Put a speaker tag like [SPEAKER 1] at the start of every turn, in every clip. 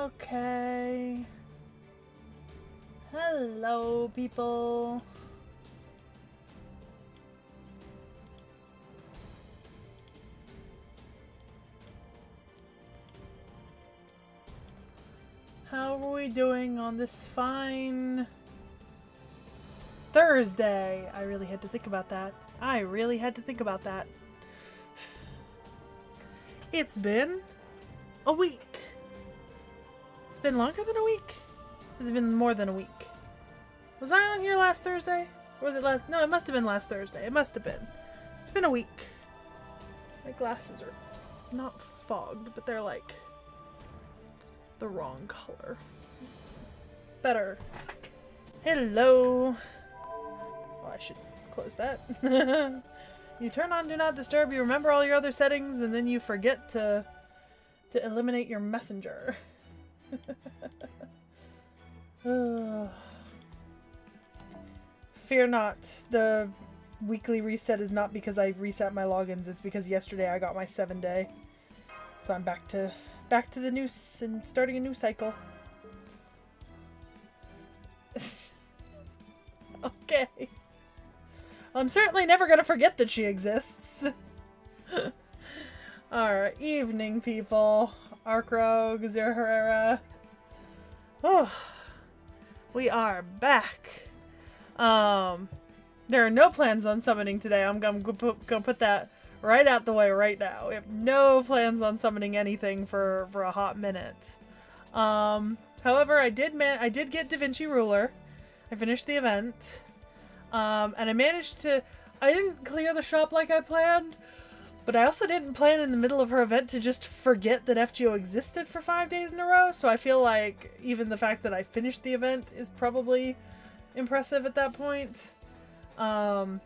[SPEAKER 1] Okay. Hello, people. How are we doing on this fine Thursday? I really had to think about that. It's been a week. It's been longer than a week? Has it been more than a week? Was I on here last Thursday? Or was it last? No, it must have been last Thursday. It must have been. It's been a week. My glasses are not fogged, but they're like the wrong color. Better. Hello. Oh, I should close that. You turn on Do Not Disturb, you remember all your other settings, and then you forget to eliminate your messenger. Fear not. The weekly reset is not because I reset my logins, it's because yesterday I got my 7-day. So I'm back to the new and starting a new cycle. Okay. I'm certainly never gonna forget that she exists. Alright, evening people. Arc Rogue, Zero Herrera. Oh, we are back. There are no plans on summoning today. I'm gonna put that right out the way right now. We have no plans on summoning anything for a hot minute. However, I did get Da Vinci Ruler. I finished the event. And I managed to... I didn't clear the shop like I planned, but I also didn't plan in the middle of her event to just forget that FGO existed for 5 days in a row, so I feel like even the fact that I finished the event is probably impressive at that point. So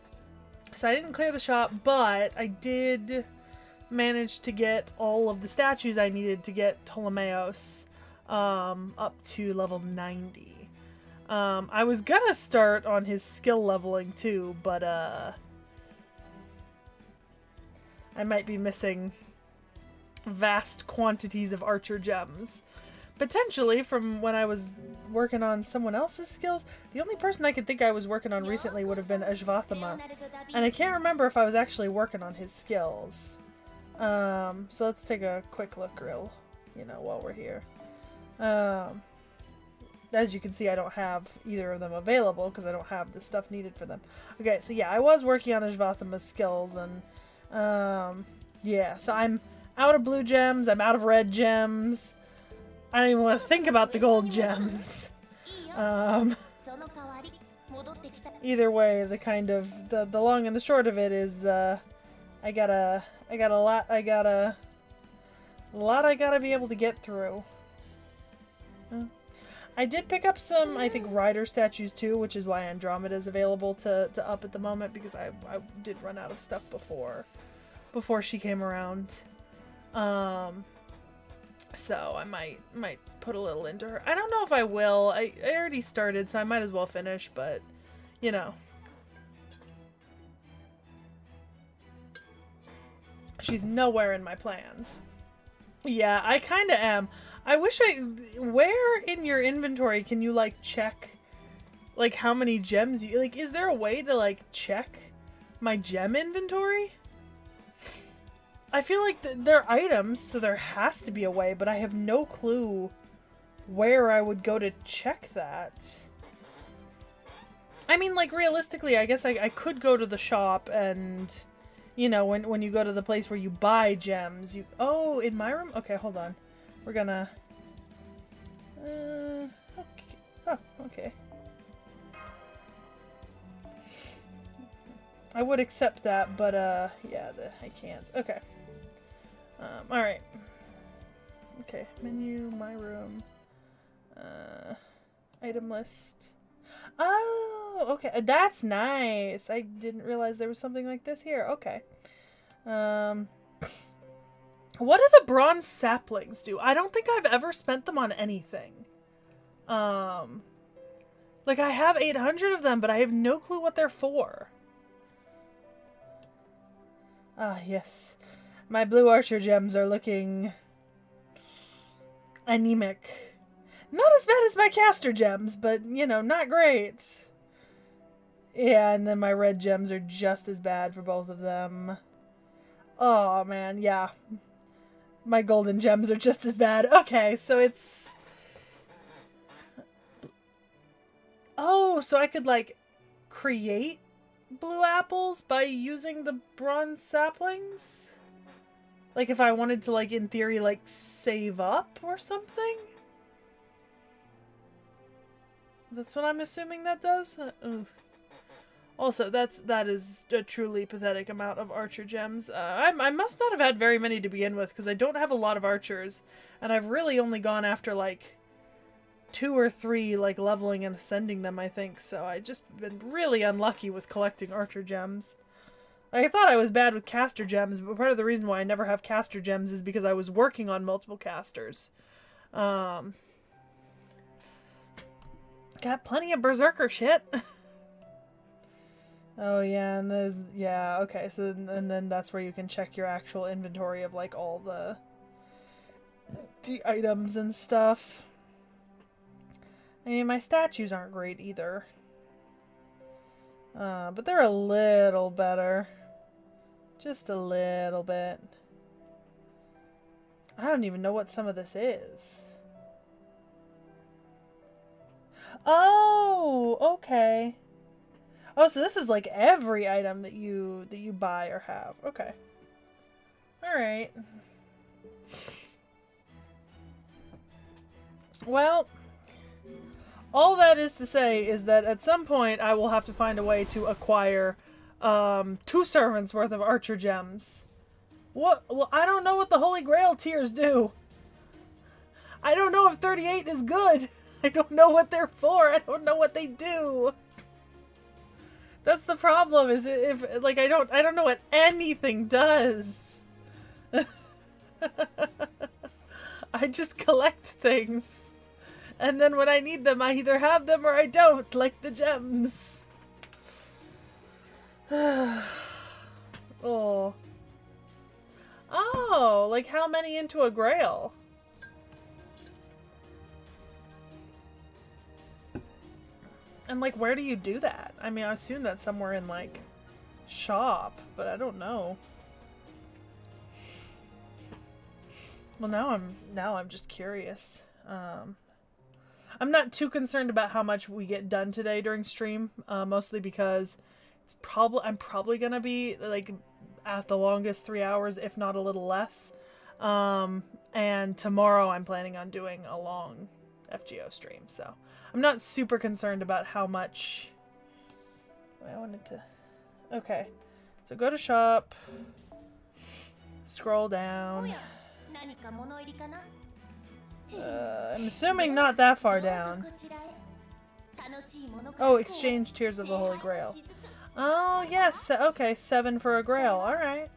[SPEAKER 1] I didn't clear the shop, but I did manage to get all of the statues I needed to get Ptolemaeus up to level 90. I was gonna start on his skill leveling too, but I might be missing vast quantities of archer gems. Potentially from when I was working on someone else's skills. The only person I could think I was working on recently would have been Ashvathama. And I can't remember if I was actually working on his skills. So let's take a quick look while we're here. As you can see, I don't have either of them available because I don't have the stuff needed for them. Okay, so yeah, I was working on Ashvathama's skills, and yeah, so I'm out of blue gems, I'm out of red gems. I don't even want to think about the gold gems. Either way, the long and the short of it is I got a lot I gotta be able to get through. I did pick up some, I think, rider statues too, which is why Andromeda is available to up at the moment, because I did run out of stuff before she came around. So I might put a little into her. I don't know if I will. I already started, so I might as well finish, but, you know. She's nowhere in my plans. Yeah, I kinda am. I wish where in your inventory can you, like, check, like, how many gems you, like, is there a way to, like, check my gem inventory? I feel like they're items, so there has to be a way, but I have no clue where I would go to check that. I mean, like, realistically, I guess I could go to the shop and, you know, when you go to the place where you buy gems, oh, in my room? Okay, hold on. We're gonna... okay. Oh, okay. I would accept that, but, yeah, I can't. Okay. Alright. Okay, menu, my room. Item list. Oh, okay. That's nice. I didn't realize there was something like this here. Okay. What do the bronze saplings do? I don't think I've ever spent them on anything. Like, I have 800 of them, but I have no clue what they're for. Ah, yes. My blue archer gems are looking anemic. Not as bad as my caster gems, but, you know, not great. Yeah, and then my red gems are just as bad for both of them. Oh, man, yeah. My golden gems are just as bad. Okay, so it's... Oh, so I could, like, create blue apples by using the bronze saplings? Like, if I wanted to, like, in theory, like, save up or something? That's what I'm assuming that does? Also, that is a truly pathetic amount of archer gems. I must not have had very many to begin with, because I don't have a lot of archers, and I've really only gone after, like, 2 or 3, like, leveling and ascending them, I think, so I just been really unlucky with collecting archer gems. I thought I was bad with caster gems, but part of the reason why I never have caster gems is because I was working on multiple casters. Got plenty of berserker shit. Oh yeah, and there's, yeah, okay, so, and then that's where you can check your actual inventory of, like, all the items and stuff. I mean, my statues aren't great either. But they're a little better. Just a little bit. I don't even know what some of this is. Oh, okay. Oh, so this is like every item that you buy or have. Okay. All right. Well, all that is to say is that at some point I will have to find a way to acquire 2 servants worth of archer gems. What? Well, I don't know what the Holy Grail tiers do. I don't know if 38 is good. I don't know what they're for. I don't know what they do. That's the problem. Is if like I don't know what anything does. I just collect things. And then when I need them, I either have them or I don't, like the gems. Oh. Oh, like how many into a grail? And like, where do you do that? I mean, I assume that's somewhere in like shop, but I don't know. Well, now I'm just curious. I'm not too concerned about how much we get done today during stream, mostly because I'm probably gonna be like at the longest 3 hours, if not a little less. And tomorrow I'm planning on doing a long FGO stream, so I'm not super concerned about how much I wanted to. Okay, so go to shop, scroll down. I'm assuming not that far down. Oh, exchange Tears of the Holy Grail. Oh, yes. Okay, 7 for a grail. Alright.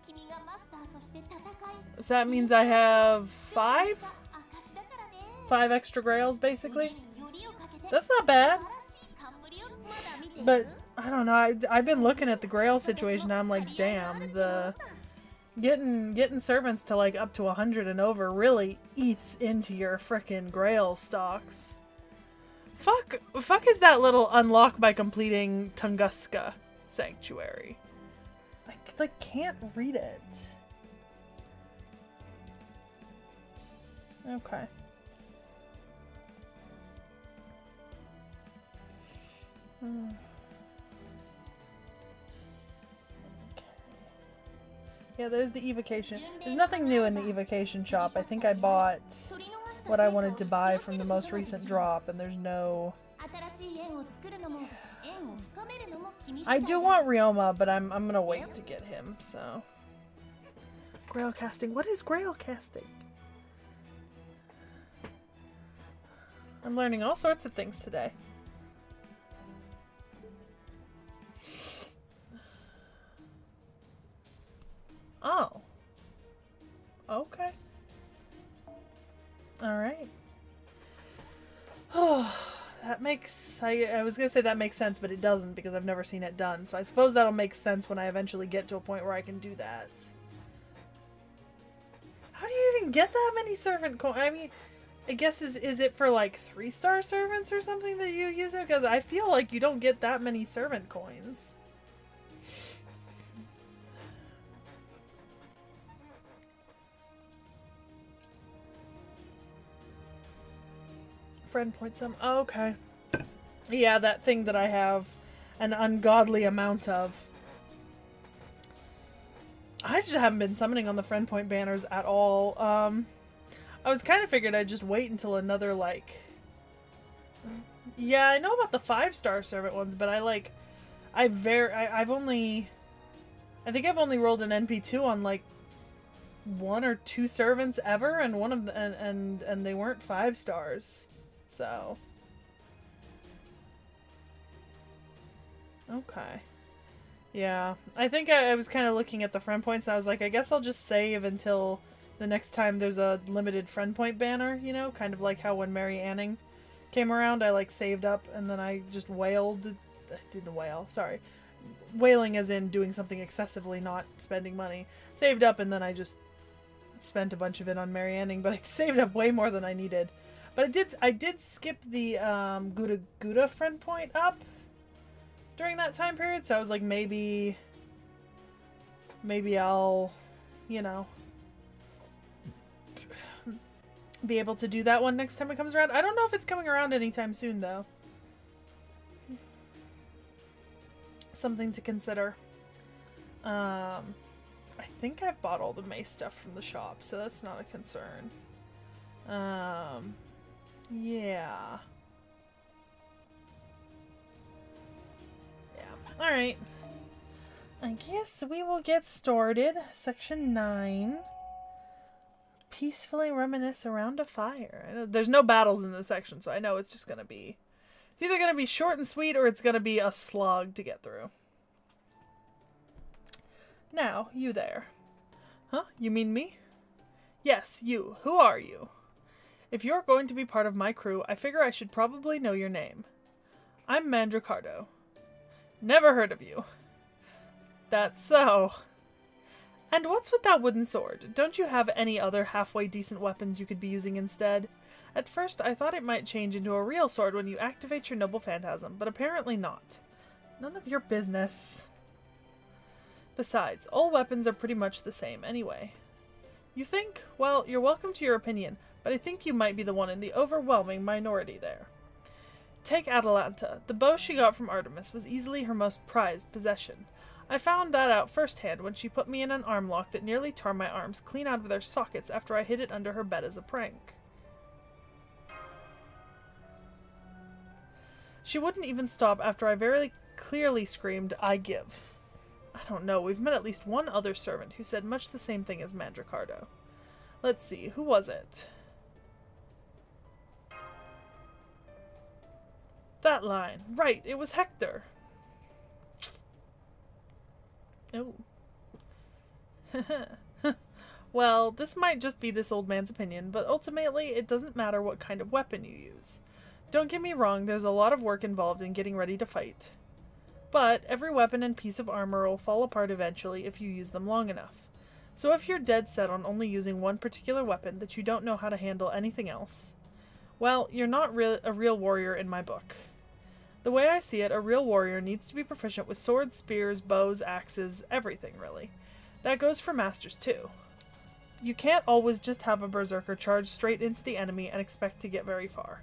[SPEAKER 1] So that means I have 5? 5 extra grails, basically? That's not bad. But, I don't know. I've been looking at the grail situation, and I'm like, damn, getting servants to like up to 100 and over really eats into your frickin' grail stocks. Fuck is that little unlock by completing Tunguska Sanctuary? I like can't read it. Okay. Yeah, there's the evocation. There's nothing new in the evocation shop. I think I bought what I wanted to buy from the most recent drop, and there's no... I do want Ryoma, but I'm gonna wait to get him, so... Grail casting. What is grail casting? I'm learning all sorts of things today. Oh. Okay. Alright. Oh, that makes... I was gonna say that makes sense, but it doesn't because I've never seen it done. So I suppose that'll make sense when I eventually get to a point where I can do that. How do you even get that many servant coins? I mean, I guess is it for like 3-star servants or something that you use it? Because I feel like you don't get that many servant coins. Friend point some. Oh, okay. Yeah, that thing that I have an ungodly amount of. I just haven't been summoning on the friend point banners at all. I was kind of figured I'd just wait until another, like... Yeah, I know about the 5-star servant ones, but I've only... I think I've only rolled an NP2 on, like, 1 or 2 servants ever, and one of the, and they weren't 5 stars. So... Okay. Yeah, I think I was kind of looking at the friend points, and I was like, I guess I'll just save until the next time there's a limited friend point banner, you know? Kind of like how when Mary Anning came around, I, like, saved up, and then I just wailed. Didn't wail, sorry. Wailing as in doing something excessively, not spending money. Saved up, and then I just spent a bunch of it on Mary Anning, but I saved up way more than I needed. But I did skip the Gouda Gouda friend point up during that time period, so I was like, maybe I'll, you know, be able to do that one next time it comes around. I don't know if it's coming around anytime soon, though. Something to consider. I think I've bought all the mace stuff from the shop, so that's not a concern. Yeah. Alright. I guess we will get started. Section 9. Peacefully reminisce around a fire. There's no battles in this section, so I know it's just gonna be... It's either gonna be short and sweet, or it's gonna be a slog to get through. Now, you there. Huh? You mean me? Yes, you. Who are you? If you're going to be part of my crew, I figure I should probably know your name. I'm Mandricardo. Never heard of you. That's so. And what's with that wooden sword? Don't you have any other halfway decent weapons you could be using instead? At first, I thought it might change into a real sword when you activate your noble phantasm, but apparently not. None of your business. Besides, all weapons are pretty much the same anyway. You think? Well, you're welcome to your opinion, but I think you might be the one in the overwhelming minority there. Take Atalanta. The bow she got from Artemis was easily her most prized possession. I found that out firsthand when she put me in an arm lock that nearly tore my arms clean out of their sockets after I hid it under her bed as a prank. She wouldn't even stop after I very clearly screamed, "I give." I don't know, we've met at least one other servant who said much the same thing as Mandricardo. Let's see, who was it? That line. Right, it was Hector. Oh. Well, this might just be this old man's opinion, but ultimately it doesn't matter what kind of weapon you use. Don't get me wrong, there's a lot of work involved in getting ready to fight. But every weapon and piece of armor will fall apart eventually if you use them long enough. So if you're dead set on only using one particular weapon that you don't know how to handle anything else, well, you're not a real warrior in my book. The way I see it, a real warrior needs to be proficient with swords, spears, bows, axes, everything really. That goes for masters too. You can't always just have a berserker charge straight into the enemy and expect to get very far.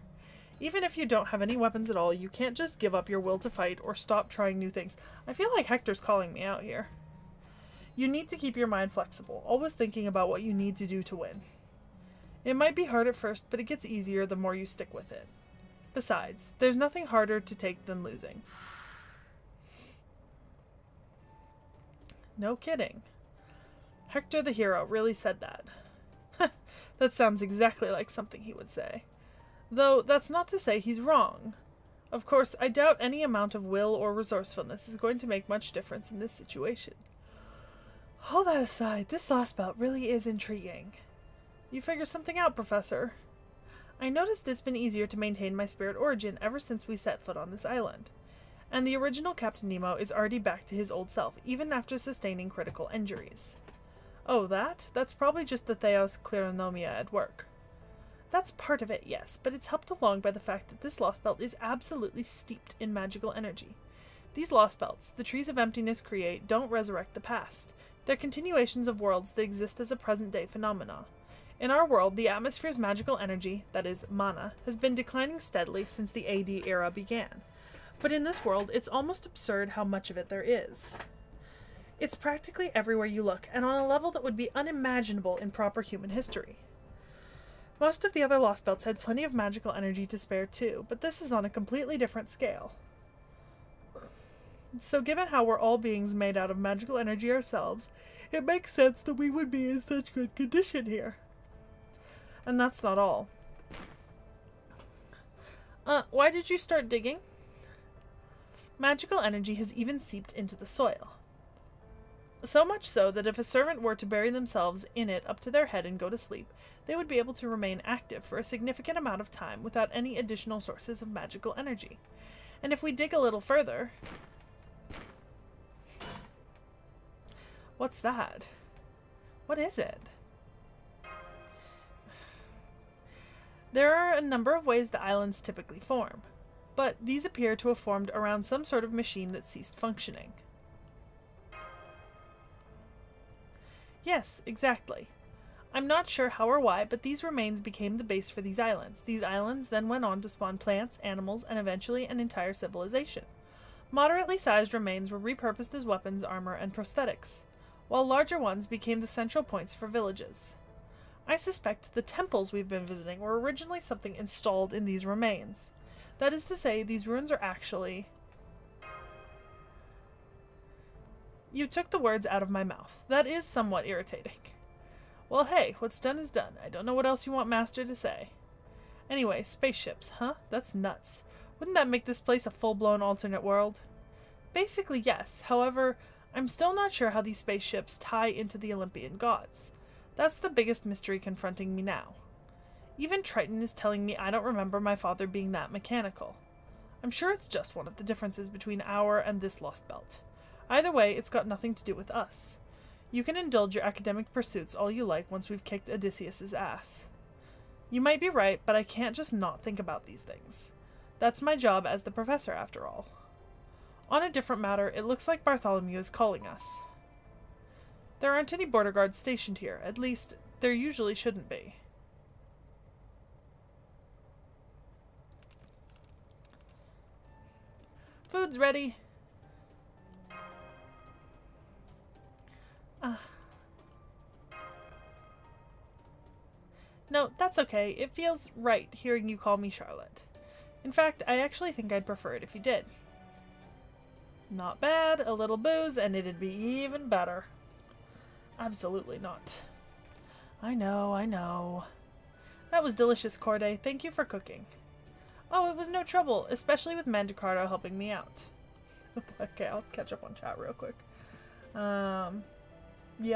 [SPEAKER 1] Even if you don't have any weapons at all, you can't just give up your will to fight or stop trying new things. I feel like Hector's calling me out here. You need to keep your mind flexible, always thinking about what you need to do to win. It might be hard at first, but it gets easier the more you stick with it. Besides, there's nothing harder to take than losing. No kidding. Hector the hero really said that. That sounds exactly like something he would say. Though, that's not to say he's wrong. Of course, I doubt any amount of will or resourcefulness is going to make much difference in this situation. All that aside, this last bout really is intriguing. You figure something out, Professor. I noticed it's been easier to maintain my spirit origin ever since we set foot on this island. And the original Captain Nemo is already back to his old self, even after sustaining critical injuries. Oh, that? That's probably just the Theos Kleronomia at work. That's part of it, yes, but it's helped along by the fact that this lost belt is absolutely steeped in magical energy. These lost belts, the trees of emptiness create, don't resurrect the past. They're continuations of worlds that exist as a present-day phenomena. In our world, the atmosphere's magical energy, that is, mana, has been declining steadily since the AD era began. But in this world, it's almost absurd how much of it there is. It's practically everywhere you look, and on a level that would be unimaginable in proper human history. Most of the other lost belts had plenty of magical energy to spare too, but this is on a completely different scale. So given how we're all beings made out of magical energy ourselves, it makes sense that we would be in such good condition here. And that's not all. Why did you start digging? Magical energy has even seeped into the soil. So much so that if a servant were to bury themselves in it up to their head and go to sleep, they would be able to remain active for a significant amount of time without any additional sources of magical energy. And if we dig a little further... What's that? What is it? There are a number of ways the islands typically form, but these appear to have formed around some sort of machine that ceased functioning. Yes, exactly. I'm not sure how or why, but these remains became the base for these islands. These islands then went on to spawn plants, animals, and eventually an entire civilization. Moderately sized remains were repurposed as weapons, armor, and prosthetics, while larger ones became the central points for villages. I suspect the temples we've been visiting were originally something installed in these remains. That is to say, these ruins are actually... You took the words out of my mouth. That is somewhat irritating. Well, hey, what's done is done. I don't know what else you want Master to say. Anyway, spaceships, huh? That's nuts. Wouldn't that make this place a full-blown alternate world? Basically, yes. However, I'm still not sure how these spaceships tie into the Olympian gods. That's the biggest mystery confronting me now. Even Triton is telling me I don't remember my father being that mechanical. I'm sure it's just one of the differences between our and this lost belt. Either way, it's got nothing to do with us. You can indulge your academic pursuits all you like once we've kicked Odysseus's ass. You might be right, but I can't just not think about these things. That's my job as the professor, after all. On a different matter, it looks like Bartholomew is calling us. There aren't any border guards stationed here. At least, there usually shouldn't be. Food's ready. No, that's okay. It feels right hearing you call me Charlotte. In fact, I actually think I'd prefer it if you did. Not bad, a little booze, and it'd be even better. Absolutely not. I know, I know. That was delicious, Corday. Thank you for cooking. Oh, it was no trouble, especially with Mandracardo helping me out. Okay, I'll catch up on chat real quick. Yeah,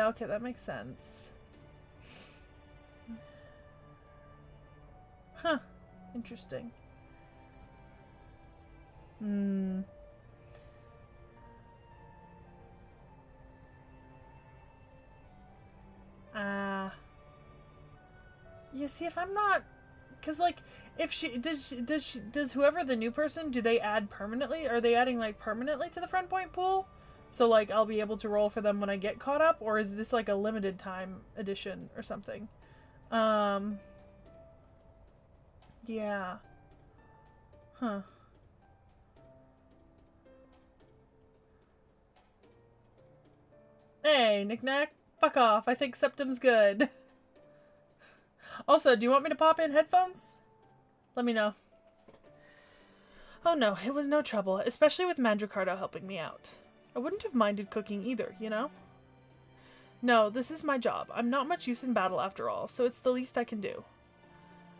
[SPEAKER 1] okay, that makes sense. Huh. Interesting. You see, if I'm not... Because, like, if she... Does whoever the new person, do they add permanently? Are they adding, like, permanently to the friend point pool? So, like, I'll be able to roll for them when I get caught up? Or is this, like, a limited time edition or something? Yeah. Huh. Hey, knick-knack. Fuck off. I think Septum's good. Also, do you want me to pop in headphones? Let me know. Oh no, it was no trouble, especially with Mandracardo helping me out. I wouldn't have minded cooking either, you know? No, this is my job. I'm not much use in battle after all, so it's the least I can do.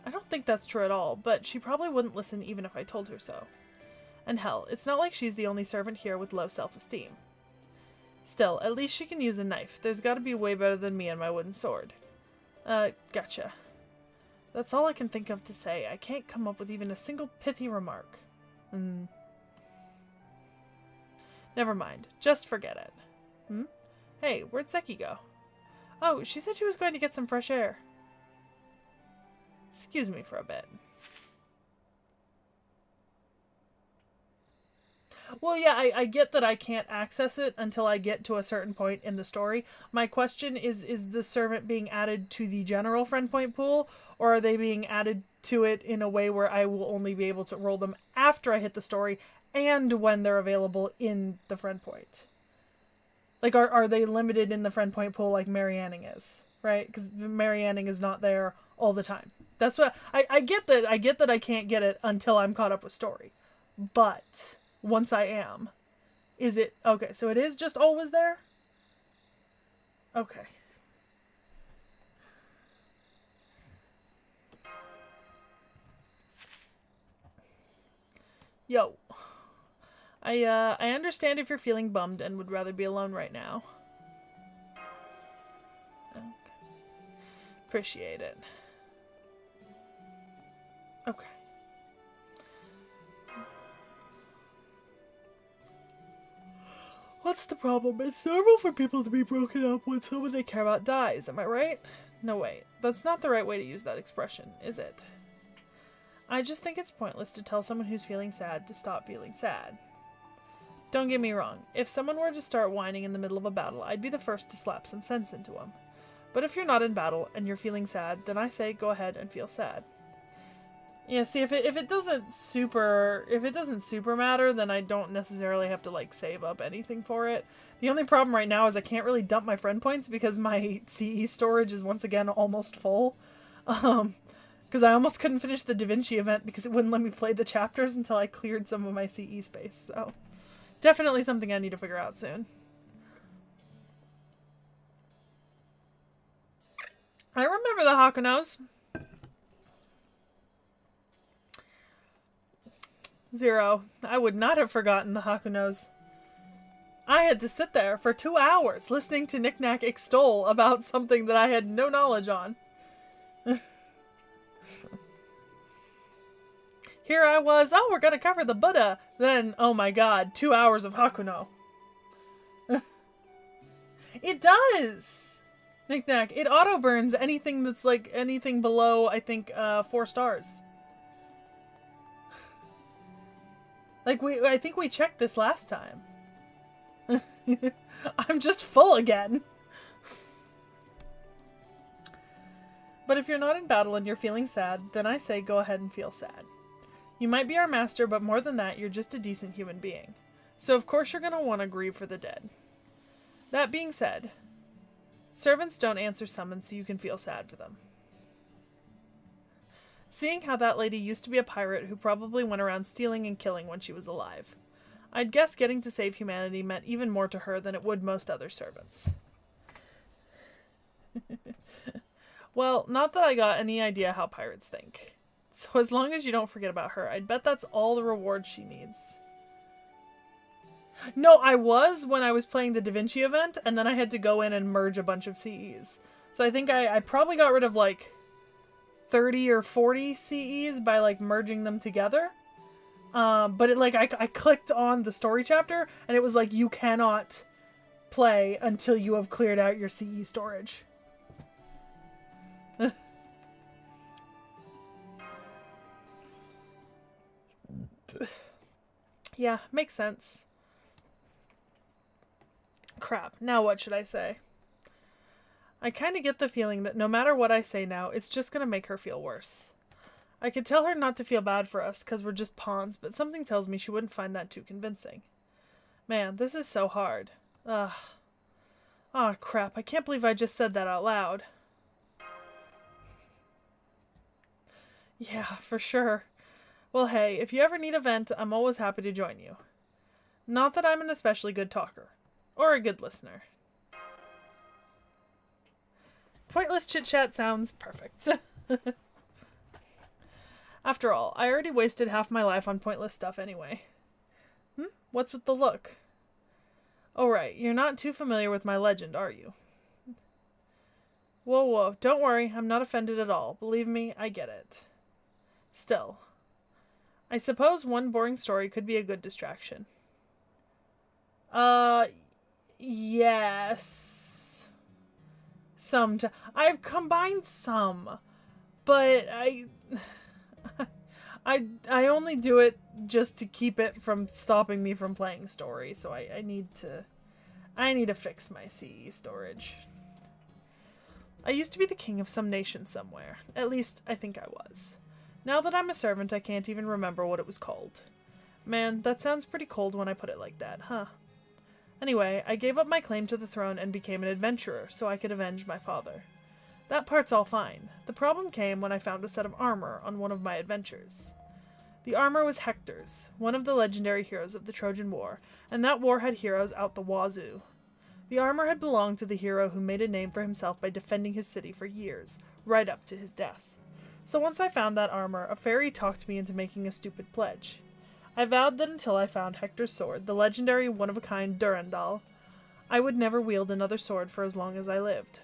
[SPEAKER 1] I don't think that's true at all, but she probably wouldn't listen even if I told her so. And hell, it's not like she's the only servant here with low self-esteem. Still, at least she can use a knife. There's gotta be way better than me and my wooden sword. Gotcha. That's all I can think of to say. I can't come up with even a single pithy remark. Never mind. Just forget it. Hey, where'd Seki go? Oh, she said she was going to get some fresh air. Excuse me for a bit. Well, yeah, I get that I can't access it until I get to a certain point in the story. My question is the servant being added to the general friend point pool, or are they being added to it in a way where I will only be able to roll them after I hit the story and when they're available in the friend point? Like, are they limited in the friend point pool like Marianning is, right? Because Marianning is not there all the time. That's what I get that. I get that I can't get it until I'm caught up with story, but once I am, is it okay? So it is just always there. Okay. Yo. I understand if you're feeling bummed and would rather be alone right now. Okay. Appreciate it. Okay. What's the problem? It's normal for people to be broken up when someone they care about dies, am I right? No, wait. That's not the right way to use that expression, is it? I just think it's pointless to tell someone who's feeling sad to stop feeling sad. Don't get me wrong, if someone were to start whining in the middle of a battle, I'd be the first to slap some sense into them. But if you're not in battle and you're feeling sad, then I say go ahead and feel sad. Yeah, see, if it doesn't super matter, then I don't necessarily have to like save up anything for it. The only problem right now is I can't really dump my friend points because my CE storage is once again almost full. Because I almost couldn't finish the Da Vinci event because it wouldn't let me play the chapters until I cleared some of my CE space. So, definitely something I need to figure out soon. I remember the Hakunos. 0. I would not have forgotten the Hakunos. I had to sit there for 2 hours listening to Knick-Knack extol about something that I had no knowledge on. Here I was, oh, we're gonna cover the Buddha. Then, oh my god, 2 hours of Hakuno. It does! Knick-Knack, it auto-burns anything that's like, anything below, I think, 4 stars. Like, I think we checked this last time. I'm just full again. But if you're not in battle and you're feeling sad, then I say go ahead and feel sad. You might be our master, but more than that, you're just a decent human being. So of course you're gonna want to grieve for the dead. That being said, servants don't answer summons so you can feel sad for them. Seeing how that lady used to be a pirate who probably went around stealing and killing when she was alive. I'd guess getting to save humanity meant even more to her than it would most other servants. Well, not that I got any idea how pirates think. So as long as you don't forget about her, I'd bet that's all the reward she needs. No, I was when I was playing the Da Vinci event, and then I had to go in and merge a bunch of CEs. So I think I probably got rid of like 30 or 40 CEs by like merging them together. But it like I clicked on the story chapter, and it was like, you cannot play until you have cleared out your CE storage. Yeah, makes sense. Crap, now what should I say? I kinda get the feeling that no matter what I say now, it's just gonna make her feel worse. I could tell her not to feel bad for us, cause we're just pawns, but something tells me she wouldn't find that too convincing. Man, this is so hard. Ugh. Aw, crap, I can't believe I just said that out loud. Yeah, for sure. Well, hey, if you ever need a vent, I'm always happy to join you. Not that I'm an especially good talker. Or a good listener. Pointless chit-chat sounds perfect. After all, I already wasted half my life on pointless stuff anyway. What's with the look? Oh right, you're not too familiar with my legend, are you? Whoa, don't worry, I'm not offended at all. Believe me, I get it. Still, I suppose one boring story could be a good distraction. Yes. I've combined some. But I only do it just to keep it from stopping me from playing story, so I need to fix my CE storage. I used to be the king of some nation somewhere. At least, I think I was. Now that I'm a servant, I can't even remember what it was called. Man, that sounds pretty cold when I put it like that, huh? Anyway, I gave up my claim to the throne and became an adventurer, so I could avenge my father. That part's all fine. The problem came when I found a set of armor on one of my adventures. The armor was Hector's, one of the legendary heroes of the Trojan War, and that war had heroes out the wazoo. The armor had belonged to the hero who made a name for himself by defending his city for years, right up to his death. So once I found that armor, a fairy talked me into making a stupid pledge. I vowed that until I found Hector's sword, the legendary one-of-a-kind Durandal, I would never wield another sword for as long as I lived.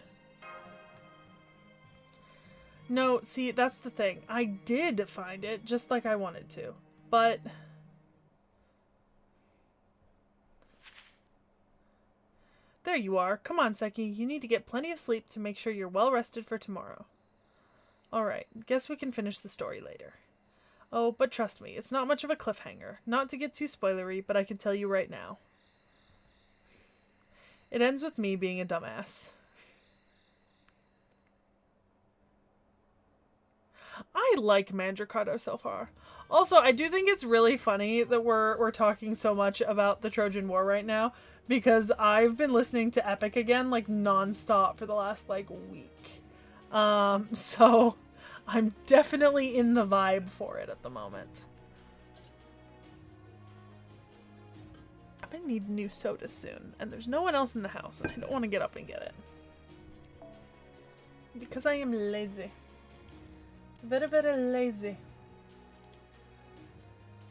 [SPEAKER 1] No, see, that's the thing. I did find it, just like I wanted to. But there you are. Come on, Seki. You need to get plenty of sleep to make sure you're well rested for tomorrow. Alright, guess we can finish the story later. Oh, but trust me, it's not much of a cliffhanger. Not to get too spoilery, but I can tell you right now. It ends with me being a dumbass. I like Mandricardo so far. Also, I do think it's really funny that we're talking so much about the Trojan War right now, because I've been listening to Epic again, like, non-stop for the last, like, week. So I'm definitely in the vibe for it at the moment. I'm gonna need new soda soon, and there's no one else in the house, and I don't want to get up and get it. Because I am lazy. Very, very lazy.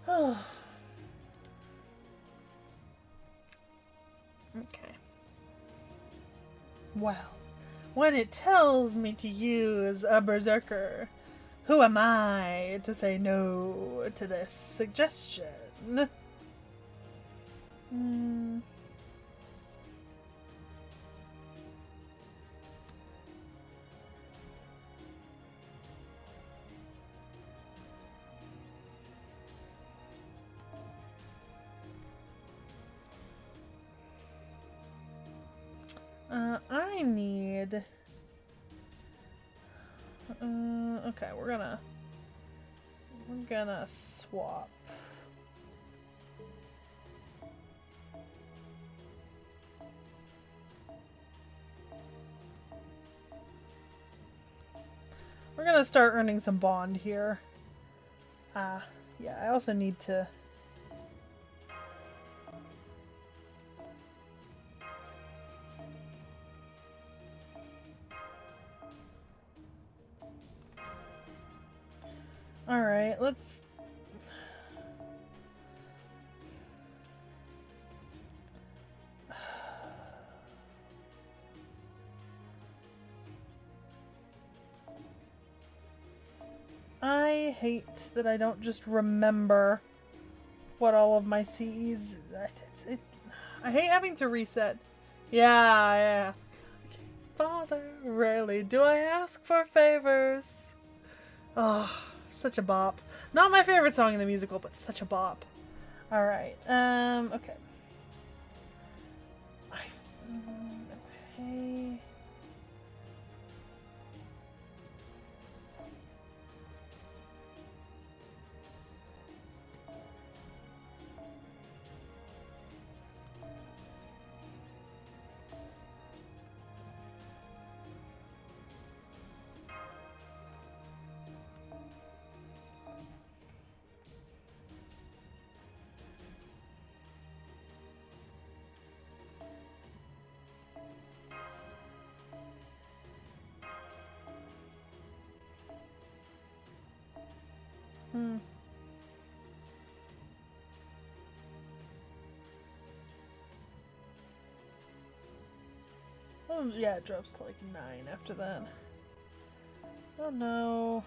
[SPEAKER 1] Oh. Okay. Well, when it tells me to use a berserker, who am I to say no to this suggestion? I need... okay, we're gonna swap. We're gonna start earning some bond here. Yeah, I also need to... Alright, let's... I hate that I don't just remember what all of my CEs... I hate having to reset. Yeah. Father, rarely do I ask for favors. Oh, such a bop. Not my favorite song in the musical, but such a bop. Alright, okay. Okay. Oh, yeah, it drops to like 9 after that. Oh no.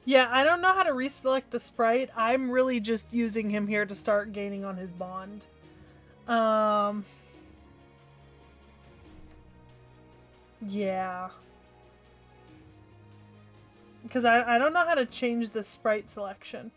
[SPEAKER 1] Yeah, I don't know how to reselect the sprite. I'm really just using him here to start gaining on his bond. Yeah. Because I don't know how to change the sprite selection.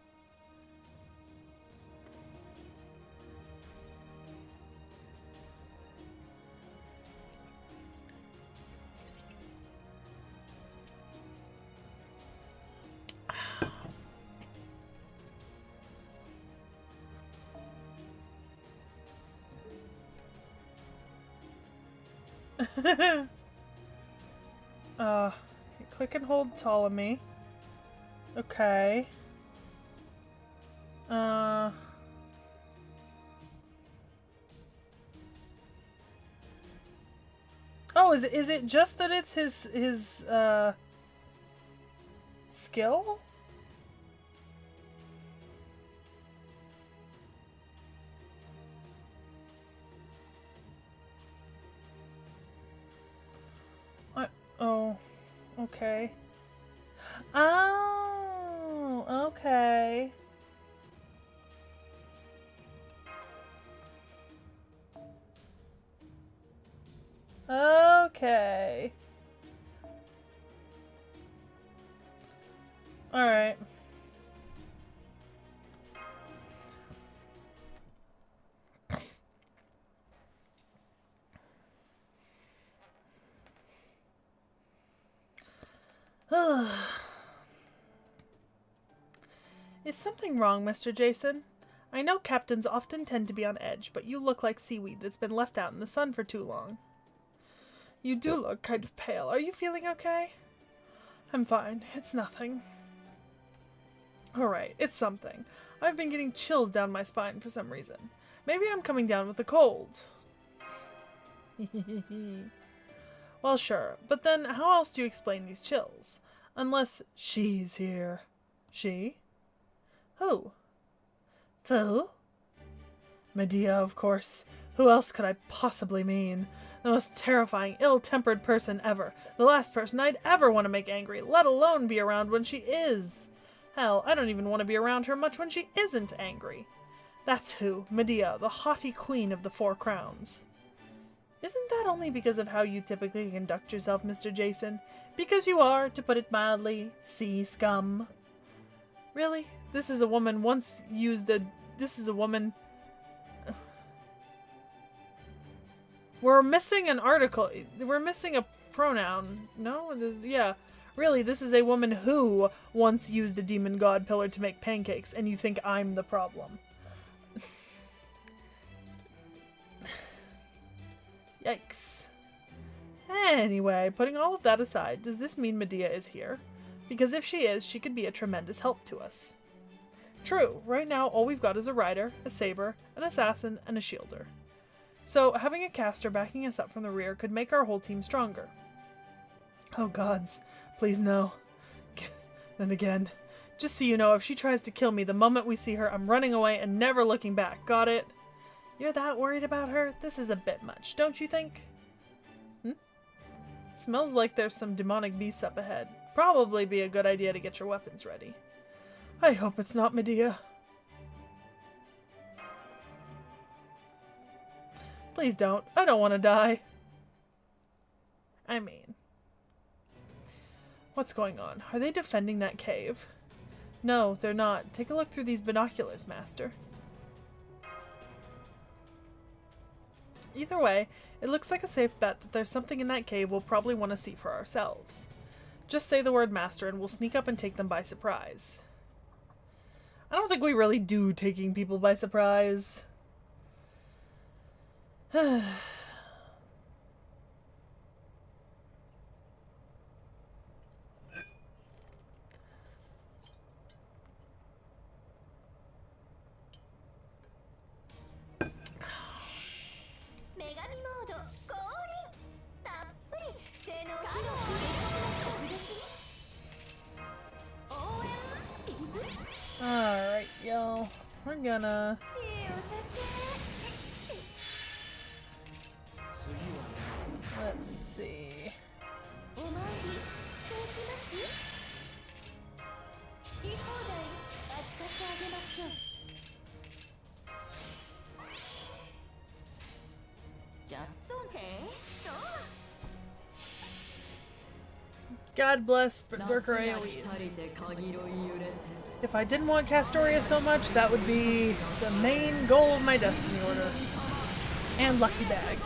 [SPEAKER 1] Click and hold Ptolemy. Okay. Oh, is it just that it's his skill? Oh, okay. Oh, okay. Okay. Alright. Is something wrong, Mr. Jason? I know captains often tend to be on edge, but you look like seaweed that's been left out in the sun for too long. You do look kind of pale. Are you feeling okay? I'm fine. It's nothing. Alright, it's something. I've been getting chills down my spine for some reason. Maybe I'm coming down with a cold. Well, sure. But then, how else do you explain these chills? Unless she's here. She? Who? Who? Medea, of course. Who else could I possibly mean? The most terrifying, ill-tempered person ever. The last person I'd ever want to make angry, let alone be around when she is. Hell, I don't even want to be around her much when she isn't angry. That's who, Medea, the haughty queen of the Four Crowns. Isn't that only because of how you typically conduct yourself, Mr. Jason? Because you are, to put it mildly, sea scum. Really? This is a woman once used a... This is a woman... We're missing an article. We're missing a pronoun. No? Yeah. Really, this is a woman who once used a demon god pillar to make pancakes, and you think I'm the problem. Yikes. Anyway, putting all of that aside, does this mean Medea is here? Because if she is, she could be a tremendous help to us. True, right now all we've got is a rider, a saber, an assassin, and a shielder. So having a caster backing us up from the rear could make our whole team stronger. Oh gods, please no. Then again, just so you know, if she tries to kill me the moment we see her, I'm running away and never looking back, got it? You're that worried about her? This is a bit much, don't you think? Smells like there's some demonic beasts up ahead. Probably be a good idea to get your weapons ready. I hope it's not Medea. Please don't. I don't want to die. I mean... What's going on? Are they defending that cave? No, they're not. Take a look through these binoculars, Master. Either way, it looks like a safe bet that there's something in that cave we'll probably want to see for ourselves. Just say the word Master and we'll sneak up and take them by surprise. I don't think we really do taking people by surprise. Alright, y'all. We're gonna... Let's see. God bless Berserker AoEs. If I didn't want Castoria so much, that would be the main goal of my Destiny order. And Lucky Bag.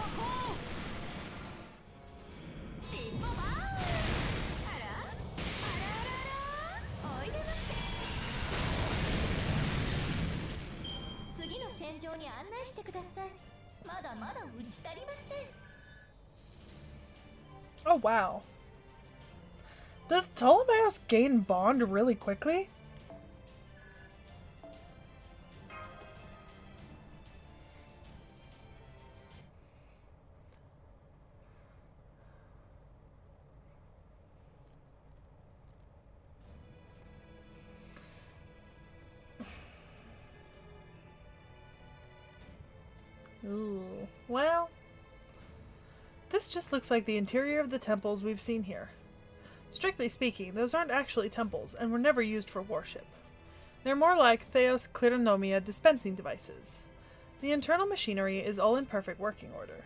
[SPEAKER 1] Oh wow. Does Ptolemaeus gain bond really quickly? Ooh, well, this just looks like the interior of the temples we've seen here. Strictly speaking, those aren't actually temples, and were never used for worship. They're more like Theos Kleronomia dispensing devices. The internal machinery is all in perfect working order.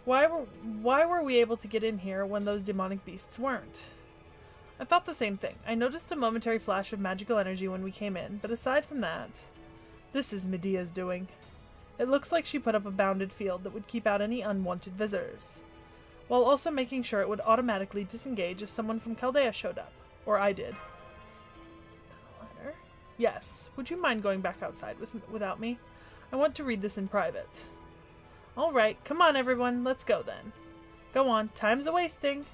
[SPEAKER 1] Why were we able to get in here when those demonic beasts weren't? I thought the same thing. I noticed a momentary flash of magical energy when we came in, but aside from that, this is Medea's doing. It looks like she put up a bounded field that would keep out any unwanted visitors, while also making sure it would automatically disengage if someone from Chaldea showed up. Or I did. Letter? Yes. Would you mind going back outside without me? I want to read this in private. Alright, come on everyone, let's go then. Go on, time's a-wasting.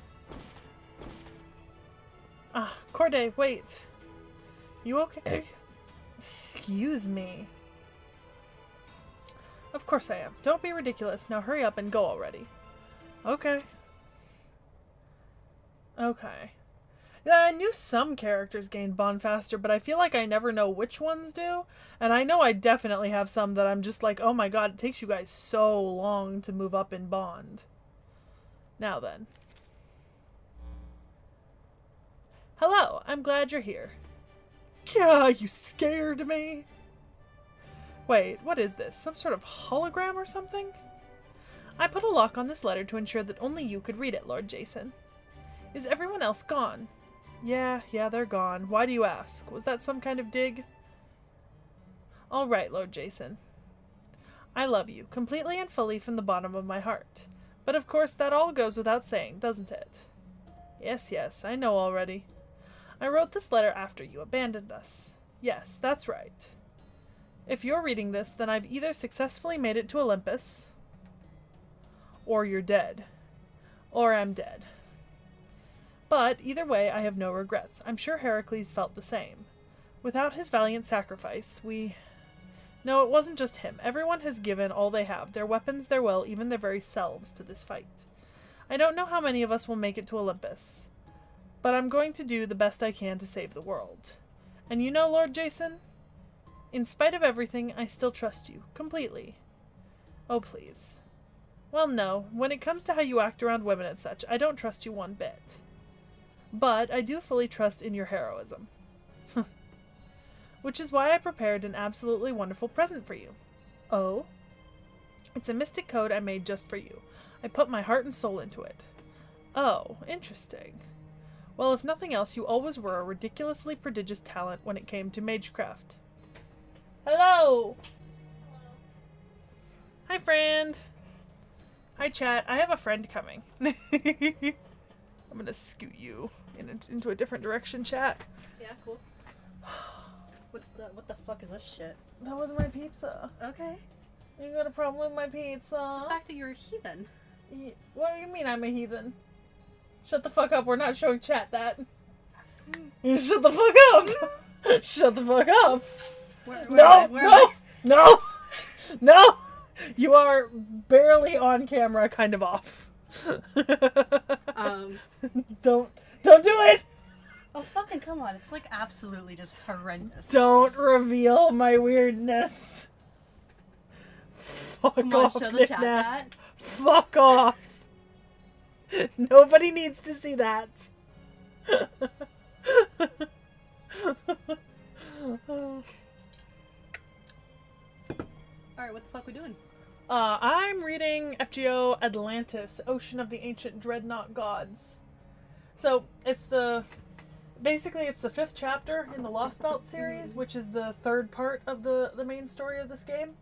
[SPEAKER 1] Ah, Corday, wait. You okay? Excuse me. Of course I am. Don't be ridiculous. Now hurry up and go already. Okay. Okay. Yeah, I knew some characters gain bond faster, but I feel like I never know which ones do. And I know I definitely have some that I'm just like, oh my god, it takes you guys so long to move up in bond. Now then. Hello, I'm glad you're here. Yeah, you scared me. Wait, what is this? Some sort of hologram or something? I put a lock on this letter to ensure that only you could read it, Lord Jason. Is everyone else gone? Yeah, they're gone. Why do you ask? Was that some kind of dig? All right, Lord Jason. I love you, completely and fully from the bottom of my heart. But of course that all goes without saying, doesn't it? Yes, I know already. I wrote this letter after you abandoned us. Yes, that's right. If you're reading this, then I've either successfully made it to Olympus, or you're dead. Or I'm dead. But, either way, I have no regrets. I'm sure Heracles felt the same. Without his valiant sacrifice, No, it wasn't just him. Everyone has given all they have, their weapons, their will, even their very selves, to this fight. I don't know how many of us will make it to Olympus, but I'm going to do the best I can to save the world. And you know, Lord Jason, in spite of everything, I still trust you, completely. Oh, please. Well, no, when it comes to how you act around women and such, I don't trust you one bit. But I do fully trust in your heroism. Which is why I prepared an absolutely wonderful present for you. Oh? It's a mystic code I made just for you. I put my heart and soul into it. Oh, interesting. Well, if nothing else, you always were a ridiculously prodigious talent when it came to magecraft. Hello! Hi, friend! Hi, chat. I have a friend coming. I'm gonna scoot you into a different direction, chat.
[SPEAKER 2] Yeah, cool. What the fuck is this shit?
[SPEAKER 1] That was my pizza.
[SPEAKER 2] Okay.
[SPEAKER 1] You got a problem with my pizza?
[SPEAKER 2] The fact that you're a heathen.
[SPEAKER 1] What do you mean I'm a heathen? Shut the fuck up. We're not showing chat that. Shut the fuck up. Shut the fuck up. No. You are barely on camera, kind of off. Don't do it.
[SPEAKER 2] Oh, fucking come on. It's like absolutely just horrendous.
[SPEAKER 1] Don't reveal my weirdness. Fuck
[SPEAKER 2] come
[SPEAKER 1] off,
[SPEAKER 2] on, show the chat that.
[SPEAKER 1] Fuck off. Nobody needs to see that.
[SPEAKER 2] Alright, what the fuck we doing?
[SPEAKER 1] I'm reading FGO Atlantis, Ocean of the Ancient Dreadnaught Gods. So, basically it's the 5th chapter in the Lost Belt series, which is the 3rd part of the main story of this game.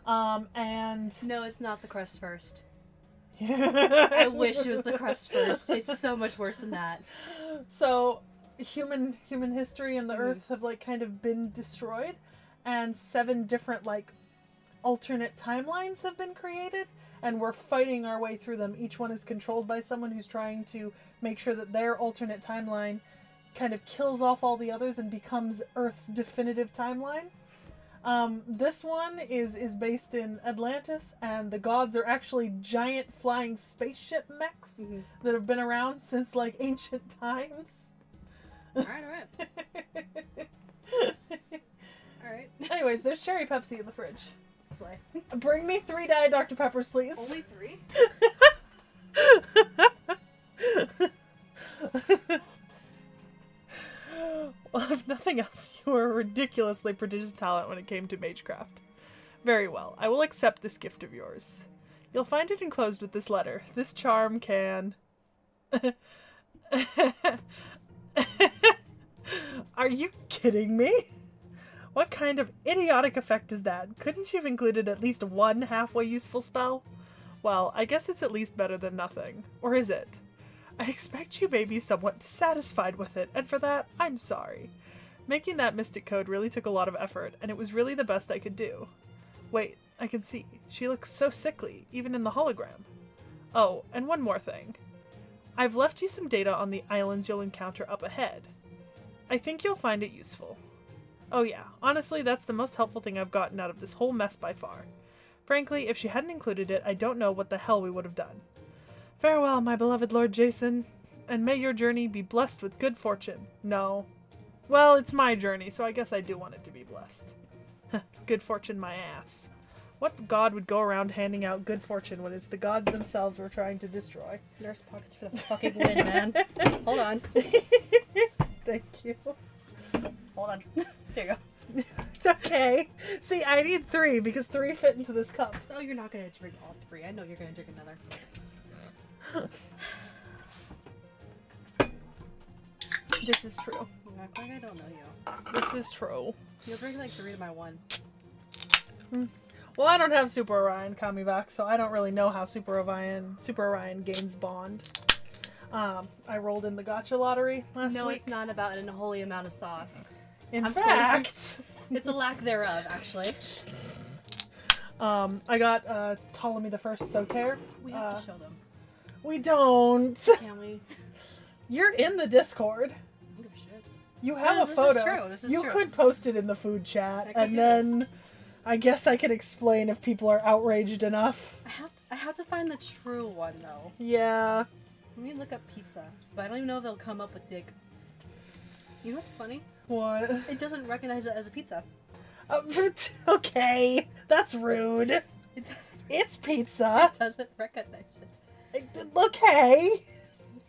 [SPEAKER 1] And...
[SPEAKER 2] No, it's not the crust first. I wish it was the crust first. It's so much worse than that.
[SPEAKER 1] So, human history and the Earth have, like, kind of been destroyed, and 7 different, like, alternate timelines have been created, and we're fighting our way through them. Each one is controlled by someone who's trying to make sure that their alternate timeline kind of kills off all the others and becomes Earth's definitive timeline. This one is based in Atlantis, and the gods are actually giant flying spaceship mechs that have been around since, like, ancient times.
[SPEAKER 2] Alright. Alright.
[SPEAKER 1] Anyways, there's cherry Pepsi in the fridge.
[SPEAKER 2] Slay.
[SPEAKER 1] Bring me 3 Diet Dr. Peppers, please.
[SPEAKER 2] Only 3?
[SPEAKER 1] Well, if nothing else, you were a ridiculously prodigious talent when it came to magecraft. Very well, I will accept this gift of yours. You'll find it enclosed with this letter. This charm can... Are you kidding me? What kind of idiotic effect is that? Couldn't you have included at least one halfway useful spell? Well, I guess it's at least better than nothing. Or is it? I expect you may be somewhat dissatisfied with it, and for that, I'm sorry. Making that mystic code really took a lot of effort, and it was really the best I could do. Wait, I can see. She looks so sickly, even in the hologram. Oh, and one more thing. I've left you some data on the islands you'll encounter up ahead. I think you'll find it useful. Oh yeah, honestly, that's the most helpful thing I've gotten out of this whole mess by far. Frankly, if she hadn't included it, I don't know what the hell we would have done. Farewell, my beloved Lord Jason, and may your journey be blessed with good fortune. No. Well, it's my journey, so I guess I do want it to be blessed. Good fortune my ass. What god would go around handing out good fortune when it's the gods themselves we're trying to destroy?
[SPEAKER 2] Nurse pockets for the fucking win, man. Hold on.
[SPEAKER 1] Thank you.
[SPEAKER 2] Hold on. There you go.
[SPEAKER 1] It's okay. See, I need 3 because 3 fit into this cup.
[SPEAKER 2] Oh, you're not gonna drink all 3. I know you're gonna drink another.
[SPEAKER 1] This is true.
[SPEAKER 2] Act like I don't know you.
[SPEAKER 1] This is true.
[SPEAKER 2] You'll drink like 3 to my 1.
[SPEAKER 1] Well, I don't have Super Orion Kamivax, so I don't really know how Super Orion gains bond. I rolled in the gacha lottery last week.
[SPEAKER 2] No, it's not about an unholy amount of sauce.
[SPEAKER 1] In fact,
[SPEAKER 2] it's a lack thereof, actually.
[SPEAKER 1] I got Ptolemy the First Soter.
[SPEAKER 2] We have to show them.
[SPEAKER 1] We don't.
[SPEAKER 2] Can we?
[SPEAKER 1] You're in the Discord.
[SPEAKER 2] I don't give a shit.
[SPEAKER 1] You have a
[SPEAKER 2] this
[SPEAKER 1] photo.
[SPEAKER 2] Is true. This is
[SPEAKER 1] you
[SPEAKER 2] true.
[SPEAKER 1] could post it in the food chat,
[SPEAKER 2] I could
[SPEAKER 1] and
[SPEAKER 2] do
[SPEAKER 1] then
[SPEAKER 2] this.
[SPEAKER 1] I guess I could explain if people are outraged enough.
[SPEAKER 2] I have to find the true one though.
[SPEAKER 1] Yeah.
[SPEAKER 2] Let me look up pizza, but I don't even know if they'll come up with dig. You know what's funny?
[SPEAKER 1] What?
[SPEAKER 2] It doesn't recognize it as a pizza.
[SPEAKER 1] Okay, that's rude.
[SPEAKER 2] It doesn't.
[SPEAKER 1] It's pizza.
[SPEAKER 2] It doesn't recognize it.
[SPEAKER 1] Okay.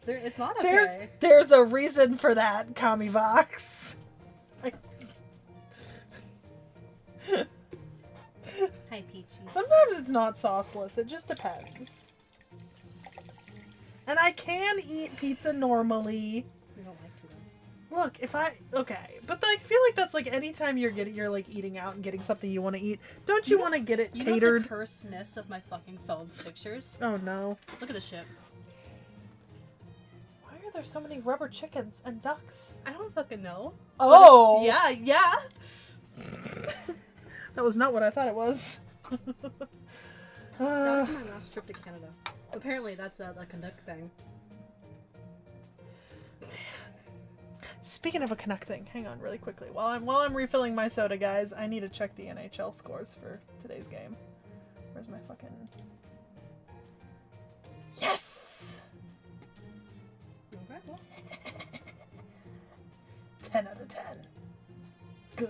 [SPEAKER 2] It's not okay.
[SPEAKER 1] There's a reason for that, Kamivox.
[SPEAKER 2] Hi, Peachy.
[SPEAKER 1] Sometimes it's not sauceless. It just depends. And I can eat pizza normally.
[SPEAKER 2] You don't like to though.
[SPEAKER 1] Look, okay, but I feel like that's like anytime you're like eating out and getting something you want to eat, don't you want to get it catered?
[SPEAKER 2] You know the cursedness of my fucking phone's pictures?
[SPEAKER 1] Oh no.
[SPEAKER 2] Look at this shit.
[SPEAKER 1] Why are there so many rubber chickens and ducks?
[SPEAKER 2] I don't fucking know.
[SPEAKER 1] Oh!
[SPEAKER 2] Yeah.
[SPEAKER 1] That was not what I thought it was.
[SPEAKER 2] That was my last trip to Canada. Apparently that's a Canuck thing.
[SPEAKER 1] Speaking of a Canuck thing, hang on really quickly. While I'm refilling my soda, guys, I need to check the NHL scores for today's game. Where's my fucking... Yes!
[SPEAKER 2] Okay, well.
[SPEAKER 1] 10 out of 10. Good.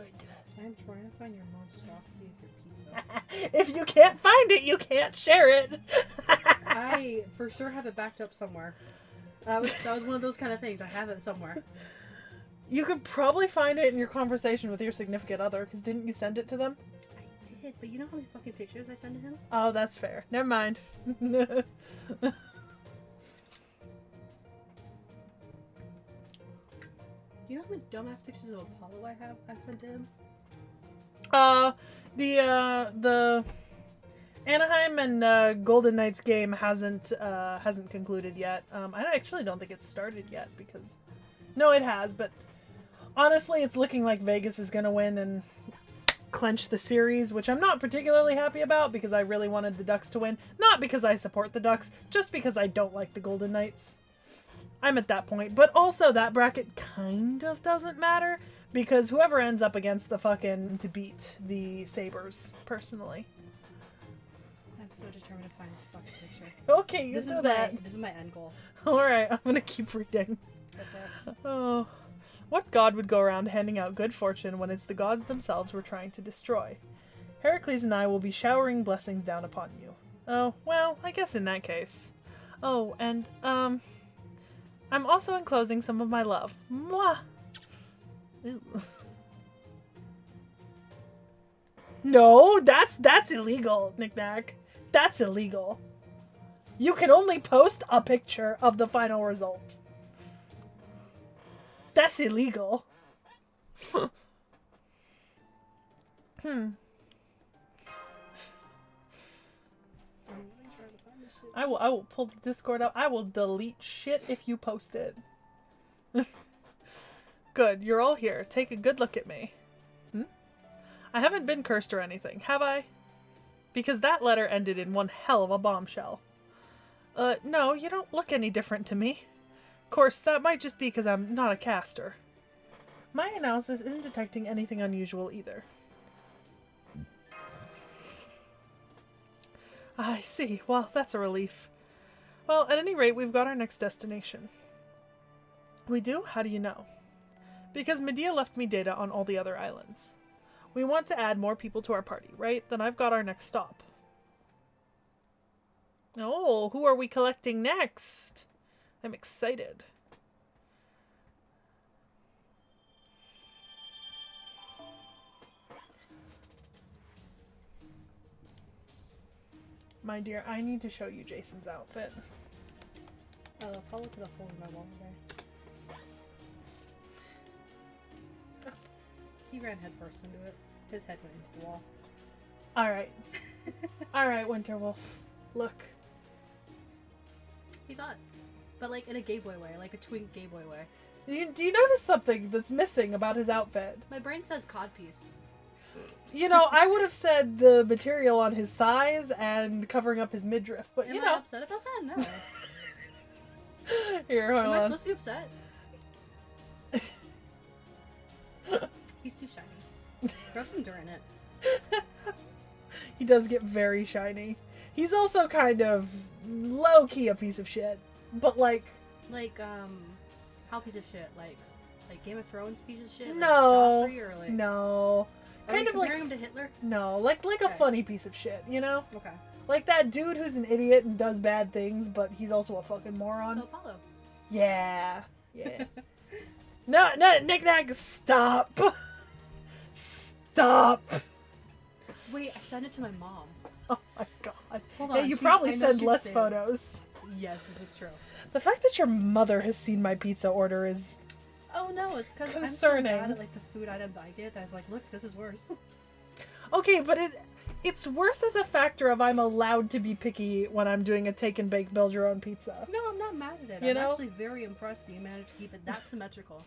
[SPEAKER 2] I'm trying to find your monstrosity of your pizza.
[SPEAKER 1] If you can't find it, you can't share it.
[SPEAKER 2] I for sure have it backed up somewhere. That was one of those kind of things. I have it somewhere.
[SPEAKER 1] You could probably find it in your conversation with your significant other, because didn't you send it to them?
[SPEAKER 2] I did, but you know how many fucking pictures I sent to him?
[SPEAKER 1] Oh, that's fair. Never mind.
[SPEAKER 2] Do you know how many dumbass pictures of Apollo I sent to him?
[SPEAKER 1] The Anaheim and Golden Knights game hasn't concluded yet. I actually don't think it's started yet because, no, it has. But honestly, it's looking like Vegas is gonna win and clinch the series, which I'm not particularly happy about because I really wanted the Ducks to win. Not because I support the Ducks, just because I don't like the Golden Knights. I'm at that point, but also that bracket kind of doesn't matter. Because whoever ends up against the fucking to beat the Sabres, personally.
[SPEAKER 2] I'm so determined to find this fucking picture.
[SPEAKER 1] Okay, you do that.
[SPEAKER 2] This is my end goal.
[SPEAKER 1] Alright, I'm gonna keep reading.
[SPEAKER 2] Okay.
[SPEAKER 1] Oh. What god would go around handing out good fortune when it's the gods themselves we're trying to destroy? Heracles and I will be showering blessings down upon you. Oh, well, I guess in that case. Oh, and, I'm also enclosing some of my love. Mwah! Ew. No, that's illegal, Knick-Knack. That's illegal. You can only post a picture of the final result. That's illegal. I will pull the Discord up. I will delete shit if you post it. Good, you're all here. Take a good look at me. I haven't been cursed or anything, have I? Because that letter ended in one hell of a bombshell. No, you don't look any different to me. Of course, that might just be because I'm not a caster. My analysis isn't detecting anything unusual either. I see. Well, that's a relief. Well, at any rate, we've got our next destination. We do? How do you know? Because Medea left me data on all the other islands. We want to add more people to our party, right? Then I've got our next stop. Oh, who are we collecting next? I'm excited. My dear, I need to show you Jason's outfit.
[SPEAKER 2] Probably put a hole in my wall today. He ran headfirst into it. His head went into the wall.
[SPEAKER 1] Alright. Alright, Winterwolf. Look.
[SPEAKER 2] He's hot. But like in a gay boy way. Like a twink gay boy way.
[SPEAKER 1] Do you notice something that's missing about his outfit?
[SPEAKER 2] My brain says codpiece.
[SPEAKER 1] You know, I would have said the material on his thighs and covering up his midriff, but
[SPEAKER 2] Am
[SPEAKER 1] you
[SPEAKER 2] I
[SPEAKER 1] know.
[SPEAKER 2] upset about that? No.
[SPEAKER 1] Here, hold
[SPEAKER 2] Am
[SPEAKER 1] on.
[SPEAKER 2] I supposed to be upset? He's too shiny. Rub some dirt in it.
[SPEAKER 1] He does get very shiny. He's also kind of low-key a piece of shit. But like...
[SPEAKER 2] Like, how piece of shit? Like Game of Thrones piece of shit?
[SPEAKER 1] No.
[SPEAKER 2] Like Joffrey or like...
[SPEAKER 1] No.
[SPEAKER 2] Are
[SPEAKER 1] Kind
[SPEAKER 2] you
[SPEAKER 1] of like...
[SPEAKER 2] comparing him to Hitler?
[SPEAKER 1] No, like a funny piece of shit, you know?
[SPEAKER 2] Okay.
[SPEAKER 1] Like that dude who's an idiot and does bad things, but he's also a fucking moron.
[SPEAKER 2] So Apollo.
[SPEAKER 1] Yeah. Yeah. No, Knick-Knack, stop! Stop!
[SPEAKER 2] Wait, I sent it to my mom.
[SPEAKER 1] Oh my god.
[SPEAKER 2] Hold
[SPEAKER 1] Yeah,
[SPEAKER 2] on,
[SPEAKER 1] you probably
[SPEAKER 2] I know
[SPEAKER 1] send
[SPEAKER 2] she'd
[SPEAKER 1] less
[SPEAKER 2] say it.
[SPEAKER 1] photos.
[SPEAKER 2] Yes, this is true.
[SPEAKER 1] The fact that your mother has seen my pizza order is...
[SPEAKER 2] Oh no, it's because I'm so
[SPEAKER 1] concerning.
[SPEAKER 2] bad at like the food items I get that I was like, look, this is worse.
[SPEAKER 1] Okay, but it's worse as a factor of I'm allowed to be picky when I'm doing a take and bake build your own pizza.
[SPEAKER 2] No, I'm not mad at it.
[SPEAKER 1] You
[SPEAKER 2] I'm
[SPEAKER 1] know?
[SPEAKER 2] actually very impressed that you managed to keep it that symmetrical.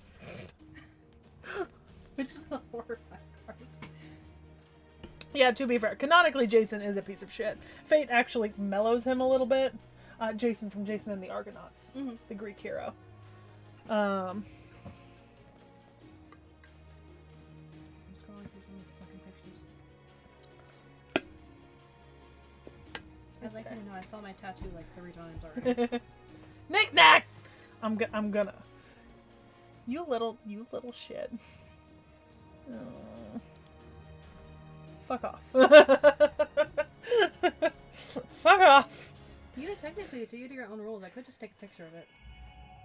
[SPEAKER 2] Which is the horrifying part.
[SPEAKER 1] Yeah, to be fair, canonically Jason is a piece of shit. Fate actually mellows him a little bit. Jason from Jason and the Argonauts, the Greek hero.
[SPEAKER 2] I'm scrolling through so many fucking pictures. I'd like you to know I saw my tattoo like 3 times already.
[SPEAKER 1] Knick-Knack! I'm gonna. You little shit. Oh. Fuck off. Fuck off.
[SPEAKER 2] You know, technically, to your own rules, I could just take a picture of it.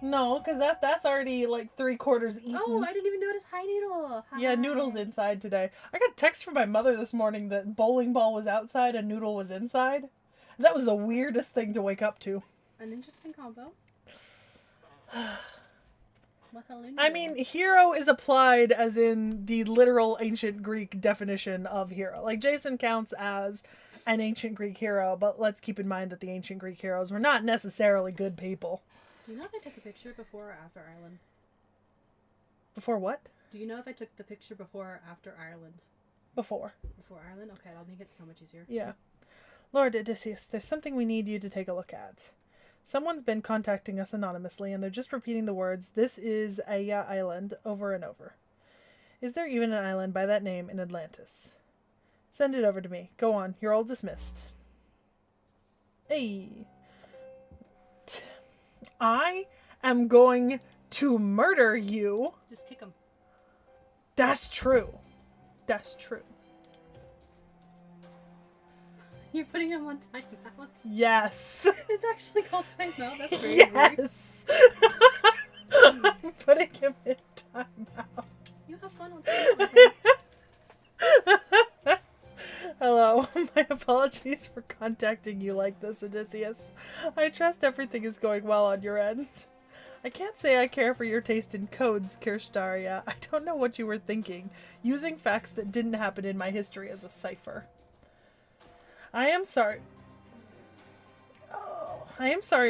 [SPEAKER 1] No, because that's already like 3/4 eaten.
[SPEAKER 2] Oh, I didn't even notice Hi Noodle. Hi.
[SPEAKER 1] Yeah, Noodle's inside today. I got a text from my mother this morning that bowling ball was outside and Noodle was inside. That was the weirdest thing to wake up to.
[SPEAKER 2] An interesting combo. Well, hello,
[SPEAKER 1] I mean, hero is applied as in the literal ancient Greek definition of hero. Like, Jason counts as an ancient Greek hero, but let's keep in mind that the ancient Greek heroes were not necessarily good people.
[SPEAKER 2] Do you know if I took a picture before or after Ireland?
[SPEAKER 1] Before what?
[SPEAKER 2] Do you know if I took the picture before or after Ireland?
[SPEAKER 1] Before.
[SPEAKER 2] Before Ireland? Okay, that'll make it so much easier.
[SPEAKER 1] Yeah. Lord Odysseus, there's something we need you to take a look at. Someone's been contacting us anonymously, and they're just repeating the words, "This is Aya Island," over and over. Is there even an island by that name in Atlantis? Send it over to me. Go on, you're all dismissed. Hey. I am going to murder you.
[SPEAKER 2] Just kick him.
[SPEAKER 1] That's true. That's true.
[SPEAKER 2] You're putting him on timeout?
[SPEAKER 1] Yes.
[SPEAKER 2] It's actually called timeout. That's crazy.
[SPEAKER 1] Yes. I'm putting him in timeout.
[SPEAKER 2] You have fun on timeout.
[SPEAKER 1] Hello. My apologies for contacting you like this, Odysseus. I trust everything is going well on your end. I can't say I care for your taste in codes, Kirstaria. I don't know what you were thinking, using facts that didn't happen in my history as a cipher. I am sorry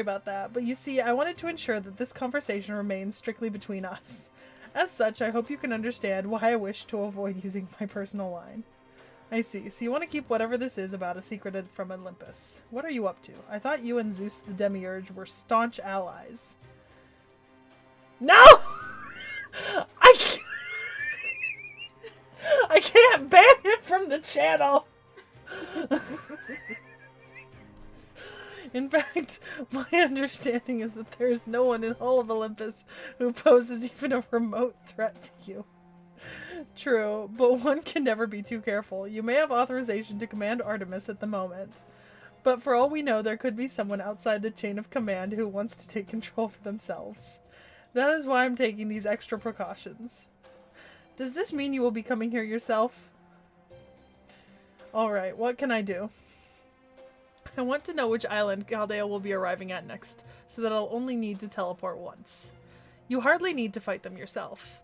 [SPEAKER 1] about that, but you see, I wanted to ensure that this conversation remains strictly between us. As such, I hope you can understand why I wish to avoid using my personal line. I see, so you want to keep whatever this is about a secret from Olympus. What are you up to? I thought you and Zeus the Demiurge were staunch allies. No! I can't ban him from the channel! In fact, my understanding is that there is no one in all of Olympus who poses even a remote threat to you. True, but one can never be too careful. You may have authorization to command Artemis at the moment, but for all we know, there could be someone outside the chain of command who wants to take control for themselves. That is why I'm taking these extra precautions. Does this mean you will be coming here yourself? Alright, what can I do? I want to know which island Chaldea will be arriving at next, so that I'll only need to teleport once. You hardly need to fight them yourself.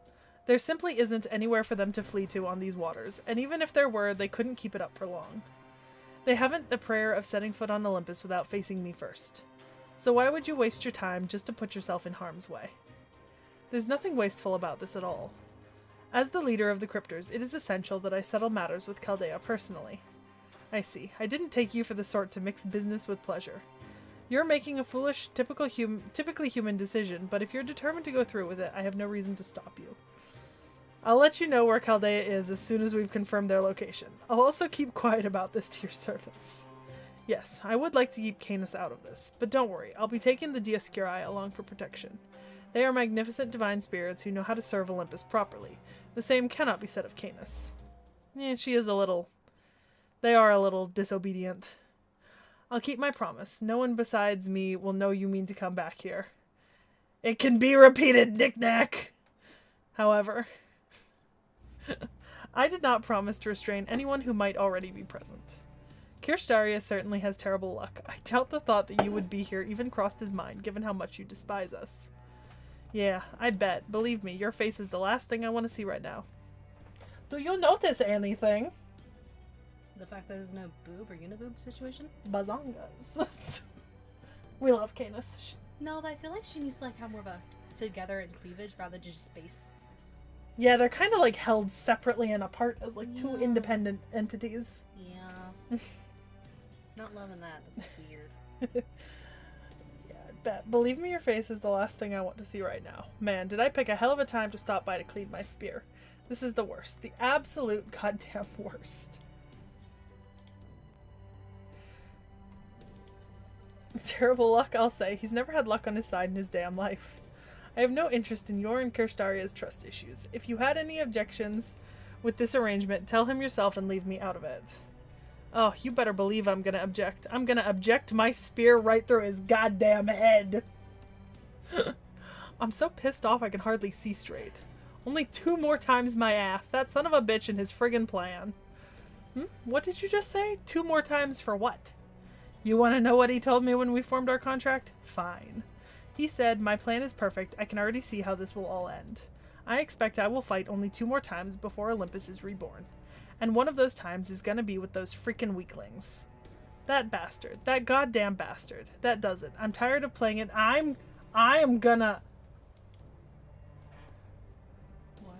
[SPEAKER 1] There simply isn't anywhere for them to flee to on these waters, and even if there were, they couldn't keep it up for long. They haven't the prayer of setting foot on Olympus without facing me first. So why would you waste your time just to put yourself in harm's way? There's nothing wasteful about this at all. As the leader of the Cryptors, it is essential that I settle matters with Chaldea personally. I see. I didn't take you for the sort to mix business with pleasure. You're making a foolish, typically human decision, but if you're determined to go through with it, I have no reason to stop you. I'll let you know where Chaldea is as soon as we've confirmed their location. I'll also keep quiet about this to your servants. Yes, I would like to keep Canis out of this, but don't worry, I'll be taking the Dioscuri along for protection. They are magnificent divine spirits who know how to serve Olympus properly. The same cannot be said of Canis. They are a little disobedient. I'll keep my promise. No one besides me will know you mean to come back here. It can be repeated, knick-knack! However, I did not promise to restrain anyone who might already be present. Kirstaria certainly has terrible luck. I doubt the thought that you would be here even crossed his mind, given how much you despise us. Yeah, I bet. Believe me, your face is the last thing I want to see right now. Do you notice anything?
[SPEAKER 2] The fact that there's no boob or uniboob situation?
[SPEAKER 1] Bazongas. We love Canis.
[SPEAKER 2] No, but I feel like she needs to like have more of a together and cleavage rather than just space.
[SPEAKER 1] Yeah, they're kind of like held separately and apart as like two independent entities.
[SPEAKER 2] Yeah. Not loving that. That's weird.
[SPEAKER 1] Yeah, I bet. Believe me, your face is the last thing I want to see right now. Man, did I pick a hell of a time to stop by to clean my spear. This is the worst. The absolute goddamn worst. Terrible luck, I'll say. He's never had luck on his side in his damn life. I have no interest in your and Kirstaria's trust issues. If you had any objections with this arrangement, tell him yourself and leave me out of it. Oh, you better believe I'm gonna object. I'm gonna object my spear right through his goddamn head. I'm so pissed off I can hardly see straight. Only 2 more times my ass. That son of a bitch and his friggin' plan. What did you just say? 2 more times for what? You want to know what he told me when we formed our contract? Fine. He said, my plan is perfect. I can already see how this will all end. I expect I will fight only 2 more times before Olympus is reborn. And one of those times is gonna be with those freaking weaklings. That bastard. That goddamn bastard. That does it. I'm tired of playing it. I am gonna...
[SPEAKER 2] What?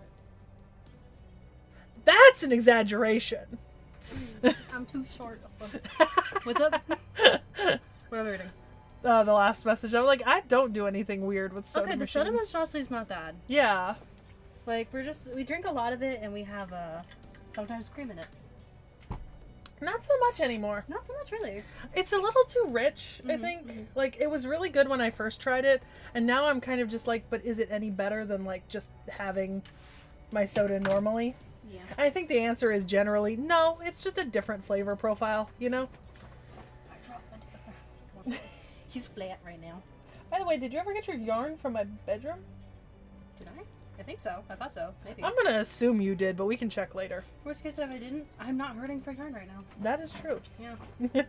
[SPEAKER 1] That's an exaggeration.
[SPEAKER 2] I'm too short. What's up? What am I reading?
[SPEAKER 1] The last message. I'm like, I don't do anything weird with soda
[SPEAKER 2] Okay, the
[SPEAKER 1] machines.
[SPEAKER 2] soda monstrosity is not bad.
[SPEAKER 1] Yeah.
[SPEAKER 2] Like, we drink a lot of it, and we have, sometimes cream in it.
[SPEAKER 1] Not so much anymore.
[SPEAKER 2] Not so much, really.
[SPEAKER 1] It's a little too rich, I think. Like, it was really good when I first tried it, and now I'm kind of just like, but is it any better than, like, just having my soda normally?
[SPEAKER 2] Yeah.
[SPEAKER 1] I think the answer is generally, no, it's just a different flavor profile, you know?
[SPEAKER 2] I dropped my... He's flat right now.
[SPEAKER 1] By the way, did you ever get your yarn from my bedroom?
[SPEAKER 2] Did I? I think so. I thought so. Maybe.
[SPEAKER 1] I'm gonna assume you did, but we can check later.
[SPEAKER 2] Worst case, if I didn't, I'm not hurting for yarn right now.
[SPEAKER 1] That is true.
[SPEAKER 2] Yeah.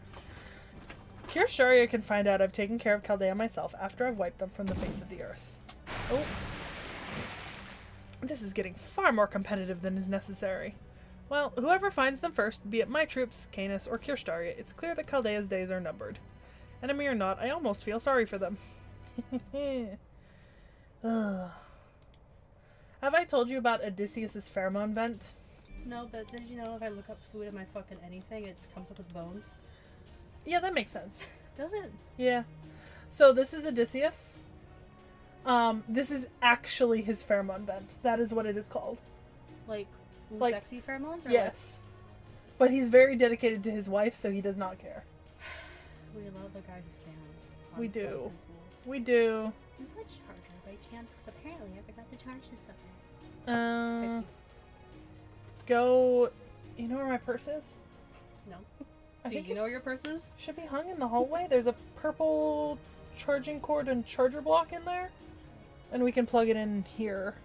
[SPEAKER 1] Kirsharia can find out I've taken care of Chaldea myself after I've wiped them from the face of the earth. Oh. This is getting far more competitive than is necessary. Well, whoever finds them first, be it my troops, Canis, or Kirstaria, it's clear that Chaldea's days are numbered. Enemy or not, I almost feel sorry for them. Ugh. Have I told you about Odysseus's pheromone vent?
[SPEAKER 2] No, but did you know if I look up food in my fucking anything, it comes up with bones?
[SPEAKER 1] Yeah, that makes sense.
[SPEAKER 2] Does it?
[SPEAKER 1] Yeah. So this is Odysseus. This is actually his pheromone vent. That is what it is called.
[SPEAKER 2] Like sexy pheromones? Or
[SPEAKER 1] yes. But he's very dedicated to his wife, so he does not care.
[SPEAKER 2] We love the guy who stands.
[SPEAKER 1] We do.
[SPEAKER 2] his rules.
[SPEAKER 1] We do.
[SPEAKER 2] Do you have a charger by chance? Because apparently I forgot to charge this phone.
[SPEAKER 1] Go. You know where my purse is?
[SPEAKER 2] No.
[SPEAKER 1] I
[SPEAKER 2] Do
[SPEAKER 1] think
[SPEAKER 2] you know where your purse is?
[SPEAKER 1] Should be hung in the hallway. There's a purple charging cord and charger block in there, and we can plug it in here.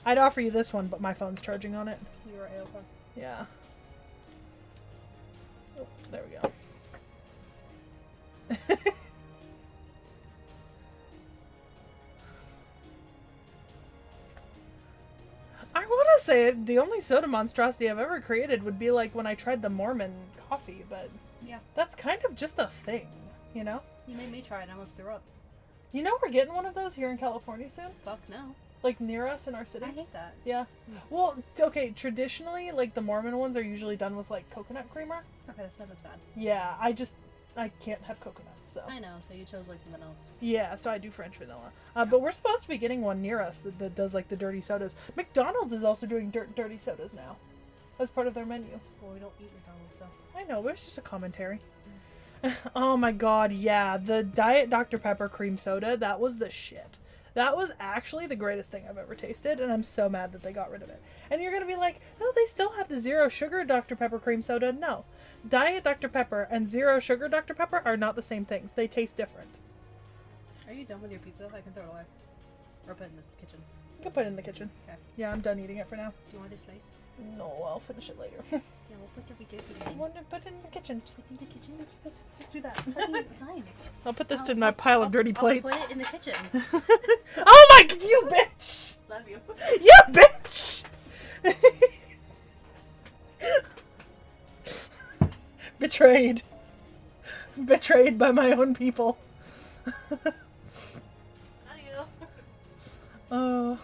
[SPEAKER 1] I'd offer you this one, but my phone's charging on it.
[SPEAKER 2] You were A-OK.
[SPEAKER 1] Yeah. Oh, there we go. I want to say it, the only soda monstrosity I've ever created would be like when I tried the Mormon coffee, but
[SPEAKER 2] yeah,
[SPEAKER 1] that's kind of just a thing, you know?
[SPEAKER 2] You made me try it and I almost threw up.
[SPEAKER 1] You know we're getting one of those here in California soon?
[SPEAKER 2] Fuck no.
[SPEAKER 1] Like near us in our city?
[SPEAKER 2] I hate that.
[SPEAKER 1] Yeah. Well, okay, traditionally, like the Mormon ones are usually done with like coconut creamer.
[SPEAKER 2] Okay, that's not as bad.
[SPEAKER 1] Yeah, I can't have coconut, so.
[SPEAKER 2] I know, so you chose like something else.
[SPEAKER 1] Yeah, so I do French vanilla. But we're supposed to be getting one near us that does like the dirty sodas. McDonald's is also doing dirty sodas now as part of their menu.
[SPEAKER 2] Well, we don't eat McDonald's, so.
[SPEAKER 1] I know, but it's just a commentary. Oh my god, yeah, the Diet Dr. Pepper cream soda, that was the shit. That was actually the greatest thing I've ever tasted, and I'm so mad that they got rid of it. And you're gonna be like, oh, they still have the zero sugar Dr. Pepper cream soda. No. Diet Dr. Pepper and zero sugar Dr. Pepper are not the same things. They taste different.
[SPEAKER 2] Are you done with your pizza? I can throw it away. Or put it in the kitchen.
[SPEAKER 1] You can put it in the kitchen.
[SPEAKER 2] Okay.
[SPEAKER 1] Yeah, I'm done eating it for now.
[SPEAKER 2] Do you want a slice?
[SPEAKER 1] No, I'll finish it later.
[SPEAKER 2] Yeah, we'll put the
[SPEAKER 1] I want to put it in the kitchen. Just,
[SPEAKER 2] in the kitchen.
[SPEAKER 1] just do that.
[SPEAKER 2] Fine.
[SPEAKER 1] I'll put this in my pile of dirty plates.
[SPEAKER 2] I'll put it in the kitchen.
[SPEAKER 1] Oh my god, you bitch!
[SPEAKER 2] Love you.
[SPEAKER 1] You bitch! Betrayed. Betrayed by my own people.
[SPEAKER 2] Not you.
[SPEAKER 1] Oh.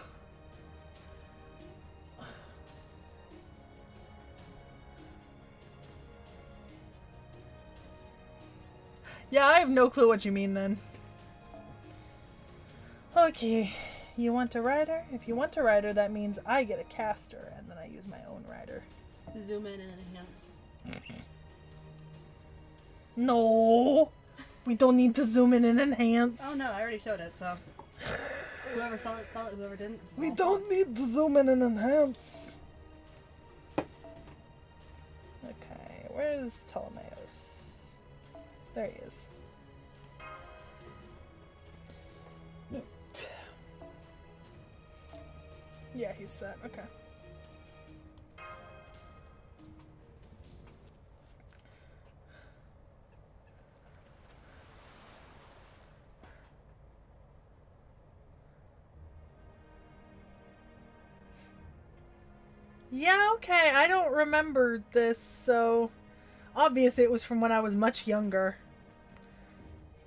[SPEAKER 1] Yeah, I have no clue what you mean then. Okay, you want a rider? If you want a rider, that means I get a caster, and then I use my own rider.
[SPEAKER 2] Zoom in and enhance.
[SPEAKER 1] No! We don't need to zoom in and enhance.
[SPEAKER 2] Oh no, I already showed it, so. Whoever saw it, whoever didn't.
[SPEAKER 1] We don't need to zoom in and enhance. Okay, where's Ptolemaeus? There he is. these set. Okay. Yeah, okay. I don't remember this, so obviously it was from when I was much younger.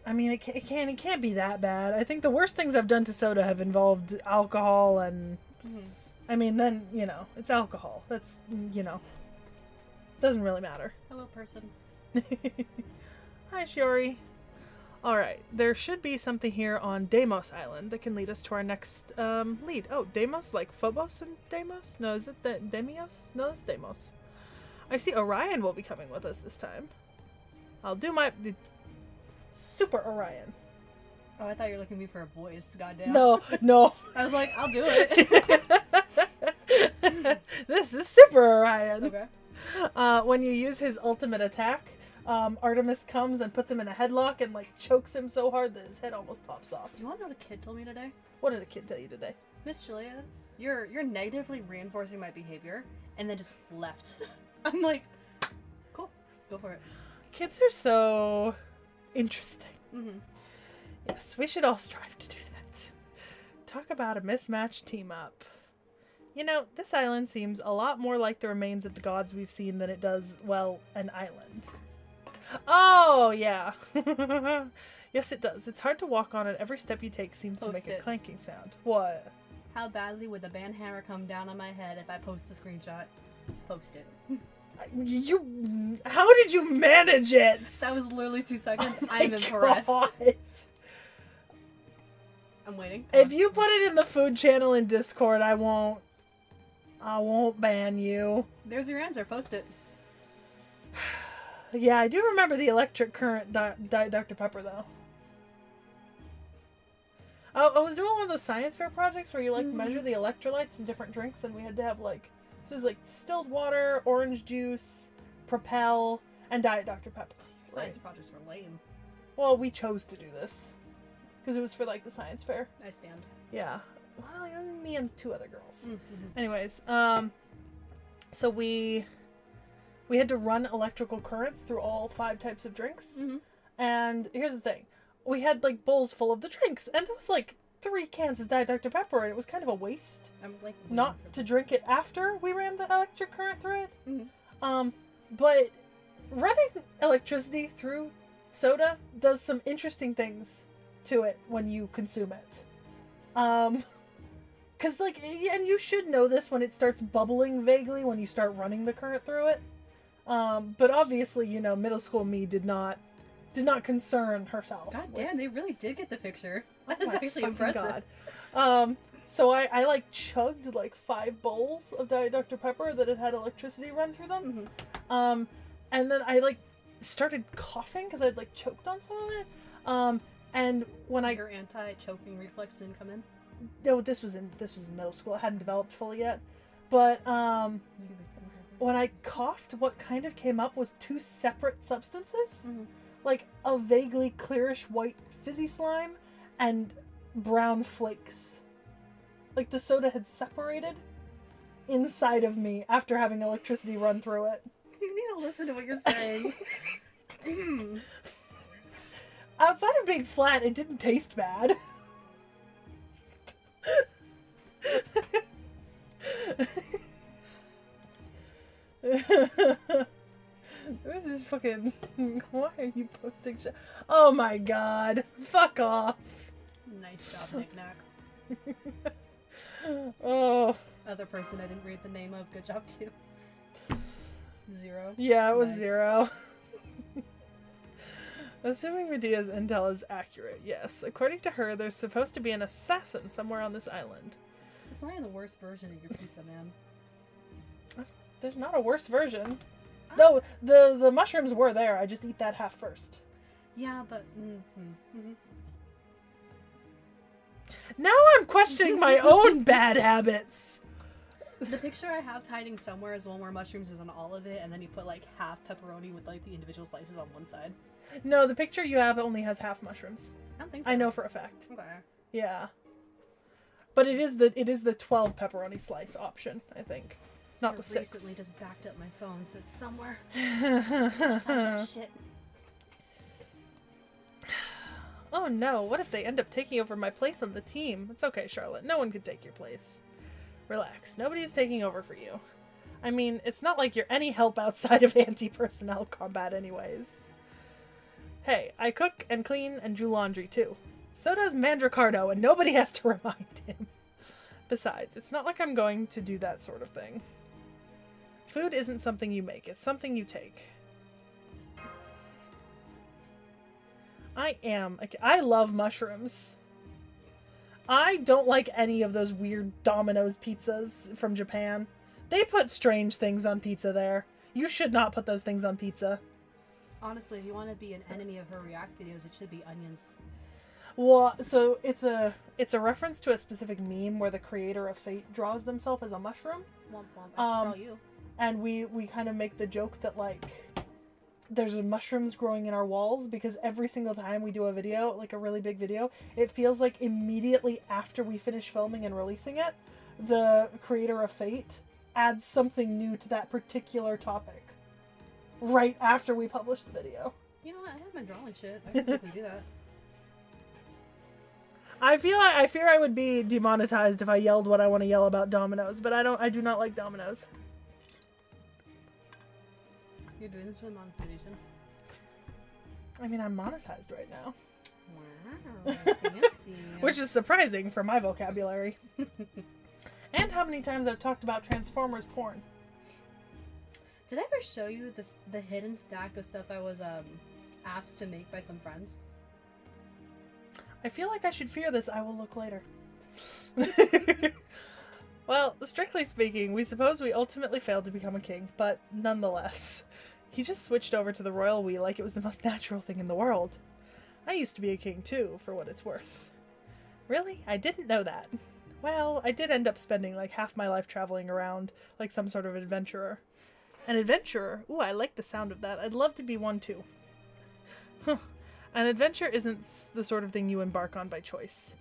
[SPEAKER 1] I mean, it can't be that bad. I think the worst things I've done to soda have involved alcohol and... I mean, then, you know, it's alcohol. That's, you know, doesn't really matter.
[SPEAKER 2] Hello, person.
[SPEAKER 1] Hi, Shiori. Alright, there should be something here on Deimos Island that can lead us to our next lead. Oh, Deimos? Like Phobos and Deimos? No, is it Demios? No, that's Deimos. I see Orion will be coming with us this time. I'll do my... Super Orion.
[SPEAKER 2] Oh, I thought you were looking at me for a voice. Goddamn.
[SPEAKER 1] No, no.
[SPEAKER 2] I was like, I'll do it.
[SPEAKER 1] This is Super Orion.
[SPEAKER 2] Okay.
[SPEAKER 1] When you use his ultimate attack, Artemis comes and puts him in a headlock and like chokes him so hard that his head almost pops off.
[SPEAKER 2] Do you want to know what a kid told me today?
[SPEAKER 1] What did a kid tell you today?
[SPEAKER 2] Miss Julia, you're negatively reinforcing my behavior, and then just left. I'm like, cool, go for it.
[SPEAKER 1] Kids are so interesting.
[SPEAKER 2] Mm-hmm.
[SPEAKER 1] Yes, we should all strive to do that. Talk about a mismatched team up. You know, this island seems a lot more like the remains of the gods we've seen than it does, well, an island. Oh, yeah. Yes, it does. It's hard to walk on it. Every step you take seems to make a clanking sound. What?
[SPEAKER 2] How badly would the band hammer come down on my head if I post the screenshot? Post it.
[SPEAKER 1] How did you manage it?
[SPEAKER 2] That was literally 2 seconds.
[SPEAKER 1] Oh
[SPEAKER 2] I'm impressed.
[SPEAKER 1] God.
[SPEAKER 2] I'm waiting.
[SPEAKER 1] If you put it in the food channel in Discord, I won't ban you.
[SPEAKER 2] There's your answer. Post it.
[SPEAKER 1] Yeah, I do remember the electric current Diet Dr. Pepper, though. I was doing one of those science fair projects where you, like, measure the electrolytes in different drinks, and we had to have, like, this is, like, distilled water, orange juice, Propel, and Diet Dr. Pepper.
[SPEAKER 2] Your science projects were lame.
[SPEAKER 1] Well, we chose to do this. Because it was for, like, the science fair.
[SPEAKER 2] I stand.
[SPEAKER 1] Yeah. Well, it was me and 2 other girls.
[SPEAKER 2] Mm-hmm.
[SPEAKER 1] Anyways, so we had to run electrical currents through all 5 types of drinks.
[SPEAKER 2] Mm-hmm.
[SPEAKER 1] And here's the thing. We had, like, bowls full of the drinks. And there was, like, 3 cans of Diet Dr. Pepper. And it was kind of a waste.
[SPEAKER 2] I'm, like,
[SPEAKER 1] not to drink it after we ran the electric current through it.
[SPEAKER 2] Mm-hmm.
[SPEAKER 1] But running electricity through soda does some interesting things to it when you consume it. Because, like, and you should know this when it starts bubbling vaguely when you start running the current through it. But obviously, you know, middle school me did not concern herself.
[SPEAKER 2] God damn, they really did get the picture. That is actually impressive.
[SPEAKER 1] God. So I like chugged like 5 bowls of Diet Dr. Pepper that had electricity run through them.
[SPEAKER 2] Mm-hmm.
[SPEAKER 1] And then I like started coughing because I'd like choked on some of it. And when
[SPEAKER 2] Your anti-choking reflex didn't come in?
[SPEAKER 1] No, this was in middle school. It hadn't developed fully yet. But when I coughed, what kind of came up was 2 separate substances.
[SPEAKER 2] Mm-hmm.
[SPEAKER 1] Like a vaguely clearish white fizzy slime and brown flakes. Like the soda had separated inside of me after having electricity run through it.
[SPEAKER 2] You need to listen to what you're saying.
[SPEAKER 1] Outside of being flat, it didn't taste bad. This is fucking... Why are you posting shit? Oh my god. Fuck off.
[SPEAKER 2] Nice job, Knick-Knack.
[SPEAKER 1] Oh.
[SPEAKER 2] Other person I didn't read the name of. Good job, too. 0.
[SPEAKER 1] Yeah, it was
[SPEAKER 2] Nice.
[SPEAKER 1] 0. Assuming Medea's intel is accurate, yes. According to her, there's supposed to be an assassin somewhere on this island.
[SPEAKER 2] It's not even the worst version of your pizza, man.
[SPEAKER 1] There's not a worse version. Though, the mushrooms were there, I just eat that half first.
[SPEAKER 2] Yeah, but...
[SPEAKER 1] Now I'm questioning my own bad habits!
[SPEAKER 2] The picture I have hiding somewhere is the one where mushrooms is on all of it, and then you put, like, half pepperoni with, like, the individual slices on one side.
[SPEAKER 1] No, the picture you have only has half mushrooms.
[SPEAKER 2] I don't think so.
[SPEAKER 1] I know for a fact.
[SPEAKER 2] Okay.
[SPEAKER 1] Yeah. But it is the 12 pepperoni slice option, I think. Not the 6.
[SPEAKER 2] Recently just backed up my phone, so it's somewhere. Find that shit.
[SPEAKER 1] Oh no, what if they end up taking over my place on the team? It's okay, Charlotte. No one could take your place. Relax. Nobody is taking over for you. I mean, it's not like you're any help outside of anti-personnel combat anyways. Hey, I cook and clean and do laundry too. So does Mandricardo, and nobody has to remind him. Besides, it's not like I'm going to do that sort of thing. Food isn't something you make, it's something you take. I love mushrooms. I don't like any of those weird Domino's pizzas from Japan. They put strange things on pizza there. You should not put those things on pizza.
[SPEAKER 2] Honestly, if you want to be an enemy of her React videos, it should be onions.
[SPEAKER 1] Well, so it's a reference to a specific meme where the creator of Fate draws themselves as a mushroom.
[SPEAKER 2] Womp womp, I can draw you.
[SPEAKER 1] And we kind of make the joke that, like, there's mushrooms growing in our walls because every single time we do a video, like a really big video, it feels like immediately after we finish filming and releasing it, the creator of Fate adds something new to that particular topic right after we publish the video.
[SPEAKER 2] You know what? I have my drawing shit. I can quickly do that.
[SPEAKER 1] I fear I would be demonetized if I yelled what I want to yell about Domino's, but I do not like Domino's.
[SPEAKER 2] You're doing this for the monetization.
[SPEAKER 1] I mean, I'm monetized right now.
[SPEAKER 2] Wow, fancy.
[SPEAKER 1] Which is surprising for my vocabulary. And how many times I've talked about Transformers porn.
[SPEAKER 2] Did I ever show you the hidden stack of stuff I was asked to make by some friends?
[SPEAKER 1] I feel like I should fear this. I will look later. Well, strictly speaking, we suppose we ultimately failed to become a king, but nonetheless. He just switched over to the royal we like it was the most natural thing in the world. I used to be a king too, for what it's worth. Really? I didn't know that. Well, I did end up spending like half my life traveling around like some sort of adventurer. An adventurer? Ooh, I like the sound of that. I'd love to be one too. An adventure isn't the sort of thing you embark on by choice.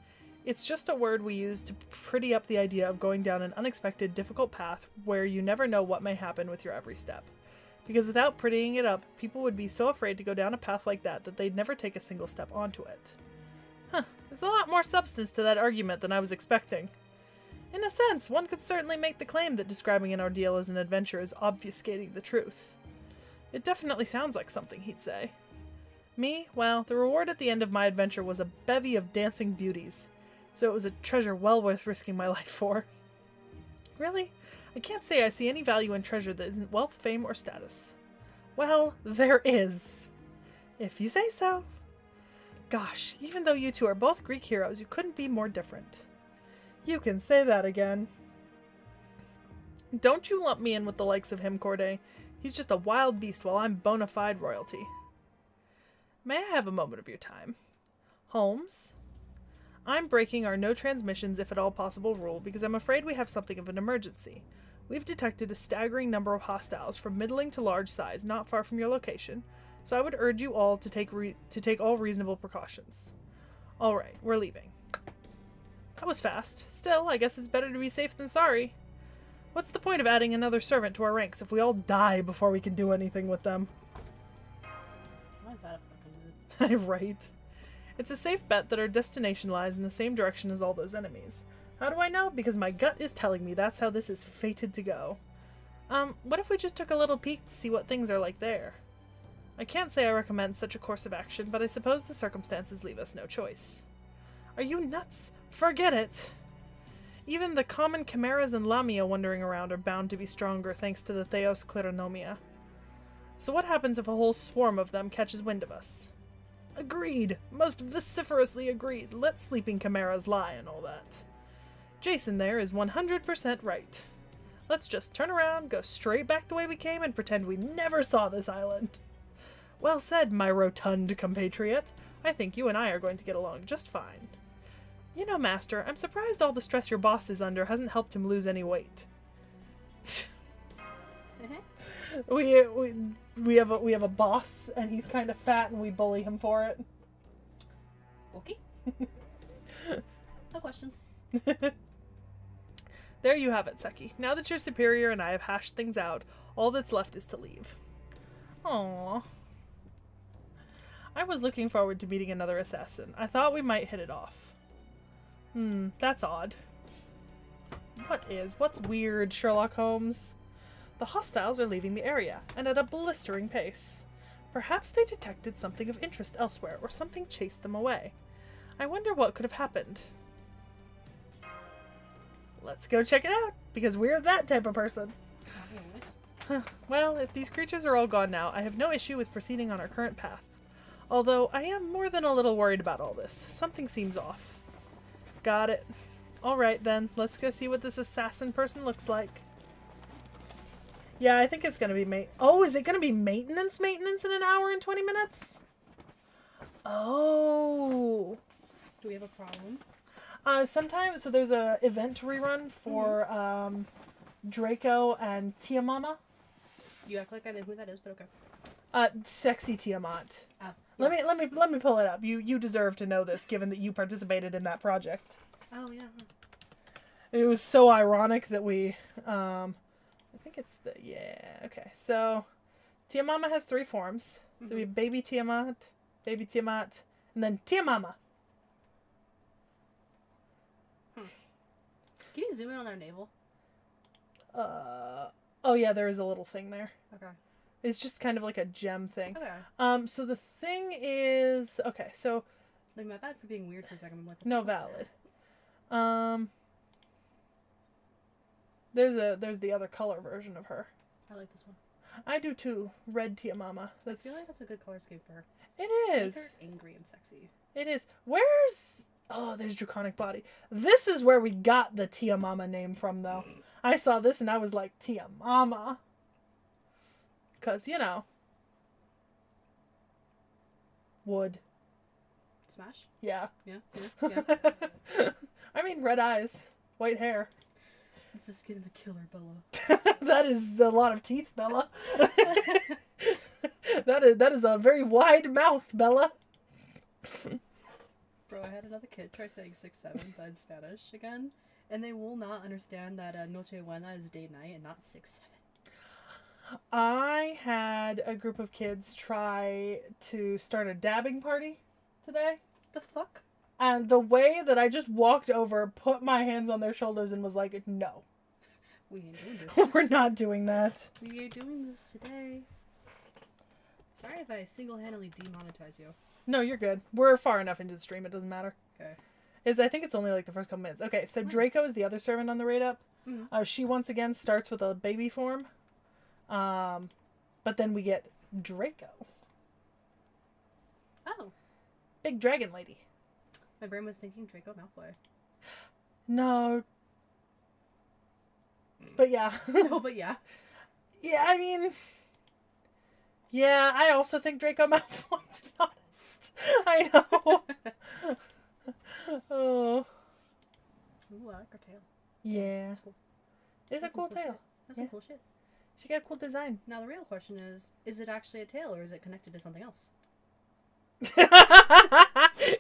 [SPEAKER 1] It's just a word we use to pretty up the idea of going down an unexpected, difficult path where you never know what may happen with your every step. Because without prettying it up, people would be so afraid to go down a path like that they'd never take a single step onto it. Huh, there's a lot more substance to that argument than I was expecting. In a sense, one could certainly make the claim that describing an ordeal as an adventure is obfuscating the truth. It definitely sounds like something he'd say. Me? Well, the reward at the end of my adventure was a bevy of dancing beauties, so it was a treasure well worth risking my life for. Really? I can't say I see any value in treasure that isn't wealth, fame, or status. Well, there is. If you say so. Gosh, even though you two are both Greek heroes, you couldn't be more different. You can say that again. Don't you lump me in with the likes of him, Corday. He's just a wild beast while I'm bona fide royalty. May I have a moment of your time? Holmes? I'm breaking our no transmissions if at all possible rule because I'm afraid we have something of an emergency. We've detected a staggering number of hostiles from middling to large size not far from your location, so I would urge you all to take all reasonable precautions. Alright, we're leaving. That was fast. Still, I guess it's better to be safe than sorry. What's the point of adding another servant to our ranks if we all die before we can do anything with them?
[SPEAKER 2] Why is that a fucking word?
[SPEAKER 1] Right. It's a safe bet that our destination lies in the same direction as all those enemies. How do I know? Because my gut is telling me that's how this is fated to go. What if we just took a little peek to see what things are like there? I can't say I recommend such a course of action, but I suppose the circumstances leave us no choice. Are you nuts? Forget it! Even the common chimeras and lamia wandering around are bound to be stronger thanks to the Theos Kleronomia. So what happens if a whole swarm of them catches wind of us? Agreed! Most vociferously agreed. Let sleeping chimeras lie and all that. Jason there is 100% right. Let's just turn around, go straight back the way we came, and pretend we never saw this island. Well said, my rotund compatriot. I think you and I are going to get along just fine. You know, Master, I'm surprised all the stress your boss is under hasn't helped him lose any weight. we have a boss, and he's kind of fat, and we bully him for it.
[SPEAKER 2] Okay. No questions.
[SPEAKER 1] There you have it, Seki. Now that your superior and I have hashed things out, all that's left is to leave. Aww. I was looking forward to meeting another assassin. I thought we might hit it off. That's odd. What's weird, Sherlock Holmes? The hostiles are leaving the area, and at a blistering pace. Perhaps they detected something of interest elsewhere, or something chased them away. I wonder what could have happened. Let's go check it out, because we're that type of person. Well, if these creatures are all gone now, I have no issue with proceeding on our current path. Although, I am more than a little worried about all this. Something seems off. Got it. Alright then, let's go see what this assassin person looks like. Yeah, I think it's gonna be Oh, is it gonna be maintenance in an hour and 20 minutes? Oh.
[SPEAKER 2] Do we have a problem?
[SPEAKER 1] Sometimes, so there's a event rerun for, Draco and Tiamama.
[SPEAKER 2] You act like I know who that is, but okay.
[SPEAKER 1] Sexy Tiamat.
[SPEAKER 2] Oh,
[SPEAKER 1] yeah. Let me pull it up. You deserve to know this, given that you participated in that project.
[SPEAKER 2] Oh yeah.
[SPEAKER 1] It was so ironic that we, I think it's okay. So, Tiamama has 3 forms. So we have Baby Tiamat, and then Tiamama.
[SPEAKER 2] Can you zoom in on our navel?
[SPEAKER 1] Oh yeah, there is a little thing there.
[SPEAKER 2] Okay.
[SPEAKER 1] It's just kind of like a gem thing.
[SPEAKER 2] Okay.
[SPEAKER 1] So the thing is, okay, so.
[SPEAKER 2] Like, my bad for being weird for a second. I'm like,
[SPEAKER 1] no, valid. There's the other color version of her.
[SPEAKER 2] I like this one.
[SPEAKER 1] I do too. Red Tiamama.
[SPEAKER 2] I feel like that's a good color scheme for her.
[SPEAKER 1] It is.
[SPEAKER 2] Make her angry and sexy.
[SPEAKER 1] It is. Oh, there's Draconic Body. This is where we got the Tiamama name from, though. I saw this and I was like, Tiamama. Because, you know. Wood.
[SPEAKER 2] Smash?
[SPEAKER 1] Yeah.
[SPEAKER 2] Yeah.
[SPEAKER 1] I mean, red eyes. White hair.
[SPEAKER 2] It's the skin of the killer, Bella.
[SPEAKER 1] That is a lot of teeth, Bella. That is a very wide mouth, Bella.
[SPEAKER 2] Bro, I had another kid try saying 6-7, but in Spanish again, and they will not understand that Noche Buena is day-night and not 6-7.
[SPEAKER 1] I had a group of kids try to start a dabbing party today.
[SPEAKER 2] The fuck?
[SPEAKER 1] And the way that I just walked over, put my hands on their shoulders, and was like, no.
[SPEAKER 2] We ain't doing this.
[SPEAKER 1] We're not doing that.
[SPEAKER 2] We ain't doing this today. Sorry if I single-handedly demonetize you.
[SPEAKER 1] No, you're good. We're far enough into the stream, it doesn't matter.
[SPEAKER 2] Okay.
[SPEAKER 1] I think it's only like the first couple minutes. Okay, so Draco is the other servant on the raid up.
[SPEAKER 2] Mm-hmm.
[SPEAKER 1] She once again starts with a baby form. But then we get Draco.
[SPEAKER 2] Oh.
[SPEAKER 1] Big dragon lady.
[SPEAKER 2] My brain was thinking Draco Malfoy.
[SPEAKER 1] No. But yeah.
[SPEAKER 2] No, but yeah.
[SPEAKER 1] Yeah, I mean... Yeah, I also think Draco Malfoy, to be honest. I know. Oh.
[SPEAKER 2] Ooh, I like her tail.
[SPEAKER 1] Yeah.
[SPEAKER 2] That's cool.
[SPEAKER 1] It's a cool tail.
[SPEAKER 2] Shit. That's some cool shit.
[SPEAKER 1] She got a cool design.
[SPEAKER 2] Now the real question is it actually a tail or is it connected to something else?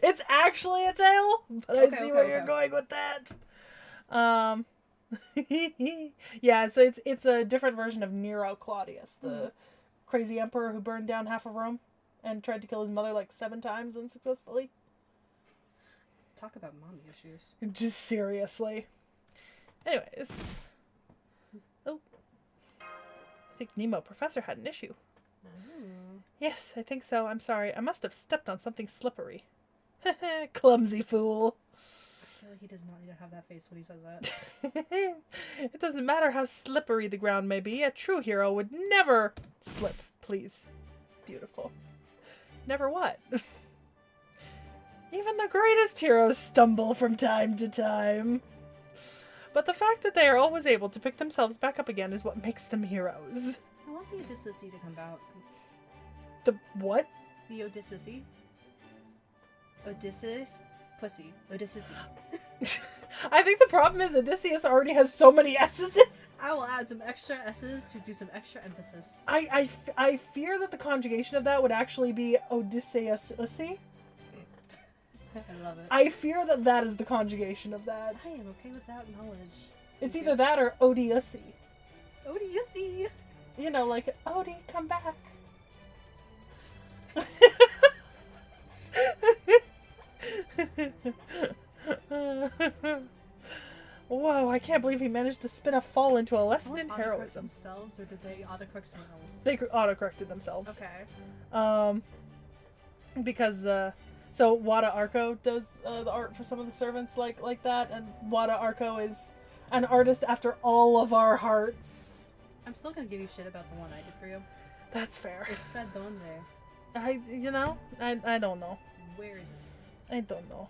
[SPEAKER 1] It's actually a tail, but I see where you're going with that. Yeah, so it's a different version of Nero Claudius, the crazy emperor who burned down half of Rome and tried to kill his mother like 7 times unsuccessfully.
[SPEAKER 2] Talk about mommy issues.
[SPEAKER 1] Just seriously. Anyways. Oh. I think Nemo Professor had an issue. Yes, I think so. I'm sorry. I must have stepped on something slippery. Clumsy fool.
[SPEAKER 2] I feel like he does not need to have that face when he says that.
[SPEAKER 1] It doesn't matter how slippery the ground may be. A true hero would never slip, please. Beautiful. Never what? Even the greatest heroes stumble from time to time. But the fact that they are always able to pick themselves back up again is what makes them heroes.
[SPEAKER 2] I want the Odysseus to come out.
[SPEAKER 1] The what?
[SPEAKER 2] The Odysseus. Odysseus? Pussy. Odysseus.
[SPEAKER 1] I think the problem is Odysseus already has so many S's in it.
[SPEAKER 2] I will add some extra S's to do some extra emphasis.
[SPEAKER 1] I fear that the conjugation of that would actually be Odysseus-ussy.
[SPEAKER 2] I love it.
[SPEAKER 1] I fear that that is the conjugation of that.
[SPEAKER 2] I am okay with that knowledge.
[SPEAKER 1] It's either that or Odiousy.
[SPEAKER 2] Odiousy!
[SPEAKER 1] You know, like, Odie, come back. Whoa, I can't believe he managed to spin a fall into a lesson in heroism.
[SPEAKER 2] Themselves, or did they autocorrect something else?
[SPEAKER 1] They auto-corrected themselves.
[SPEAKER 2] Okay.
[SPEAKER 1] Because, so Wada Arco does the art for some of the servants like that, and Wada Arco is an artist after all of our hearts.
[SPEAKER 2] I'm still gonna give you shit about the one I did for you.
[SPEAKER 1] That's fair.
[SPEAKER 2] Está donde?
[SPEAKER 1] I don't know.
[SPEAKER 2] Where is it?
[SPEAKER 1] I don't know.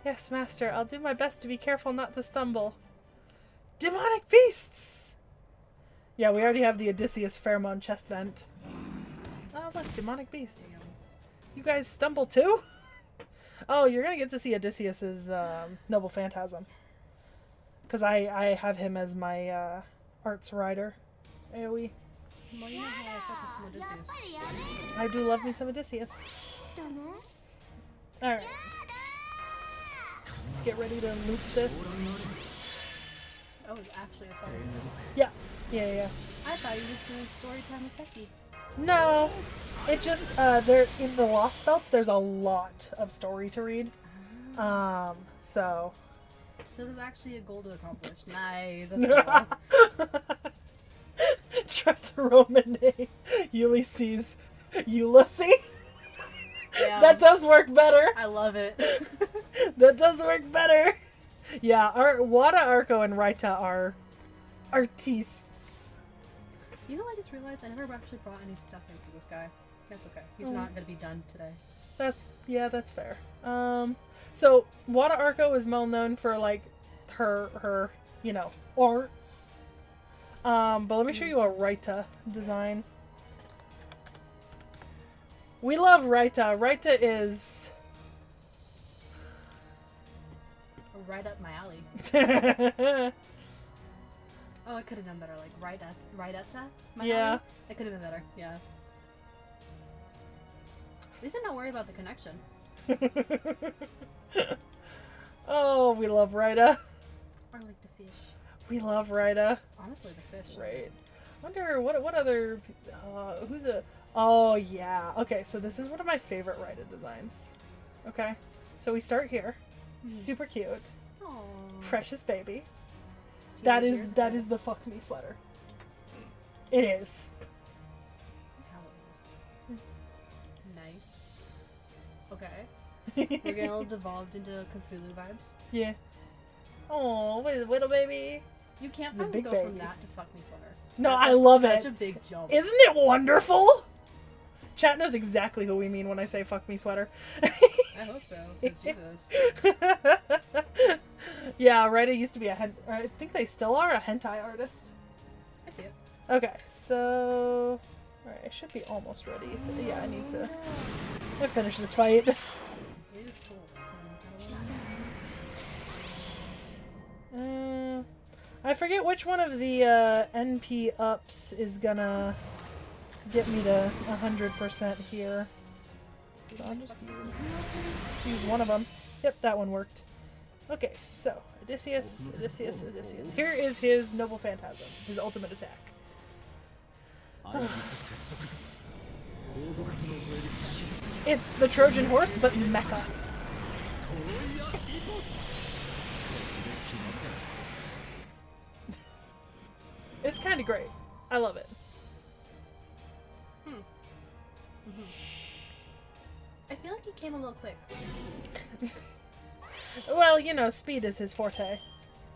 [SPEAKER 1] Yes, master, I'll do my best to be careful not to stumble. Demonic beasts! Yeah, we already have the Odysseus pheromone chest vent. Oh, look, demonic beasts.
[SPEAKER 2] Damn.
[SPEAKER 1] You guys stumble too? Oh, you're gonna get to see Odysseus's noble phantasm. Because I have him as my arts rider. AoE.
[SPEAKER 2] Well, you know how I focus on Odysseus.
[SPEAKER 1] I do love me some Odysseus. Alright. Let's get ready to loop this.
[SPEAKER 2] Oh, it's actually a fight.
[SPEAKER 1] Yeah.
[SPEAKER 2] I thought you were just doing story time with Seki.
[SPEAKER 1] No. It just, there, in the Lost Belts, there's a lot of story to read. So
[SPEAKER 2] there's actually a goal to accomplish. Nice. That's cool.
[SPEAKER 1] Try the Roman name. Ulysses. Ulysses?
[SPEAKER 2] Yeah.
[SPEAKER 1] That does work better.
[SPEAKER 2] I love it.
[SPEAKER 1] That does work better. Yeah, our Wada Arco and Raita are artistes.
[SPEAKER 2] You know, I just realized I never actually brought any stuff in for this guy. That's okay. He's not gonna be done today.
[SPEAKER 1] That's fair. So Wada Arco is well known for like her you know, arts. But let me show you a Raita design. We love Raita. Raita is
[SPEAKER 2] right up my alley. Oh, I could have done better. Like right up my alley? That could have been better. Yeah. At least I'm not worried about the connection.
[SPEAKER 1] Oh, we love Raita.
[SPEAKER 2] Or like the fish.
[SPEAKER 1] We love Raita.
[SPEAKER 2] Honestly, the fish.
[SPEAKER 1] Right. Wonder what other who's a oh yeah. Okay, so this is one of my favorite Raita designs. Okay. So we start here. Super cute.
[SPEAKER 2] Aww.
[SPEAKER 1] Precious baby. That is the fuck me sweater. It is.
[SPEAKER 2] How it is. Nice. Okay. We're getting a little devolved into Cthulhu vibes.
[SPEAKER 1] Yeah. Oh, little baby.
[SPEAKER 2] You can't
[SPEAKER 1] The
[SPEAKER 2] finally
[SPEAKER 1] big
[SPEAKER 2] go
[SPEAKER 1] baby.
[SPEAKER 2] from that to fuck me sweater.
[SPEAKER 1] No,
[SPEAKER 2] That's
[SPEAKER 1] I love it.
[SPEAKER 2] Such a big jump.
[SPEAKER 1] Isn't it wonderful? Chat knows exactly who we mean when I say fuck me sweater.
[SPEAKER 2] I hope so, because Jesus.
[SPEAKER 1] Yeah, Raita used to be I think they still are a hentai artist.
[SPEAKER 2] I see it.
[SPEAKER 1] Okay, so alright, I should be almost ready. Yeah, I need to finish this fight. I forget which one of the NP ups is gonna get me to 100% here. So I'll just use one of them. Yep, that one worked. Okay, so Odysseus. Here is his noble phantasm, his ultimate attack. It's the Trojan horse, but mecha. It's kind of great. I love it.
[SPEAKER 2] I feel like he came a little quick.
[SPEAKER 1] Well, you know, speed is his forte.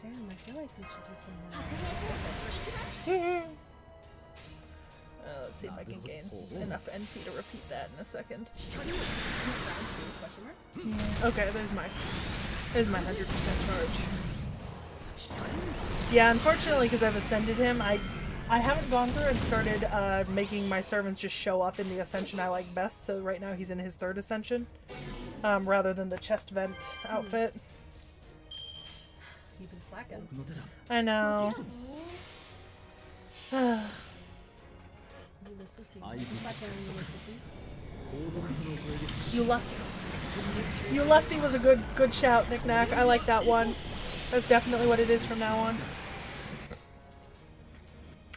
[SPEAKER 2] Damn, I feel like we should do some more.
[SPEAKER 1] Let's see if I can gain enough NP to repeat that in a second. Okay, there's my 100% charge. Yeah, unfortunately, because I've ascended him, I haven't gone through and started making my servants just show up in the ascension I like best, so right now he's in his 3rd ascension, rather than the chest vent outfit.
[SPEAKER 2] You've been slacking.
[SPEAKER 1] I know. Ulussi. Ulussi was a good shout, Knick-Knack. I like that one. That's definitely what it is from now on.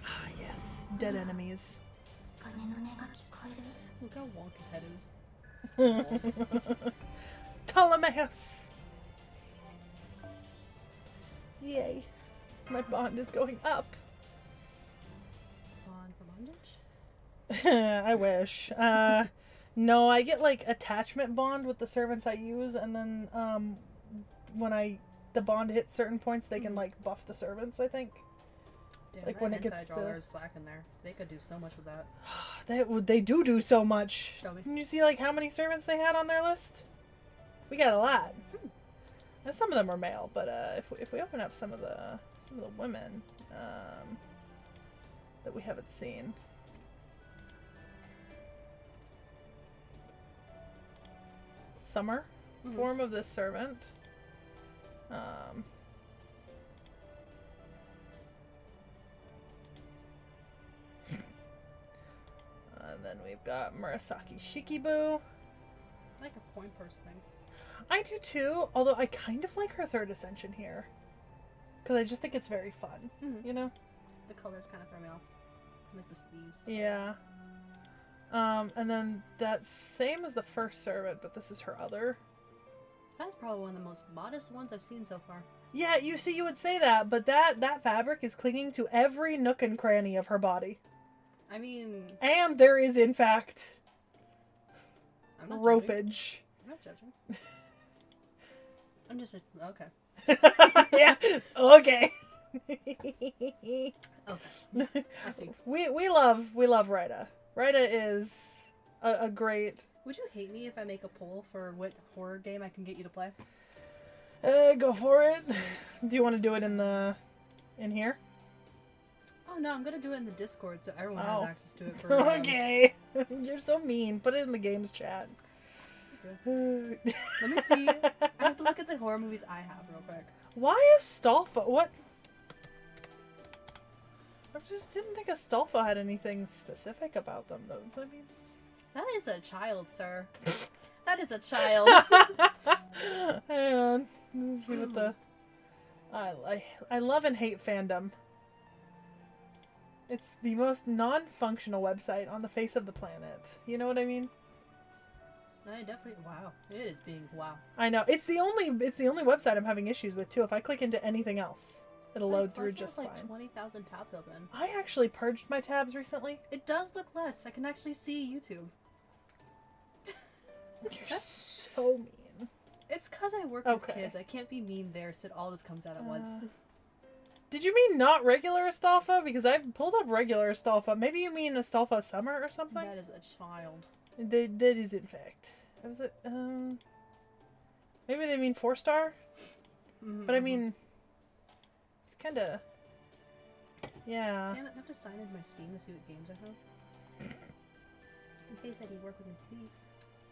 [SPEAKER 1] Ah, yes. Dead enemies.
[SPEAKER 2] Look how wonk his head is.
[SPEAKER 1] Ptolemaeus! Yay. My bond is going up.
[SPEAKER 2] Bond for bondage?
[SPEAKER 1] I wish. No, I get like attachment bond with the servants I use, and then when the bond hits certain points, they can like buff the servants, I think.
[SPEAKER 2] Damn,
[SPEAKER 1] like when it gets to
[SPEAKER 2] is slack in there. They could do so much with that.
[SPEAKER 1] they do so much.
[SPEAKER 2] Show me.
[SPEAKER 1] Can you see like how many servants they had on their list? We got a lot. Now, some of them are male, but if we open up some of the women that we haven't seen. Summer form of this servant. Then we've got Murasaki Shikibu.
[SPEAKER 2] I like a coin purse thing.
[SPEAKER 1] I do too, although I kind of like her third ascension here. Because I just think it's very fun, you know?
[SPEAKER 2] The colors kind of throw me off. Like the sleeves.
[SPEAKER 1] Yeah. And then that's same as the first servant, but this is her other.
[SPEAKER 2] That's probably one of the most modest ones I've seen so far.
[SPEAKER 1] Yeah, you see, you would say that, but that fabric is clinging to every nook and cranny of her body.
[SPEAKER 2] I mean...
[SPEAKER 1] And there is, in fact,
[SPEAKER 2] I'm not
[SPEAKER 1] ropage.
[SPEAKER 2] I'm not judging. I'm just okay.
[SPEAKER 1] Yeah, okay.
[SPEAKER 2] Okay. I see.
[SPEAKER 1] We love Raida. Raida is a great...
[SPEAKER 2] Would you hate me if I make a poll for what horror game I can get you to play?
[SPEAKER 1] Go for it.
[SPEAKER 2] Sweet.
[SPEAKER 1] Do you want to do it in here?
[SPEAKER 2] Oh no, I'm gonna do it in the Discord so everyone has access to it for
[SPEAKER 1] Okay. You're so mean. Put it in the games chat.
[SPEAKER 2] Let me see. I have to look at the horror movies I have real quick.
[SPEAKER 1] Why is Stolfo? What? I just didn't think Astolfo had anything specific about them, though. So, I mean,
[SPEAKER 2] that is a child, sir. That is a child.
[SPEAKER 1] hang on. Let's see what the. I love and hate fandom. It's the most non-functional website on the face of the planet. You know what I mean?
[SPEAKER 2] I definitely. Wow, it is being wow.
[SPEAKER 1] I know. It's the only website I'm having issues with too. If I click into anything else, it'll load through just fine.
[SPEAKER 2] Like 20,000 tabs open.
[SPEAKER 1] I actually purged my tabs recently.
[SPEAKER 2] It does look less. I can actually see YouTube.
[SPEAKER 1] You're so mean.
[SPEAKER 2] It's because I work with kids. I can't be mean there so all this comes out at once.
[SPEAKER 1] Did you mean not regular Astolfo? Because I've pulled up regular Astolfo. Maybe you mean Astolfo Summer or something?
[SPEAKER 2] That is a child.
[SPEAKER 1] That is, in fact. Was it, maybe they mean 4-star? But I mean, it's kind of, yeah.
[SPEAKER 2] Damn it, I have to sign into my Steam to see what games I have. In case I need work with me, please.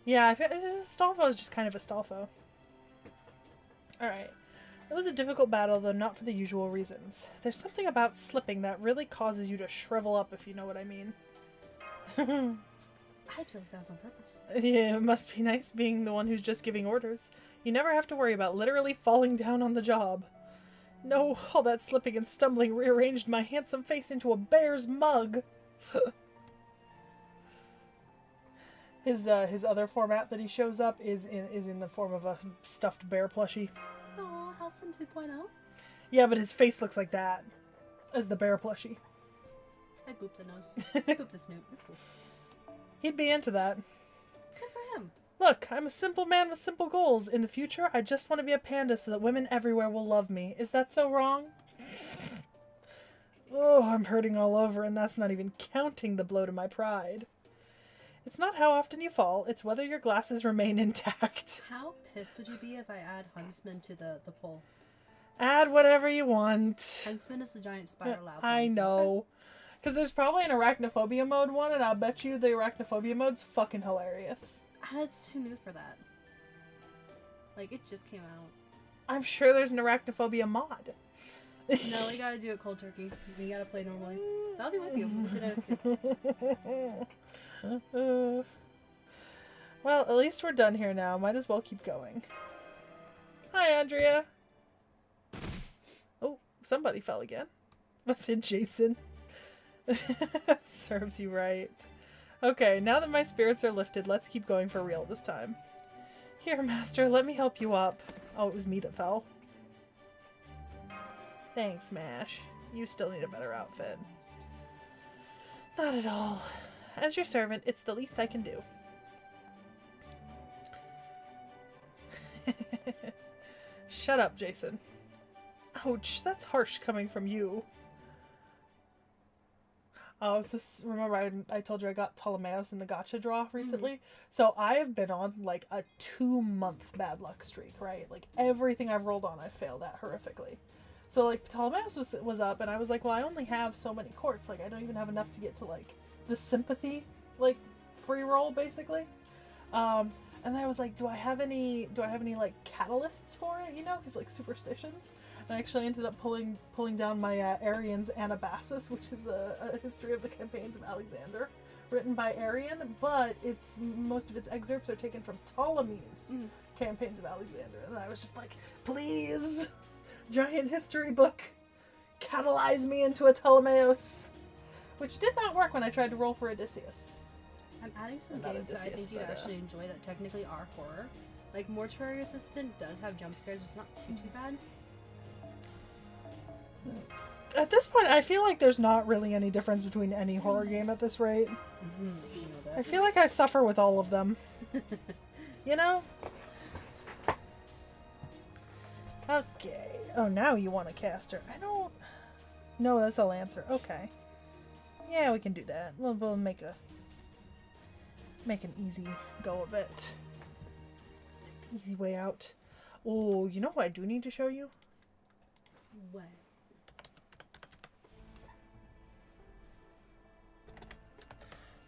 [SPEAKER 1] Yeah, I feel Astolfo is just kind of Astolfo. Alright. It was a difficult battle, though not for the usual reasons. There's something about slipping that really causes you to shrivel up, if you know what I mean.
[SPEAKER 2] I feel like that was on purpose.
[SPEAKER 1] Yeah, it must be nice being the one who's just giving orders. You never have to worry about literally falling down on the job. No, all that slipping and stumbling rearranged my handsome face into a bear's mug. His other format that he shows up is in the form of a stuffed bear plushie.
[SPEAKER 2] Oh, Halcyon 2.0?
[SPEAKER 1] Yeah, but his face looks like that as the bear plushie.
[SPEAKER 2] I booped the nose. I booped the snoot. That's cool.
[SPEAKER 1] He'd be into that.
[SPEAKER 2] Good for him.
[SPEAKER 1] Look, I'm a simple man with simple goals. In the future, I just want to be a panda so that women everywhere will love me. Is that so wrong? Oh, I'm hurting all over, and that's not even counting the blow to my pride. It's not how often you fall, it's whether your glasses remain intact.
[SPEAKER 2] How pissed would you be if I add Huntsman to the poll?
[SPEAKER 1] Add whatever you want.
[SPEAKER 2] Huntsman is the giant spider loud.
[SPEAKER 1] I know. Because there's probably an arachnophobia mode one, and I'll bet you the arachnophobia mode's fucking hilarious.
[SPEAKER 2] It's too new for that. Like, it just came out.
[SPEAKER 1] I'm sure there's an arachnophobia mod.
[SPEAKER 2] No, we gotta do it cold turkey. We gotta play normally. I'll be with you. We'll sit down too.
[SPEAKER 1] Well, at least we're done here now. Might as well keep going. Hi, Andrea. Oh, somebody fell again. Was it Jason? Serves you right. Okay, now that my spirits are lifted, let's keep going for real this time. Here, Master, let me help you up. Oh, it was me that fell. Thanks, Mash. You still need a better outfit. Not at all. As your servant, it's the least I can do. Shut up, Jason. Ouch, that's harsh coming from you. Oh, so remember I told you I got Ptolemaeus in the gacha draw recently? So I have been on like a 2-month bad luck streak, right? Like everything I've rolled on I failed at horrifically. So like Ptolemaeus was up and I was like, well, I only have so many courts. Like I don't even have enough to get to like the sympathy like free roll basically. And then I was like, do I have any like catalysts for it, you know? Cuz like superstitions. I actually ended up pulling down my Arian's Anabasis, which is a history of the campaigns of Alexander, written by Arian, but most of its excerpts are taken from Ptolemy's campaigns of Alexander. And I was just like, please, giant history book, catalyze me into a Ptolemaeus. Which did not work when I tried to roll for Odysseus.
[SPEAKER 2] I'm adding some games that I think you'd actually enjoy that technically are horror. Like Mortuary Assistant does have jump scares, it's not too bad.
[SPEAKER 1] At this point, I feel like there's not really any difference between any horror game at this rate. I feel like I suffer with all of them. You know? Okay. Oh, now you want a caster. I don't... No, that's a Lancer. Okay. Yeah, we can do that. We'll make an easy go of it. Take the easy way out. Oh, you know what I do need to show you?
[SPEAKER 2] What?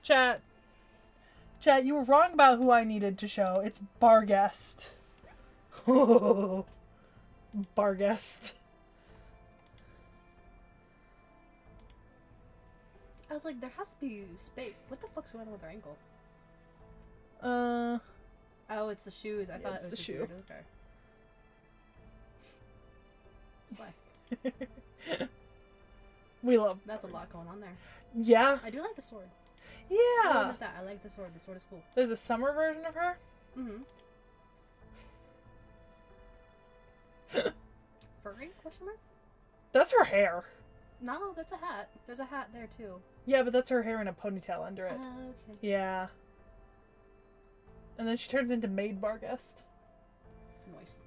[SPEAKER 1] Chat, you were wrong about who I needed to show. It's Barghest. Oh, Barghest.
[SPEAKER 2] I was like, there has to be space. What the fuck's going on with her ankle? Oh, it's the shoes. I thought it was
[SPEAKER 1] the shoe.
[SPEAKER 2] Weird. Okay. Slay.
[SPEAKER 1] We love.
[SPEAKER 2] That's a lot going on there.
[SPEAKER 1] Yeah.
[SPEAKER 2] I do like the sword.
[SPEAKER 1] Yeah.
[SPEAKER 2] I'll admit that. I like the sword. The sword is cool.
[SPEAKER 1] There's a summer version of her.
[SPEAKER 2] Furry? Question mark?
[SPEAKER 1] That's her hair.
[SPEAKER 2] No, that's a hat. There's a hat there too.
[SPEAKER 1] Yeah, but that's her hair in a ponytail under it.
[SPEAKER 2] Okay.
[SPEAKER 1] Yeah. And then she turns into Maid Barghest.
[SPEAKER 2] Nice.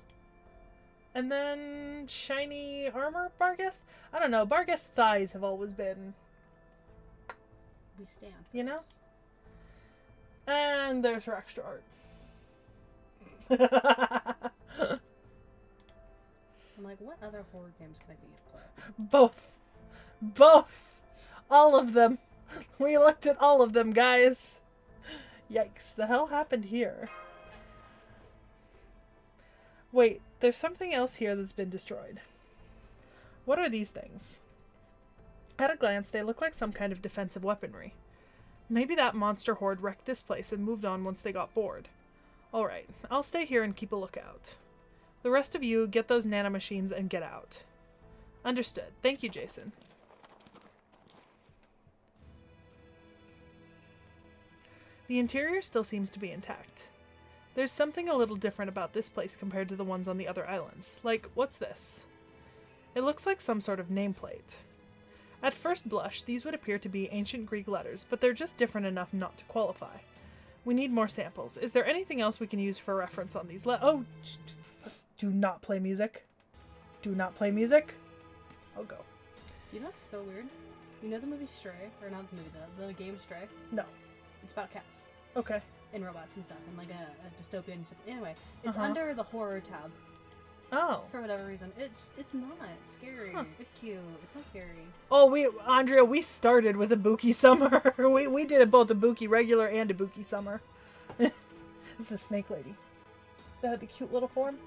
[SPEAKER 1] And then shiny armor Barghest? I don't know. Barghest's thighs have always been...
[SPEAKER 2] We stand.
[SPEAKER 1] You know?
[SPEAKER 2] This.
[SPEAKER 1] And there's her extra art.
[SPEAKER 2] I'm like, what other horror games can I get you to play?
[SPEAKER 1] Both. All of them. We looked at all of them, guys. Yikes. The hell happened here? Wait, there's something else here that's been destroyed. What are these things? At a glance, they look like some kind of defensive weaponry. Maybe that monster horde wrecked this place and moved on once they got bored. Alright, I'll stay here and keep a lookout. The rest of you, get those nanomachines and get out. Understood. Thank you, Jason. The interior still seems to be intact. There's something a little different about this place compared to the ones on the other islands. Like, what's this? It looks like some sort of nameplate. At first blush, these would appear to be ancient Greek letters, but they're just different enough not to qualify. We need more samples. Is there anything else we can use for reference on these Oh! Do not play music. Do not play music. I'll go.
[SPEAKER 2] Do you know what's so weird? You know the movie Stray? Or not the movie, the game Stray?
[SPEAKER 1] No.
[SPEAKER 2] It's about cats.
[SPEAKER 1] Okay.
[SPEAKER 2] And robots and stuff, and like a dystopian... Anyway, it's under the horror tab.
[SPEAKER 1] Oh.
[SPEAKER 2] For whatever reason. It's not scary. Huh. It's cute. It's not scary.
[SPEAKER 1] Oh, Andrea, we started with Ibuki Summer. we did it both Ibuki regular and Ibuki Summer. It's the snake lady. That had the cute little form.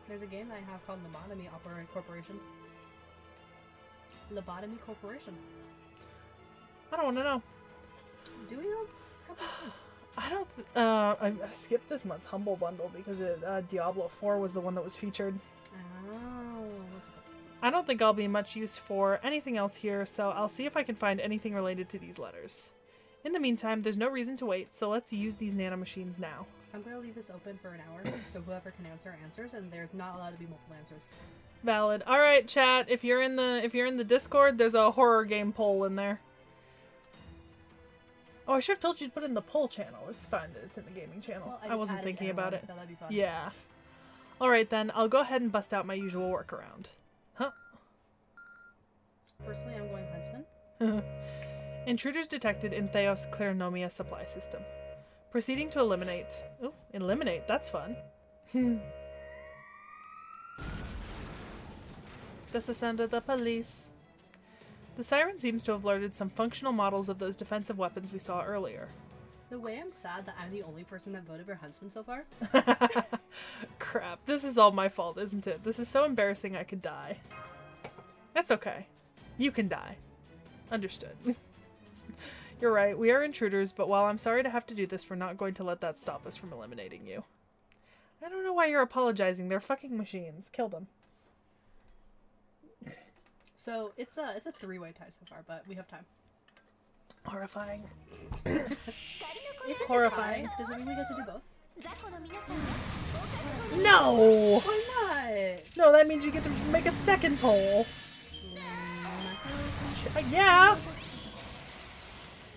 [SPEAKER 2] There's a game that I have called Lobotomy Corporation. Lobotomy Corporation.
[SPEAKER 1] I don't want to know.
[SPEAKER 2] Do you know?
[SPEAKER 1] I don't. I skipped this month's Humble Bundle because Diablo 4 was the one that was featured.
[SPEAKER 2] Oh.
[SPEAKER 1] I don't think I'll be much use for anything else here, so I'll see if I can find anything related to these letters. In the meantime, there's no reason to wait, so let's use these nanomachines now.
[SPEAKER 2] I'm gonna leave this open for an hour, so whoever can answer answers, and there's not allowed to be multiple answers.
[SPEAKER 1] Valid. All right, chat. If you're in the Discord, there's a horror game poll in there. Oh, I should have told you to put it in the poll channel. It's fine that it's in the gaming channel.
[SPEAKER 2] Well,
[SPEAKER 1] I wasn't thinking about it.
[SPEAKER 2] So that'd be fun.
[SPEAKER 1] Yeah. All right then. I'll go ahead and bust out my usual workaround. Huh?
[SPEAKER 2] Personally, I'm going Huntsman.
[SPEAKER 1] Intruders detected in Theos Clearnomia supply system. Proceeding to eliminate. Oh, eliminate. That's fun. That's the sound of the police. The siren seems to have alerted some functional models of those defensive weapons we saw earlier.
[SPEAKER 2] The way I'm sad that I'm the only person that voted for Huntsman so far.
[SPEAKER 1] Crap. This is all my fault, isn't it? This is so embarrassing I could die. That's okay. You can die. Understood. You're right, we are intruders, but while I'm sorry to have to do this, we're not going to let that stop us from eliminating you. I don't know why you're apologizing. They're fucking machines. Kill them.
[SPEAKER 2] So it's a 3-way tie so far, but we have time.
[SPEAKER 1] Horrifying.
[SPEAKER 2] If it's
[SPEAKER 1] Horrifying.
[SPEAKER 2] a tie, does it mean we get to do both?
[SPEAKER 1] No!
[SPEAKER 2] Why not?
[SPEAKER 1] No, that means you get to make a second poll. Yeah!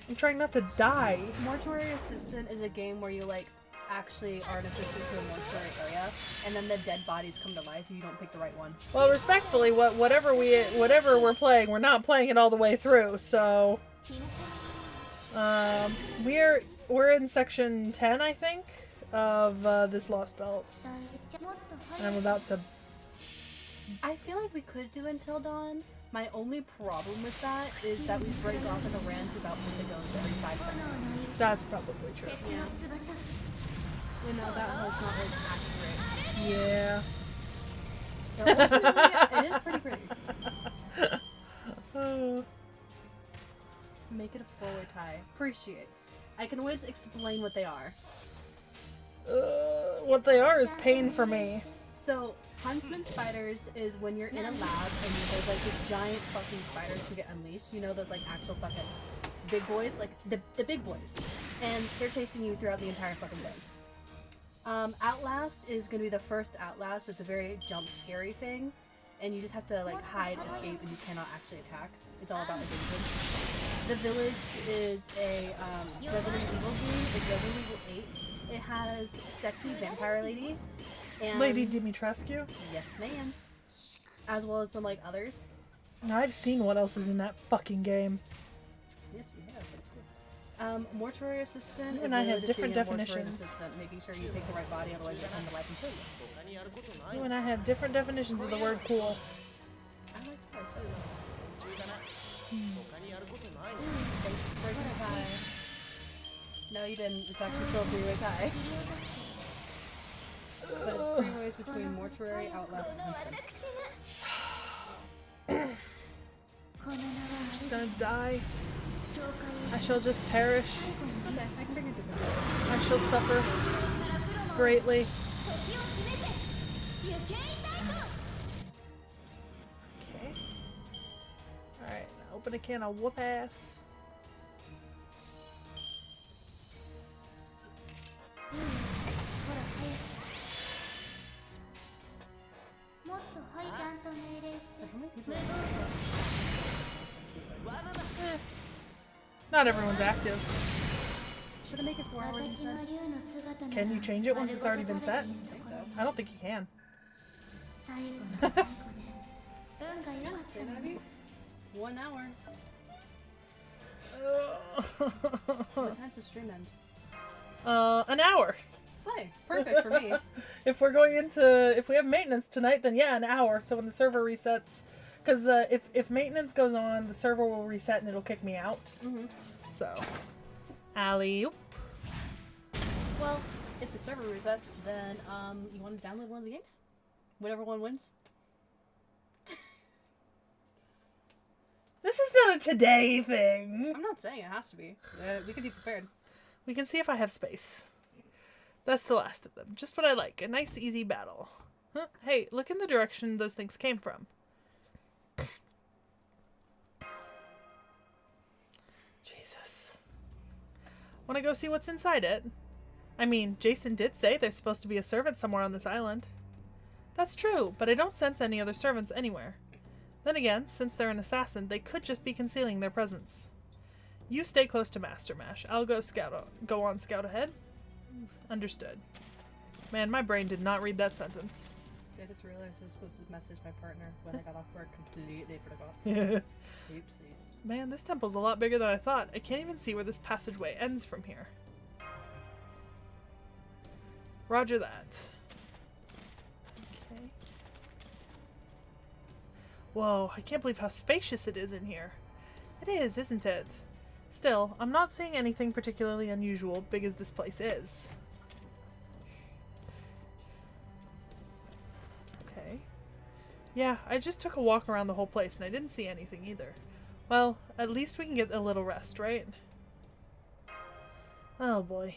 [SPEAKER 1] I'm trying not to die.
[SPEAKER 2] Mortuary Assistant is a game where you actually are an assistant to a mortuary area, and then the dead bodies come to life if you don't pick the right one.
[SPEAKER 1] Well, respectfully, whatever we're playing, we're not playing it all the way through. So, we're in section 10, I think, of this Lost Belt, and I'm about to.
[SPEAKER 2] I feel like we could do Until Dawn. My only problem with that is that we break off into rants about Wendigos every 5 seconds.
[SPEAKER 1] That's probably true.
[SPEAKER 2] Yeah. You know, that was not accurate.
[SPEAKER 1] Yeah.
[SPEAKER 2] But ultimately, it is pretty pretty. Make it a 4-way tie. Appreciate. I can always explain what they are.
[SPEAKER 1] What they are is pain for me.
[SPEAKER 2] So, Huntsman spiders is when you're in a lab and there's this giant fucking spiders can get unleashed. You know, those actual fucking big boys, the big boys. And they're chasing you throughout the entire fucking day. Outlast is going to be the first Outlast. It's a very jump scary thing. And you just have to hide, escape, and you cannot actually attack. It's all about evasion. The Village is a Resident Evil game. It's Resident Evil 8. It has Sexy Vampire Lady. And
[SPEAKER 1] Lady Dimitrescu?
[SPEAKER 2] yes, ma'am. As well as some others.
[SPEAKER 1] I've seen what else is in that fucking game.
[SPEAKER 2] Yes, we have. It's good. Mortuary Assistant
[SPEAKER 1] You
[SPEAKER 2] is
[SPEAKER 1] and I have
[SPEAKER 2] just
[SPEAKER 1] different
[SPEAKER 2] being a mortuary
[SPEAKER 1] definitions.
[SPEAKER 2] assistant, making sure you pick the right body, otherwise they'll come to life and kill you.
[SPEAKER 1] You and I have different definitions of the word cool.
[SPEAKER 2] I like how I said it. Thank you for breaking the tie. No, you didn't. It's actually still a 3-way tie. But it's 3 ways between Mortuary, Outlast, and Huntsman.
[SPEAKER 1] I'm just gonna die. I shall just perish.
[SPEAKER 2] It's okay. I can bring a different one.
[SPEAKER 1] I shall suffer greatly. Okay. Alright, now open a can of whoop ass. Not everyone's active.
[SPEAKER 2] Should I make it 4 hours instead?
[SPEAKER 1] Can you change it once it's already been set?
[SPEAKER 2] I think so.
[SPEAKER 1] I don't think you can.
[SPEAKER 2] Yeah, say that, Abby. 1 hour. What time's the stream end?
[SPEAKER 1] An hour.
[SPEAKER 2] Slay. Perfect for me.
[SPEAKER 1] If we have maintenance tonight, then yeah, an hour. So when the server resets, because if maintenance goes on, the server will reset and it'll kick me out.
[SPEAKER 2] Mm-hmm.
[SPEAKER 1] So, alley-oop.
[SPEAKER 2] Well, if the server resets, then you want to download one of the games? Whatever one wins.
[SPEAKER 1] This is not a today thing.
[SPEAKER 2] I'm not saying it has to be. We could be prepared.
[SPEAKER 1] We can see if I have space. That's the last of them. Just what I like. A nice, easy battle. Huh? Hey, look in the direction those things came from. Jesus. Want to go see what's inside it? I mean, Jason did say there's supposed to be a servant somewhere on this island. That's true, but I don't sense any other servants anywhere. Then again, since they're an assassin, they could just be concealing their presence. You stay close to Master Mash. I'll go on scout ahead. Understood. Man, my brain did not read that sentence.
[SPEAKER 2] I just realized I was supposed to message my partner when I got off work. Completely forgot. Oopsies.
[SPEAKER 1] Man, this temple's a lot bigger than I thought. I can't even see where this passageway ends from here. Roger that. Okay. Whoa, I can't believe how spacious it is in here. It is, isn't it? Still, I'm not seeing anything particularly unusual, big as this place is. Okay. Yeah, I just took a walk around the whole place and I didn't see anything either. Well, at least we can get a little rest, right? Oh boy.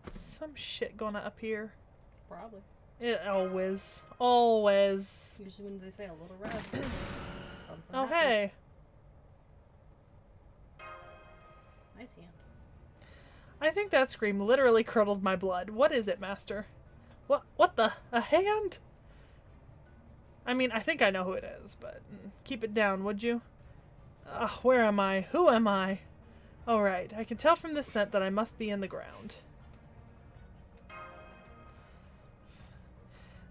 [SPEAKER 1] Some shit going up here.
[SPEAKER 2] Probably.
[SPEAKER 1] It always. Always.
[SPEAKER 2] Usually when they say a little rest, something
[SPEAKER 1] Oh,
[SPEAKER 2] happens.
[SPEAKER 1] hey.
[SPEAKER 2] Nice hand.
[SPEAKER 1] I think that scream literally curdled my blood. What is it, Master? What the? A hand? I mean, I think I know who it is, but keep it down, would you? Where am I? Who am I? All right, I can tell from this scent that I must be in the ground.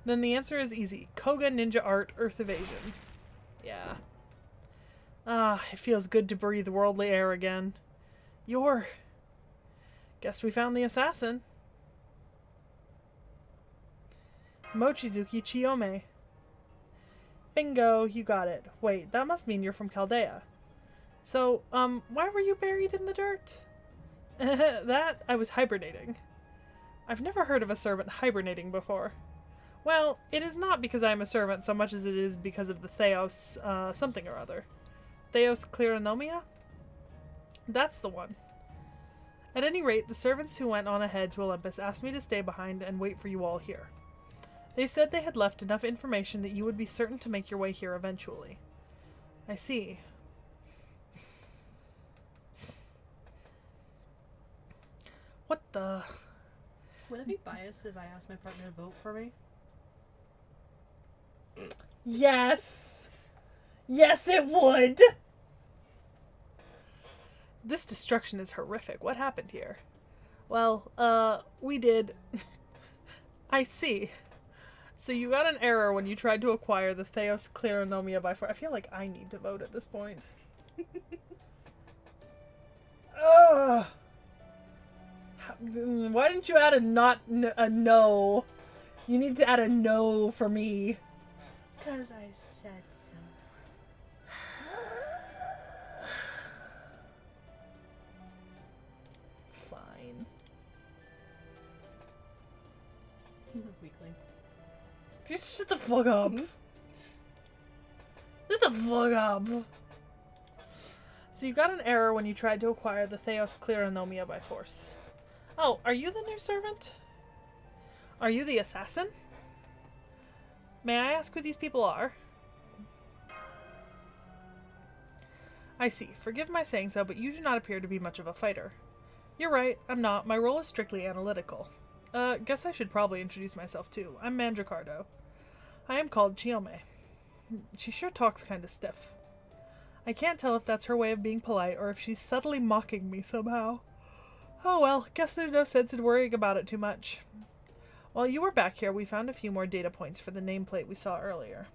[SPEAKER 1] Then the answer is easy. Koga Ninja Art Earth Evasion. Yeah. It feels good to breathe worldly air again. Guess we found the assassin. Mochizuki Chiyome. Bingo, you got it. Wait, that must mean you're from Chaldea. So, why were you buried in the dirt? That, I was hibernating. I've never heard of a servant hibernating before. Well, it is not because I am a servant so much as it is because of the Theos, something or other. Theos Kleronomia? That's the one. At any rate, the servants who went on ahead to Olympus asked me to stay behind and wait for you all here. They said they had left enough information that you would be certain to make your way here eventually. I see. What the?
[SPEAKER 2] Would it be biased if I asked my partner to vote for me?
[SPEAKER 1] Yes! Yes, it would! This destruction is horrific. What happened here? Well, we did... I see. So you got an error when you tried to acquire the Theos Kleronomia by force. I feel like I need to vote at this point. Ugh! Why didn't you add a no? You need to add a no for me.
[SPEAKER 2] Because I said so.
[SPEAKER 1] Fine.
[SPEAKER 2] Weakling.
[SPEAKER 1] Just shut the fuck up. Shut the fuck up. So you got an error when you tried to acquire the Theos Kleronomia by force. Oh, are you the new servant? Are you the assassin? May I ask who these people are? I see. Forgive my saying so, but you do not appear to be much of a fighter. You're right, I'm not. My role is strictly analytical. Guess I should probably introduce myself too. I'm Mandricardo. I am called Chiyome. She sure talks kinda stiff. I can't tell if that's her way of being polite or if she's subtly mocking me somehow. Oh well, guess there's no sense in worrying about it too much. While you were back here, we found a few more data points for the nameplate we saw earlier.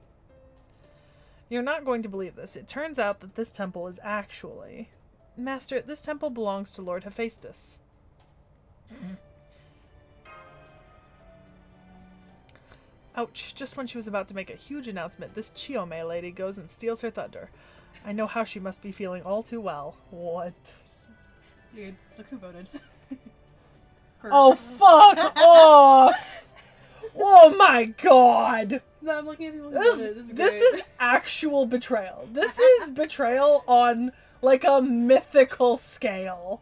[SPEAKER 1] You're not going to believe this. It turns out that this temple is actually... Master, this temple belongs to Lord Hephaestus. Ouch, just when she was about to make a huge announcement, this Chiyome lady goes and steals her thunder. I know how she must be feeling all too well. What?
[SPEAKER 2] Dude, look who voted.
[SPEAKER 1] Oh, fuck off! Oh my god!
[SPEAKER 2] No, I'm looking at people who voted.
[SPEAKER 1] This is actual betrayal. This is betrayal on, like, a mythical scale.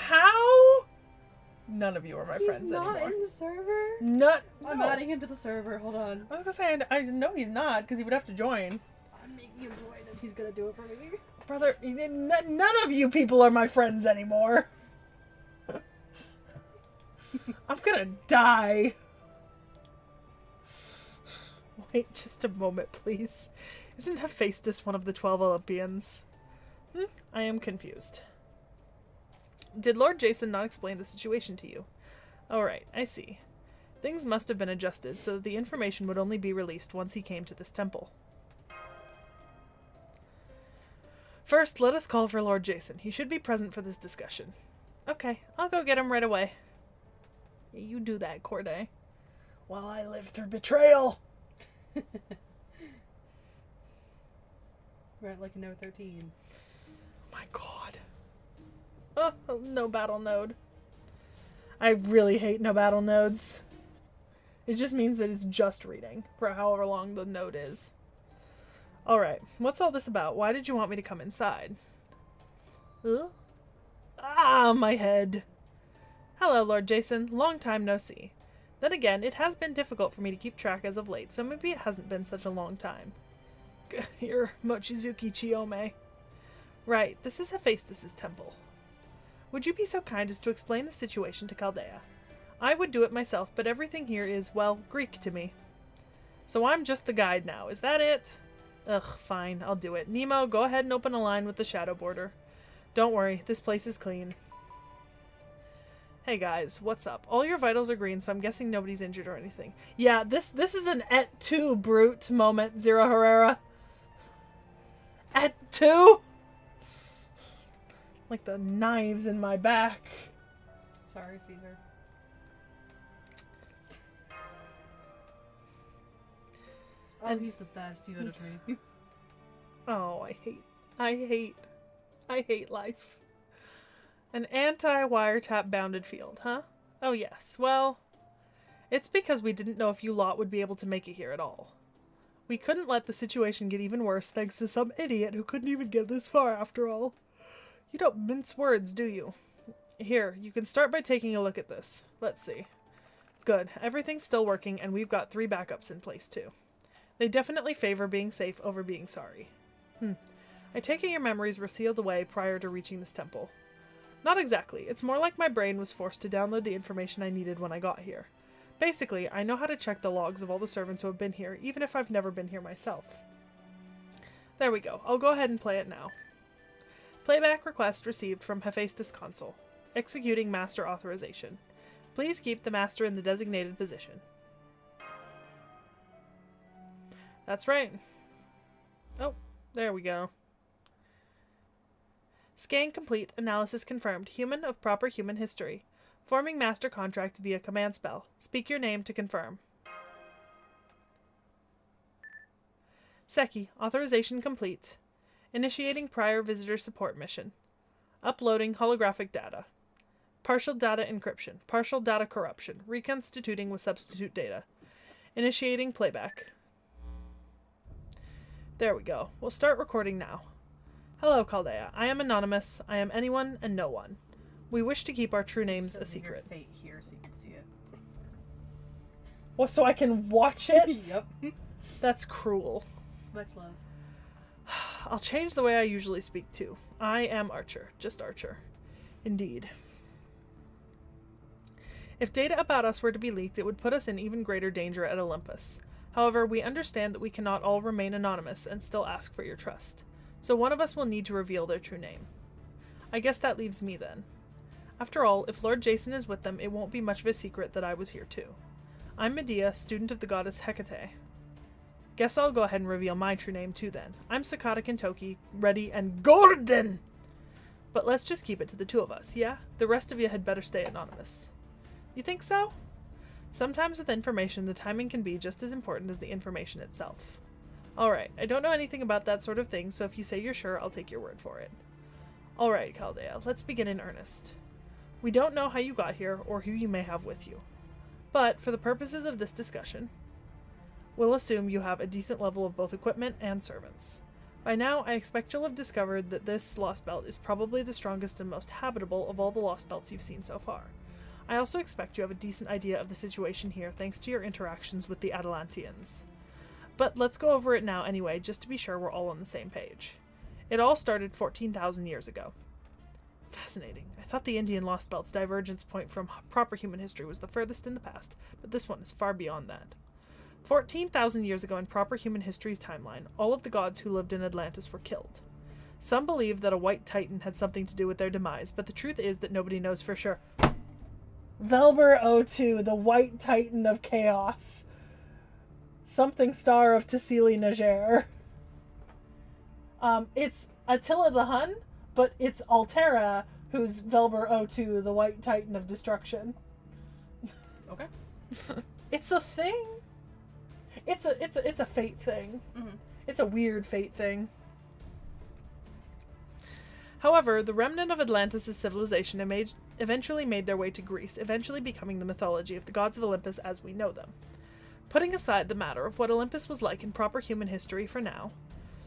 [SPEAKER 1] How? None of you are my friends
[SPEAKER 2] He's not
[SPEAKER 1] anymore.
[SPEAKER 2] in the server?
[SPEAKER 1] No.
[SPEAKER 2] I'm adding him to the server. Hold on.
[SPEAKER 1] I was gonna say, I know he's not, because he would have to join.
[SPEAKER 2] I'm making him join and he's gonna do it for me.
[SPEAKER 1] Brother, none of you people are my friends anymore. I'm gonna die. Wait just a moment, please. Isn't Hephaestus one of the 12 Olympians? I am confused. Did Lord Jason not explain the situation to you? Alright, I see. Things must have been adjusted so that the information would only be released once he came to this temple. First, let us call for Lord Jason. He should be present for this discussion. Okay, I'll go get him right away. Yeah, you do that, Corday. While I live through betrayal.
[SPEAKER 2] We're at like No. 13.
[SPEAKER 1] My god. Oh, no battle node. I really hate no battle nodes. It just means that it's just reading for however long the node is. Alright, what's all this about? Why did you want me to come inside? Ah, my head. Hello, Lord Jason. Long time no see. Then again, it has been difficult for me to keep track as of late, so maybe it hasn't been such a long time. You're Mochizuki Chiyome. Right, this is Hephaestus' temple. Would you be so kind as to explain the situation to Chaldea? I would do it myself, but everything here is, well, Greek to me. So I'm just the guide now, is that it? Ugh, fine, I'll do it. Nemo, go ahead and open a line with the shadow border. Don't worry, this place is clean. Hey guys, what's up? All your vitals are green, so I'm guessing nobody's injured or anything. Yeah, this is an et tu brute moment, Zero Herrera. Et tu? Like the knives in my back.
[SPEAKER 2] Sorry, Caesar. Oh, he's the best. He voted for me.
[SPEAKER 1] Oh, I hate life. An anti-wiretap bounded field, huh? Oh yes, well, it's because we didn't know if you lot would be able to make it here at all. We couldn't let the situation get even worse thanks to some idiot who couldn't even get this far after all. You don't mince words, do you? Here, you can start by taking a look at this. Let's see. Good, everything's still working and we've got 3 backups in place too. They definitely favor being safe over being sorry. I take it your memories were sealed away prior to reaching this temple. Not exactly. It's more like my brain was forced to download the information I needed when I got here. Basically, I know how to check the logs of all the servants who have been here, even if I've never been here myself. There we go. I'll go ahead and play it now. Playback request received from Hephaestus Console. Executing master authorization. Please keep the master in the designated position. That's right. Oh, there we go. Scan complete. Analysis confirmed. Human of proper human history. Forming master contract via command spell. Speak your name to confirm. Seki. Authorization complete. Initiating prior visitor support mission. Uploading holographic data. Partial data encryption. Partial data corruption. Reconstituting with substitute data. Initiating playback. There we go. We'll start recording now. Hello, Chaldea. I am anonymous. I am anyone and no one. We wish to keep our true names a secret.
[SPEAKER 2] Your fate here so you can see it.
[SPEAKER 1] Well, so I can watch it?
[SPEAKER 2] Yep.
[SPEAKER 1] That's cruel.
[SPEAKER 2] Much love.
[SPEAKER 1] I'll change the way I usually speak too. I am Archer. Just Archer. Indeed. If data about us were to be leaked, it would put us in even greater danger at Olympus. However, we understand that we cannot all remain anonymous and still ask for your trust. So one of us will need to reveal their true name. I guess that leaves me then. After all, if Lord Jason is with them, it won't be much of a secret that I was here too. I'm Medea, student of the goddess Hecate. Guess I'll go ahead and reveal my true name too then. I'm Sakata Kentoki, ready and Gordon! But let's just keep it to the 2 of us, yeah? The rest of you had better stay anonymous. You think so? Sometimes with information, the timing can be just as important as the information itself. Alright, I don't know anything about that sort of thing, so if you say you're sure, I'll take your word for it. Alright, Chaldea, let's begin in earnest. We don't know how you got here, or who you may have with you. But, for the purposes of this discussion, we'll assume you have a decent level of both equipment and servants. By now, I expect you'll have discovered that this lost belt is probably the strongest and most habitable of all the lost belts you've seen so far. I also expect you have a decent idea of the situation here thanks to your interactions with the Atlanteans. But let's go over it now anyway, just to be sure we're all on the same page. It all started 14,000 years ago. Fascinating. I thought the Indian Lost Belt's divergence point from proper human history was the furthest in the past, but this one is far beyond that. 14,000 years ago in proper human history's timeline, all of the gods who lived in Atlantis were killed. Some believe that a white titan had something to do with their demise, but the truth is that nobody knows for sure. Velber O2, the white titan of chaos. Something star of Tassili Najer. It's Attila the Hun, but it's Altera who's Velber O2, the white titan of destruction.
[SPEAKER 2] Okay.
[SPEAKER 1] It's a thing. It's a fate thing. Mm-hmm. It's a weird fate thing. However, the remnant of Atlantis' civilization eventually made their way to Greece, eventually becoming the mythology of the gods of Olympus as we know them. Putting aside the matter of what Olympus was like in proper human history for now,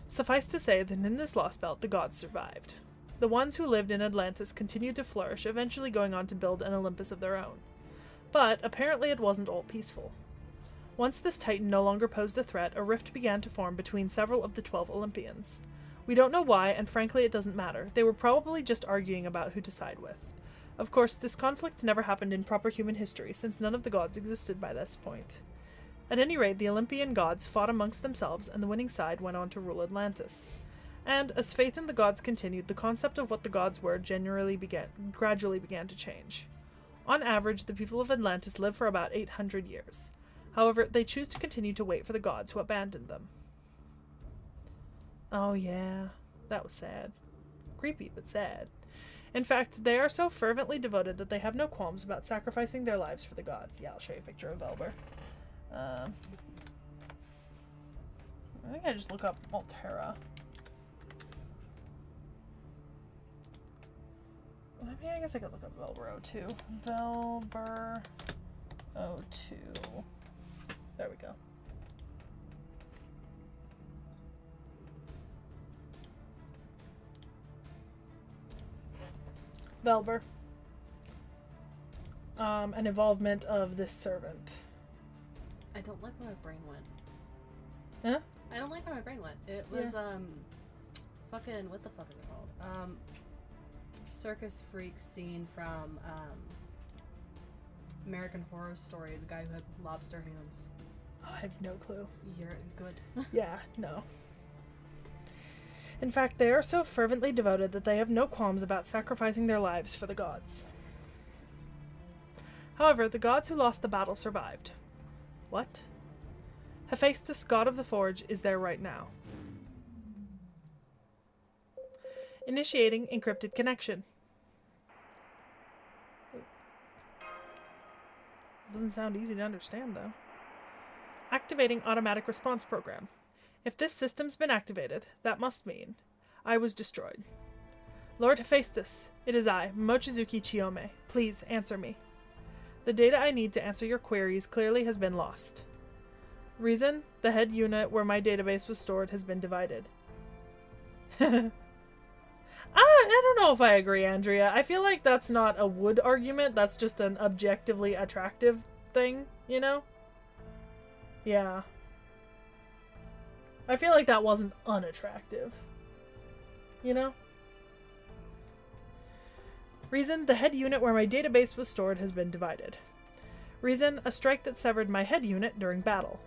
[SPEAKER 1] suffice to say that in this lost belt the gods survived. The ones who lived in Atlantis continued to flourish, eventually going on to build an Olympus of their own. But apparently it wasn't all peaceful. Once this titan no longer posed a threat, a rift began to form between several of the 12 Olympians. We don't know why, and frankly it doesn't matter. They were probably just arguing about who to side with. Of course, this conflict never happened in proper human history, since none of the gods existed by this point. At any rate, the Olympian gods fought amongst themselves, and the winning side went on to rule Atlantis. And, as faith in the gods continued, the concept of what the gods were gradually began to change. On average, the people of Atlantis live for about 800 years. However, they choose to continue to wait for the gods who abandoned them. Oh yeah, that was sad. Creepy, but sad. In fact, they are so fervently devoted that they have no qualms about sacrificing their lives for the gods. Yeah, I'll show you a picture of Velber. I think I just look up Altera. Maybe I guess I could look up Velber O2. Velber O2. There we go. Velber. An involvement of this servant.
[SPEAKER 2] I don't like where my brain went.
[SPEAKER 1] Huh?
[SPEAKER 2] I don't like where my brain went. It was, fucking, what the fuck is it called? Circus freak scene from, American Horror Story, the guy who had lobster hands.
[SPEAKER 1] Oh, I have no clue.
[SPEAKER 2] You're good.
[SPEAKER 1] Yeah, no. In fact, they are so fervently devoted that they have no qualms about sacrificing their lives for the gods. However, the gods who lost the battle survived. What? Hephaestus, god of the forge, is there right now. Initiating encrypted connection. Doesn't sound easy to understand, though. Activating automatic response program. If this system's been activated, that must mean I was destroyed. Lord Hephaestus, it is I, Mochizuki Chiyome. Please answer me. The data I need to answer your queries clearly has been lost. Reason? The head unit where my database was stored has been divided. I don't know if I agree, Andrea. I feel like that's not a wood argument, that's just an objectively attractive thing, you know? Yeah. I feel like that wasn't unattractive. You know? Reason, the head unit where my database was stored has been divided. Reason, a strike that severed my head unit during battle.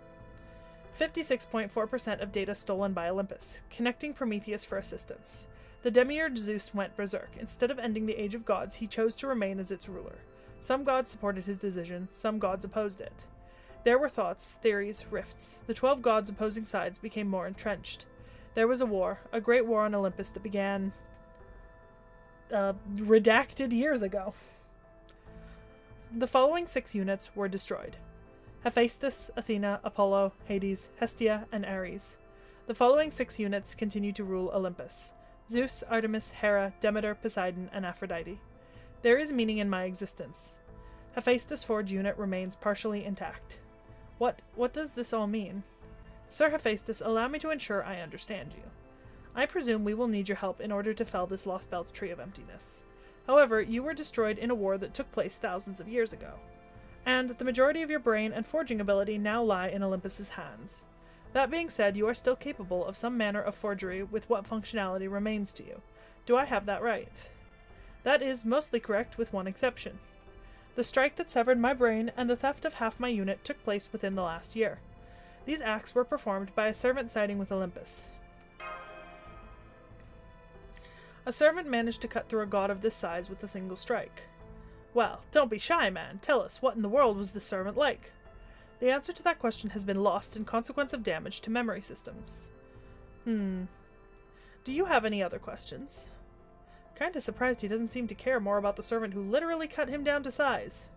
[SPEAKER 1] 56.4% of data stolen by Olympus. Connecting Prometheus for assistance. The demiurge Zeus went berserk. Instead of ending the Age of Gods, he chose to remain as its ruler. Some gods supported his decision, some gods opposed it. There were thoughts, theories, rifts. The 12 gods' opposing sides became more entrenched. There was a war, a great war on Olympus that began redacted years ago. The following 6 units were destroyed. Hephaestus, Athena, Apollo, Hades, Hestia, and Ares. The following 6 units continue to rule Olympus. Zeus, Artemis, Hera, Demeter, Poseidon, and Aphrodite. There is meaning in my existence. Hephaestus Forge unit remains partially intact. What does this all mean? Sir Hephaestus, allow me to ensure I understand you. I presume we will need your help in order to fell this lost belt tree of emptiness. However, you were destroyed in a war that took place thousands of years ago, and the majority of your brain and forging ability now lie in Olympus's hands. That being said, you are still capable of some manner of forgery with what functionality remains to you. Do I have that right? That is mostly correct, with one exception. The strike that severed my brain and the theft of half my unit took place within the last year. These acts were performed by a servant siding with Olympus. A servant managed to cut through a god of this size with a single strike. Well, don't be shy, man. Tell us, what in the world was this servant like? The answer to that question has been lost in consequence of damage to memory systems. Do you have any other questions? Kinda surprised he doesn't seem to care more about the servant who literally cut him down to size.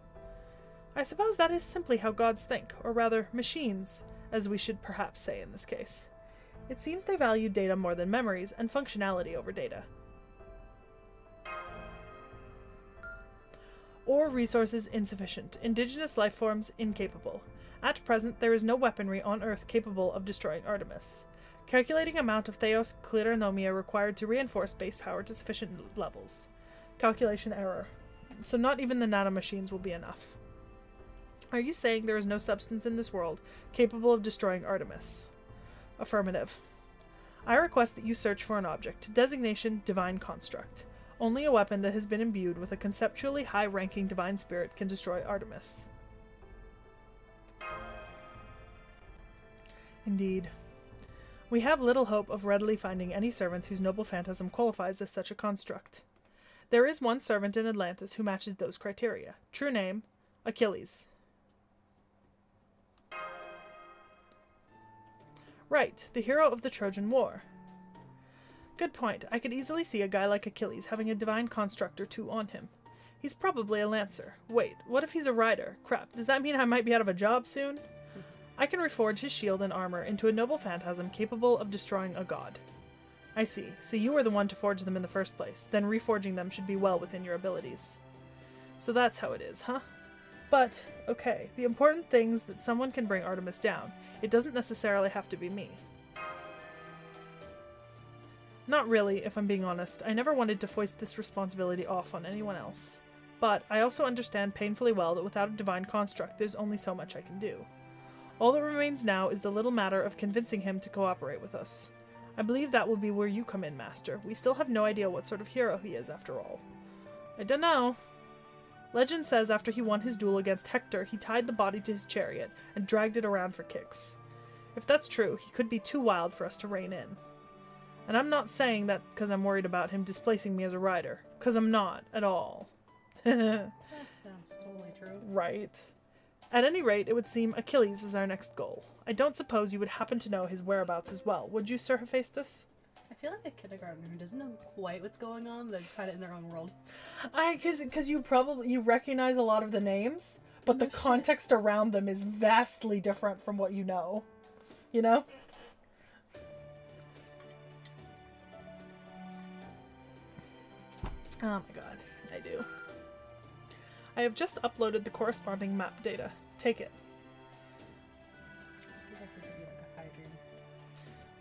[SPEAKER 1] I suppose that is simply how gods think, or rather, machines, as we should perhaps say in this case. It seems they value data more than memories, and functionality over data. Or resources insufficient. Indigenous life forms incapable. At present, there is no weaponry on Earth capable of destroying Artemis. Calculating amount of Theos Kleronomia required to reinforce base power to sufficient levels. Calculation error. So not even the nanomachines will be enough. Are you saying there is no substance in this world capable of destroying Artemis? Affirmative. I request that you search for an object. Designation Divine Construct. Only a weapon that has been imbued with a conceptually high-ranking divine spirit can destroy Artemis. Indeed. We have little hope of readily finding any servants whose noble phantasm qualifies as such a construct. There is one servant in Atlantis who matches those criteria. True name, Achilles. Right, the hero of the Trojan War. Good point. I could easily see a guy like Achilles having a divine construct or two on him. He's probably a lancer. Wait, what if he's a rider? Crap, does that mean I might be out of a job soon? I can reforge his shield and armor into a noble phantasm capable of destroying a god. I see. So you were the one to forge them in the first place. Then reforging them should be well within your abilities. So that's how it is, huh? But, okay, the important thing's that someone can bring Artemis down. It doesn't necessarily have to be me. Not really, if I'm being honest. I never wanted to foist this responsibility off on anyone else. But I also understand painfully well that without a divine construct, there's only so much I can do. All that remains now is the little matter of convincing him to cooperate with us. I believe that will be where you come in, Master. We still have no idea what sort of hero he is, after all. I dunno. Legend says after he won his duel against Hector, he tied the body to his chariot and dragged it around for kicks. If that's true, he could be too wild for us to rein in. And I'm not saying that because I'm worried about him displacing me as a rider. Because I'm not, at all.
[SPEAKER 2] That sounds totally true.
[SPEAKER 1] Right. At any rate, it would seem Achilles is our next goal. I don't suppose you would happen to know his whereabouts as well, would you, Sir Hephaestus?
[SPEAKER 2] I feel like a kindergartner who doesn't know quite what's going on, they're kind of in their own world.
[SPEAKER 1] Because you recognize a lot of the names, but the context around them is vastly different from what you know. You know? Oh my god, I do. I have just uploaded the corresponding map data. Take it.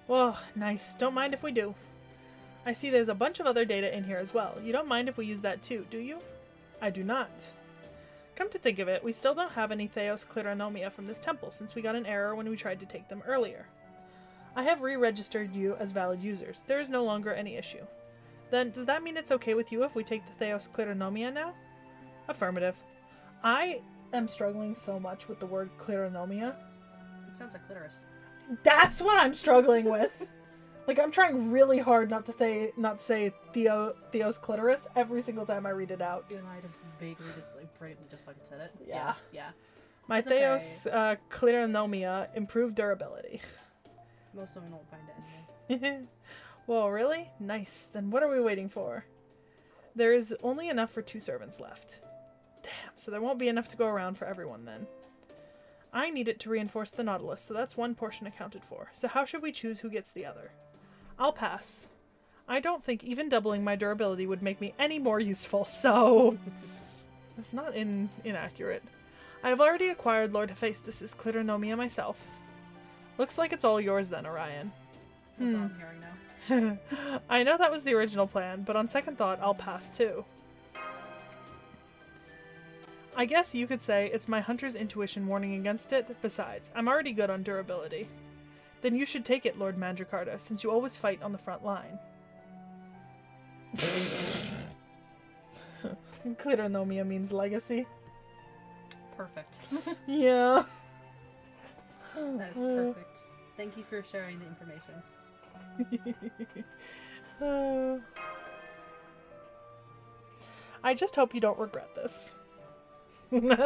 [SPEAKER 1] Whoa, nice. Don't mind if we do. I see there's a bunch of other data in here as well. You don't mind if we use that too, do you? I do not. Come to think of it, we still don't have any Theos Kleronomia from this temple since we got an error when we tried to take them earlier. I have re-registered you as valid users. There is no longer any issue. Then, does that mean it's okay with you if we take the Theos Kleronomia now? Affirmative. I am struggling so much with the word Kleronomia.
[SPEAKER 2] It sounds like clitoris.
[SPEAKER 1] That's what I'm struggling with! Like, I'm trying really hard not to say Theos clitoris every single time I read it out.
[SPEAKER 2] You know, I just vaguely fucking said it.
[SPEAKER 1] Yeah.
[SPEAKER 2] Yeah.
[SPEAKER 1] My
[SPEAKER 2] It's
[SPEAKER 1] Theos Kleronomia improved durability.
[SPEAKER 2] Most women won't find it anyway.
[SPEAKER 1] Well, really? Nice. Then what are we waiting for? There is only enough for 2 servants left. Damn, so there won't be enough to go around for everyone then. I need it to reinforce the Nautilus, so that's one portion accounted for. So how should we choose who gets the other? I'll pass. I don't think even doubling my durability would make me any more useful, so... That's not inaccurate. I have already acquired Lord Hephaestus' Kleronomia myself. Looks like it's all yours then, Orion.
[SPEAKER 2] That's all I'm hearing now.
[SPEAKER 1] I know that was the original plan, but on second thought, I'll pass too. I guess you could say it's my hunter's intuition warning against it. Besides, I'm already good on durability. Then you should take it, Lord Mandracarta, since you always fight on the front line. Clitonomia means legacy.
[SPEAKER 2] Perfect.
[SPEAKER 1] Yeah.
[SPEAKER 2] That is perfect. Thank you for sharing the information.
[SPEAKER 1] I just hope you don't regret this.
[SPEAKER 2] One of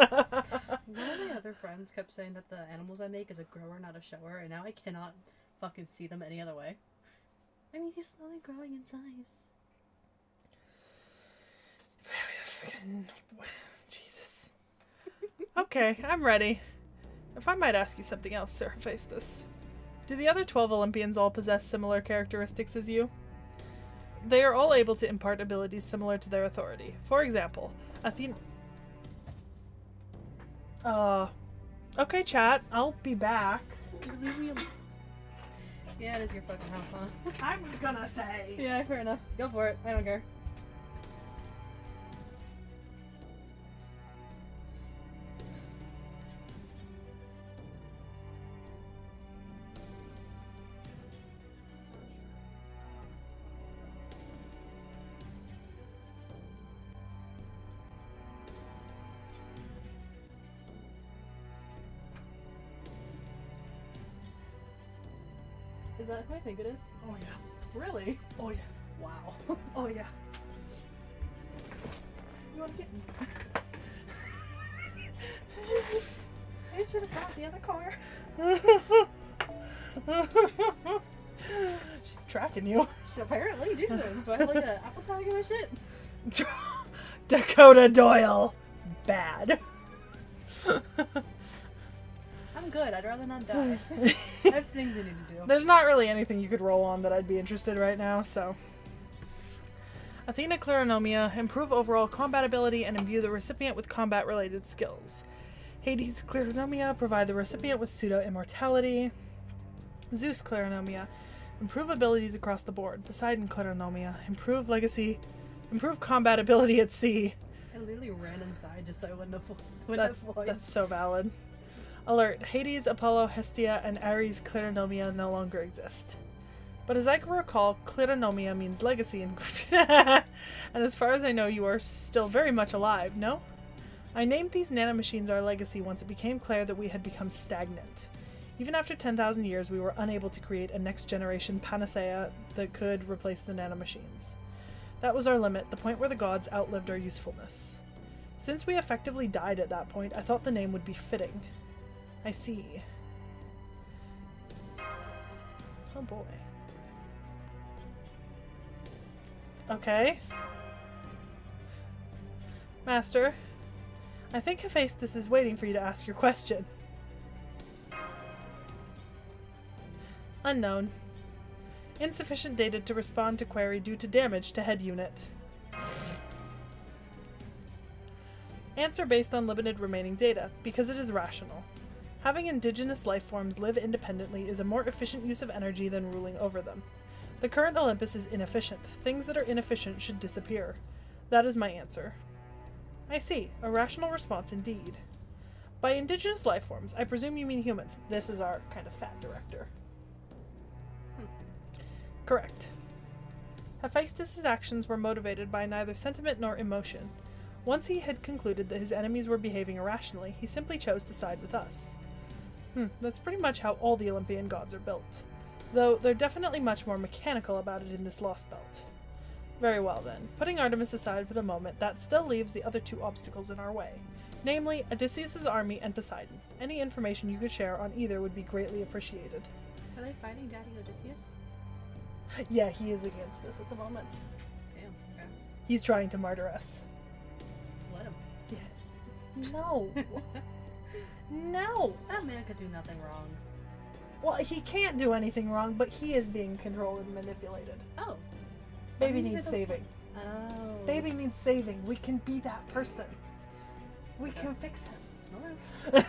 [SPEAKER 2] my other friends kept saying that the animals I make is a grower, not a shower, and now I cannot fucking see them any other way. I mean, he's slowly growing in size.
[SPEAKER 1] Jesus. Okay, I'm ready. If I might ask you something else, Sir Hephaestus. Do the other 12 Olympians all possess similar characteristics as you? They are all able to impart abilities similar to their authority. For example, Athena... Okay, chat. I'll be back.
[SPEAKER 2] Leave me alone. Yeah, it is your fucking house, huh?
[SPEAKER 1] I was gonna say.
[SPEAKER 2] Yeah, fair enough. Go for it. I don't care. Is that who I think it is?
[SPEAKER 1] Oh yeah.
[SPEAKER 2] Really?
[SPEAKER 1] Oh yeah.
[SPEAKER 2] Wow.
[SPEAKER 1] Oh yeah. You wanna get me? I should have brought the other car. She's tracking you.
[SPEAKER 2] Apparently, Jesus. Do I have like an Apple tag in my shit?
[SPEAKER 1] Dakota Doyle. Bad.
[SPEAKER 2] I'm good. I'd rather not die. I have things I need to do.
[SPEAKER 1] There's not really anything you could roll on that I'd be interested right now, so. Athena Clarinomia, improve overall combat ability and imbue the recipient with combat-related skills. Hades Clarinomia, provide the recipient with pseudo-immortality. Zeus Clarinomia, improve abilities across the board. Poseidon Clarinomia, improve legacy, improve combat ability at sea.
[SPEAKER 2] I literally ran inside just so I wouldn't have
[SPEAKER 1] That's so valid. Alert, Hades, Apollo, Hestia, and Ares Clarinomia no longer exist. But as I can recall, Clarinomia means legacy in and as far as I know, you are still very much alive, no? I named these nanomachines our legacy once it became clear that we had become stagnant. Even after 10,000 years, we were unable to create a next-generation panacea that could replace the nanomachines. That was our limit, the point where the gods outlived our usefulness. Since we effectively died at that point, I thought the name would be fitting. I see. Oh boy. Okay. Master, I think Hephaestus is waiting for you to ask your question. Unknown. Insufficient data to respond to query due to damage to head unit. Answer based on limited remaining data, because it is rational. Having indigenous life forms live independently is a more efficient use of energy than ruling over them. The current Olympus is inefficient. Things that are inefficient should disappear. That is my answer. I see. A rational response indeed. By indigenous life forms, I presume you mean humans. This is our kind of fat director. Correct. Hephaestus' actions were motivated by neither sentiment nor emotion. Once he had concluded that his enemies were behaving irrationally, he simply chose to side with us. That's pretty much how all the Olympian gods are built. Though they're definitely much more mechanical about it in this Lost Belt. Very well then. Putting Artemis aside for the moment, that still leaves the other two obstacles in our way. Namely, Odysseus' army and Poseidon. Any information you could share on either would be greatly appreciated.
[SPEAKER 2] Are they fighting Daddy Odysseus?
[SPEAKER 1] Yeah, he is against this at the moment.
[SPEAKER 2] Damn, okay.
[SPEAKER 1] He's trying to martyr us.
[SPEAKER 2] Let him.
[SPEAKER 1] Yeah. No. No!
[SPEAKER 2] That man could do nothing wrong.
[SPEAKER 1] Well, he can't do anything wrong, but he is being controlled and manipulated.
[SPEAKER 2] Oh.
[SPEAKER 1] Baby needs saving.
[SPEAKER 2] Oh.
[SPEAKER 1] Baby needs saving. We can be that person. We can fix him.
[SPEAKER 2] Alright.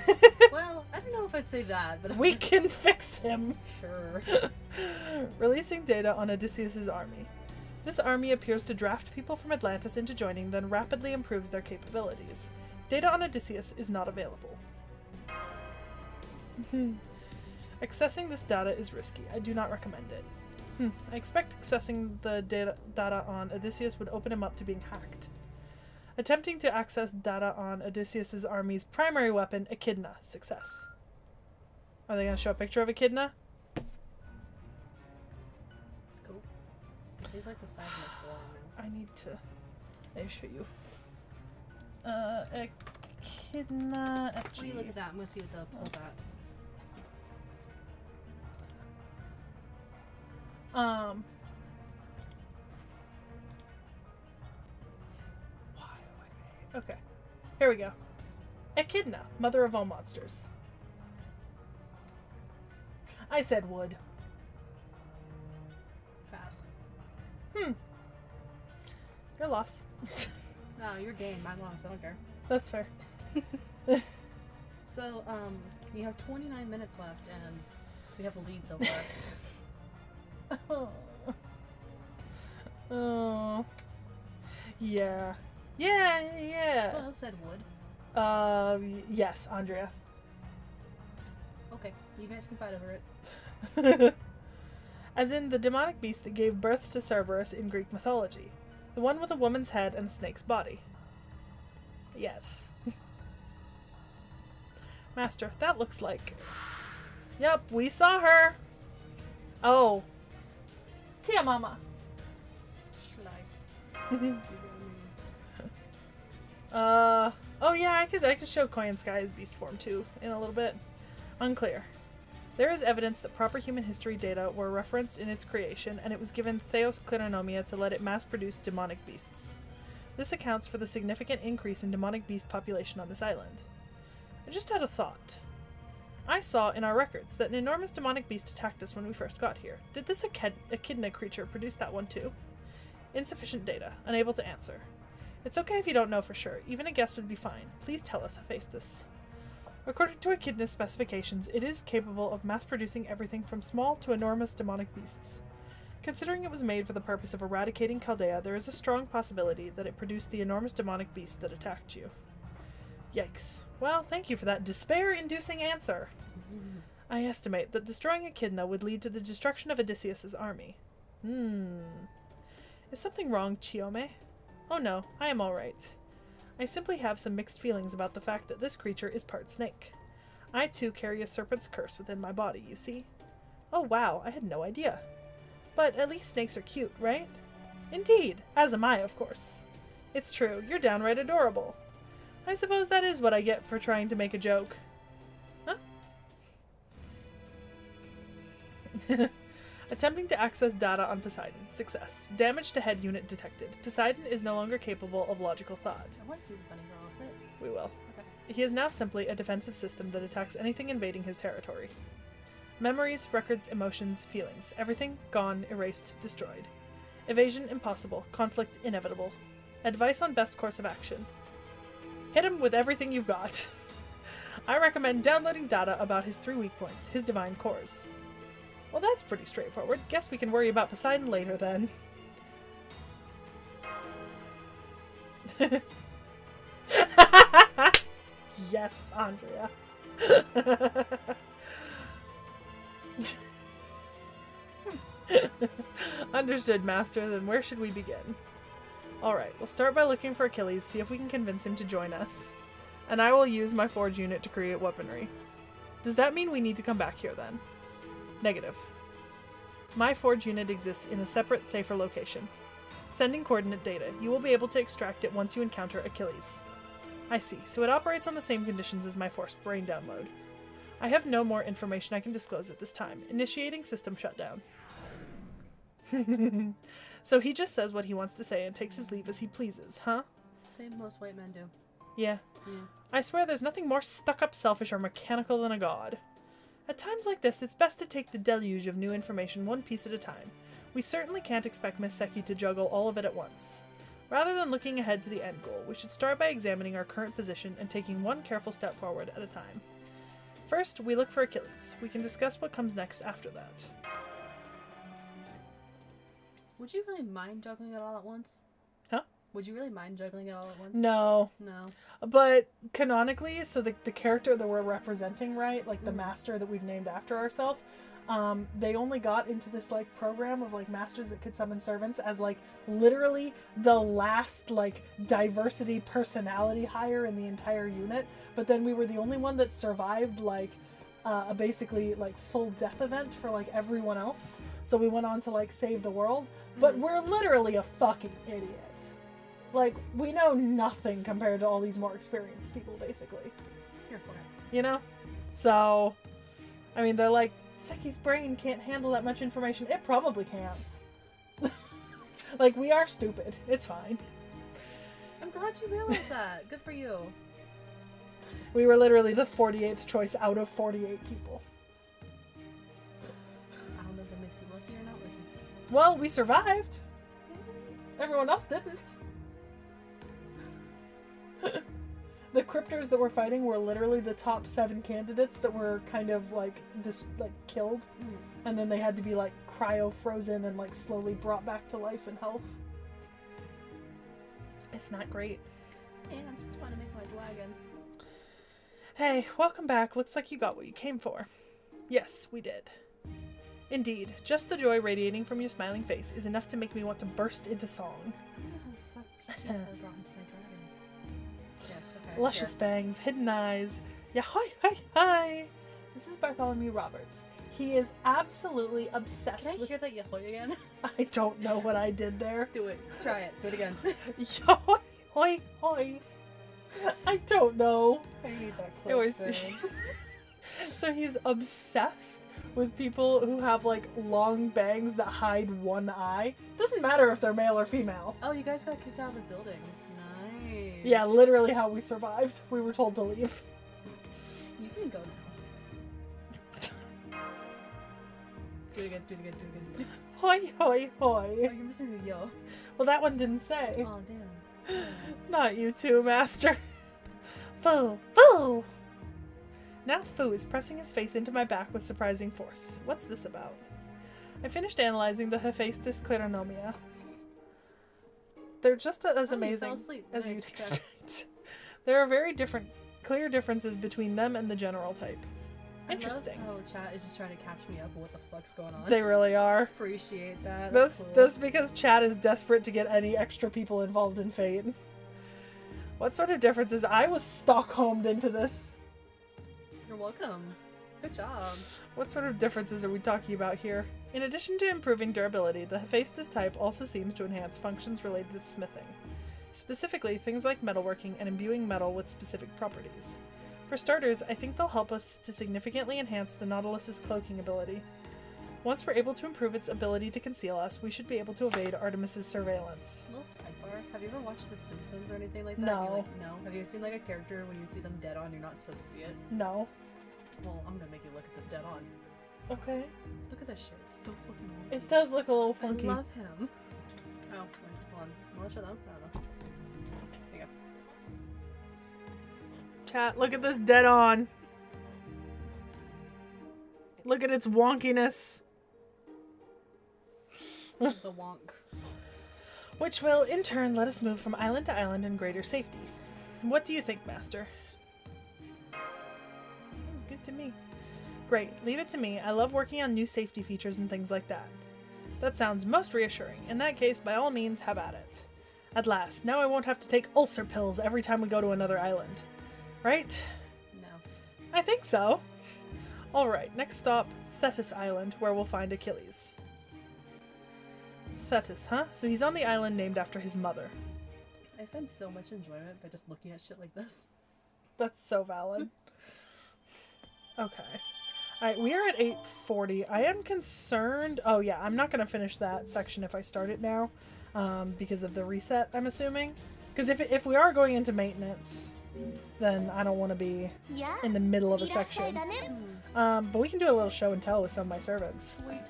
[SPEAKER 2] Well, I don't know if I'd say that, but
[SPEAKER 1] we can fix him.
[SPEAKER 2] Sure.
[SPEAKER 1] Releasing data on Odysseus's army. This army appears to draft people from Atlantis into joining, then rapidly improves their capabilities. Data on Odysseus is not available. Accessing this data is risky. I do not recommend it. I expect accessing the data on Odysseus would open him up to being hacked. Attempting to access data on Odysseus's army's primary weapon, Echidna. Success. Are they going to show a picture of Echidna?
[SPEAKER 2] Cool. Seems like the size of my forearm now.
[SPEAKER 1] I need to... Let me show you. Echidna... FGO.
[SPEAKER 2] Will you look at that? I'm going to see what the poll's at.
[SPEAKER 1] Okay. Here we go. Echidna, mother of all monsters. I said wood.
[SPEAKER 2] Pass.
[SPEAKER 1] Your loss.
[SPEAKER 2] Oh, your game. My loss. I don't care.
[SPEAKER 1] That's fair.
[SPEAKER 2] So, you have 29 minutes left, and we have a lead so far.
[SPEAKER 1] Oh. Yeah. Yeah.
[SPEAKER 2] Someone else said wood.
[SPEAKER 1] Yes, Andrea.
[SPEAKER 2] Okay, you guys can fight over it.
[SPEAKER 1] As in the demonic beast that gave birth to Cerberus in Greek mythology. The one with a woman's head and a snake's body. Yes. Master, that looks like... Yep, we saw her. Oh. Tia Mama. Oh yeah, I could show Koyan Sky's beast form too in a little bit. Unclear. There is evidence that proper human history data were referenced in its creation, and it was given Theos Kleronomia to let it mass-produce demonic beasts. This accounts for the significant increase in demonic beast population on this island. I just had a thought. I saw in our records that an enormous demonic beast attacked us when we first got here. Did this echidna creature produce that one too? Insufficient data. Unable to answer. It's okay if you don't know for sure. Even a guess would be fine. Please tell us, Hephaestus. According to Echidna's specifications, it is capable of mass-producing everything from small to enormous demonic beasts. Considering it was made for the purpose of eradicating Chaldea, there is a strong possibility that it produced the enormous demonic beast that attacked you. Yikes. Well, thank you for that despair-inducing answer. I estimate that destroying Echidna would lead to the destruction of Odysseus's army. Is something wrong, Chiome? Oh no, I am alright. I simply have some mixed feelings about the fact that this creature is part snake. I too carry a serpent's curse within my body, you see? Oh wow, I had no idea. But at least snakes are cute, right? Indeed, as am I, of course. It's true, you're downright adorable. I suppose that is what I get for trying to make a joke. Huh? Attempting to access data on Poseidon. Success. Damage to head unit detected. Poseidon is no longer capable of logical thought.
[SPEAKER 2] I want to see the bunny girl off it.
[SPEAKER 1] We will.
[SPEAKER 2] Okay.
[SPEAKER 1] He is now simply a defensive system that attacks anything invading his territory. Memories, records, emotions, feelings. Everything gone, erased, destroyed. Evasion impossible. Conflict inevitable. Advice on best course of action. Hit him with everything you've got. I recommend downloading data about his 3 weak points, his divine cores. Well, that's pretty straightforward. Guess we can worry about Poseidon later, then. Yes, Andrea. Understood, Master. Then where should we begin? Alright, we'll start by looking for Achilles, see if we can convince him to join us. And I will use my forge unit to create weaponry. Does that mean we need to come back here, then? Negative. My forge unit exists in a separate, safer location. Sending coordinate data. You will be able to extract it once you encounter Achilles. I see, so it operates on the same conditions as my forced brain download. I have no more information I can disclose at this time. Initiating system shutdown. So he just says what he wants to say and takes his leave as he pleases, huh?
[SPEAKER 2] Same most white men do.
[SPEAKER 1] Yeah.
[SPEAKER 2] Yeah.
[SPEAKER 1] I swear there's nothing more stuck-up, selfish, or mechanical than a god. At times like this, it's best to take the deluge of new information one piece at a time. We certainly can't expect Miss Seki to juggle all of it at once. Rather than looking ahead to the end goal, we should start by examining our current position and taking one careful step forward at a time. First, we look for Achilles. We can discuss what comes next after that.
[SPEAKER 2] Would you really mind juggling it all at once?
[SPEAKER 1] Huh?
[SPEAKER 2] Would you really mind juggling it all at once?
[SPEAKER 1] No.
[SPEAKER 2] No.
[SPEAKER 1] But canonically, so the character that we're representing, right? Like the master that we've named after ourselves, they only got into this like program of like masters that could summon servants as like literally the last like diversity personality hire in the entire unit. But then we were the only one that survived like a basically like full death event for like everyone else. So we went on to like save the world. But we're literally a fucking idiot. Like, we know nothing compared to all these more experienced people, basically.
[SPEAKER 2] Here for it.
[SPEAKER 1] You know? So, I mean, they're like, Seki's brain can't handle that much information. It probably can't. Like, we are stupid. It's fine.
[SPEAKER 2] I'm glad you realized that. Good for you.
[SPEAKER 1] We were literally the 48th choice out of 48 people.
[SPEAKER 2] I don't know if that makes you lucky or not lucky.
[SPEAKER 1] Well, we survived. Everyone else didn't. The cryptors that we're fighting were literally the top 7 candidates that were kind of like killed, and then they had to be like cryo frozen and like slowly brought back to life and health. It's not great.
[SPEAKER 2] And I'm just trying to make my dragon.
[SPEAKER 1] Hey, welcome back. Looks like you got what you came for. Yes, we did. Indeed, just the joy radiating from your smiling face is enough to make me want to burst into song.
[SPEAKER 2] I don't know how the fuck PG brought into my dragon. Yes, okay.
[SPEAKER 1] Luscious bangs, hidden eyes. Yeah, hi. This is Bartholomew Roberts. He is absolutely obsessed
[SPEAKER 2] Can I
[SPEAKER 1] with...
[SPEAKER 2] hear that yahoy again?
[SPEAKER 1] I don't know what I did there.
[SPEAKER 2] Do it. Try it. Do it again.
[SPEAKER 1] Yahoy, hoi, hoi. I don't know.
[SPEAKER 2] I need that
[SPEAKER 1] It was... So he's obsessed with people who have like long bangs that hide one eye. Doesn't matter if they're male or female.
[SPEAKER 2] Oh, you guys got kicked out of the building. Nice.
[SPEAKER 1] Yeah, literally how we survived. We were told to leave.
[SPEAKER 2] You can go now. Do it again.
[SPEAKER 1] Hoi, hoi, hoi.
[SPEAKER 2] Oh, you're missing the yo.
[SPEAKER 1] Well, that one didn't say.
[SPEAKER 2] Oh, damn.
[SPEAKER 1] Not you too, Master. Boo! Boo! Now Fu is pressing his face into my back with surprising force. What's this about? I finished analyzing the Hephaestus Kleronomia. They're just as amazing as you'd expect. There are very clear differences between them and the general type. Interesting.
[SPEAKER 2] I love how chat is just trying to catch me up with what the fuck's going on.
[SPEAKER 1] They really are.
[SPEAKER 2] Appreciate that.
[SPEAKER 1] That's because chat is desperate to get any extra people involved in Fate. What sort of differences? I was Stockholmed into this.
[SPEAKER 2] You're welcome. Good job.
[SPEAKER 1] What sort of differences are we talking about here? In addition to improving durability, the Hephaestus type also seems to enhance functions related to smithing. Specifically, things like metalworking and imbuing metal with specific properties. For starters, I think they'll help us to significantly enhance the Nautilus's cloaking ability. Once we're able to improve its ability to conceal us, we should be able to evade Artemis's surveillance.
[SPEAKER 2] Little sidebar. Have you ever watched The Simpsons or anything like that?
[SPEAKER 1] No.
[SPEAKER 2] No? Have you seen like a character when you see them dead on, you're not supposed to see it?
[SPEAKER 1] No.
[SPEAKER 2] Well, I'm gonna make you look at this dead on.
[SPEAKER 1] Okay.
[SPEAKER 2] Look at this shit. It's so fucking wonky.
[SPEAKER 1] It does look a little funky.
[SPEAKER 2] I love him. Oh, wait, hold on. You wanna show them? I don't know. There you go.
[SPEAKER 1] Chat, look at this dead on. Look at its wonkiness.
[SPEAKER 2] The wonk.
[SPEAKER 1] Which will, in turn, let us move from island to island in greater safety. What do you think, Master? Sounds good to me. Great, leave it to me. I love working on new safety features and things like that. That sounds most reassuring. In that case, by all means, have at it. At last, now I won't have to take ulcer pills every time we go to another island. Right?
[SPEAKER 2] No.
[SPEAKER 1] I think so. Alright, next stop, Thetis Island, where we'll find Achilles. Thetis, huh? So he's on the island named after his mother.
[SPEAKER 2] I find so much enjoyment by just looking at shit like this.
[SPEAKER 1] That's so valid. Okay. Alright, we are at 8:40. I am concerned... Oh yeah, I'm not going to finish that section if I start it now. Because of the reset, I'm assuming. Because if we are going into maintenance, then I don't want to be in the middle of a section. But we can do a little show and tell with some of my servants.
[SPEAKER 2] Sweet.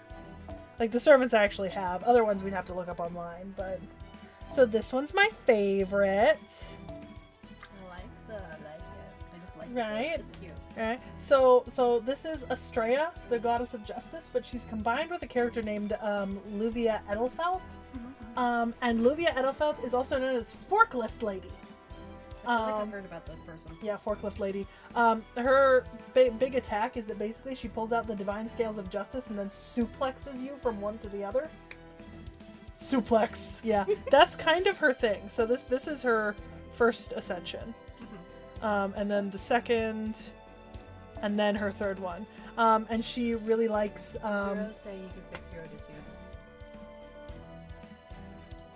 [SPEAKER 1] Like, the servants I actually have. Other ones we'd have to look up online, but... So this one's my favorite.
[SPEAKER 2] I like it. I just like
[SPEAKER 1] Right.
[SPEAKER 2] It's cute.
[SPEAKER 1] Right. So this is Estrella, the goddess of justice, but she's combined with a character named Luvia Edelfelt. And Luvia Edelfelt is also known as Forklift Lady.
[SPEAKER 2] I feel like I've heard about this person.
[SPEAKER 1] Yeah, Forklift Lady. Her big attack is that basically she pulls out the divine scales of justice and then suplexes you from one to the other. Suplex. Yeah, that's kind of her thing. So this is her first ascension. And then the second, and then her third one. And she really likes...
[SPEAKER 2] Zero say you can fix your Odysseus.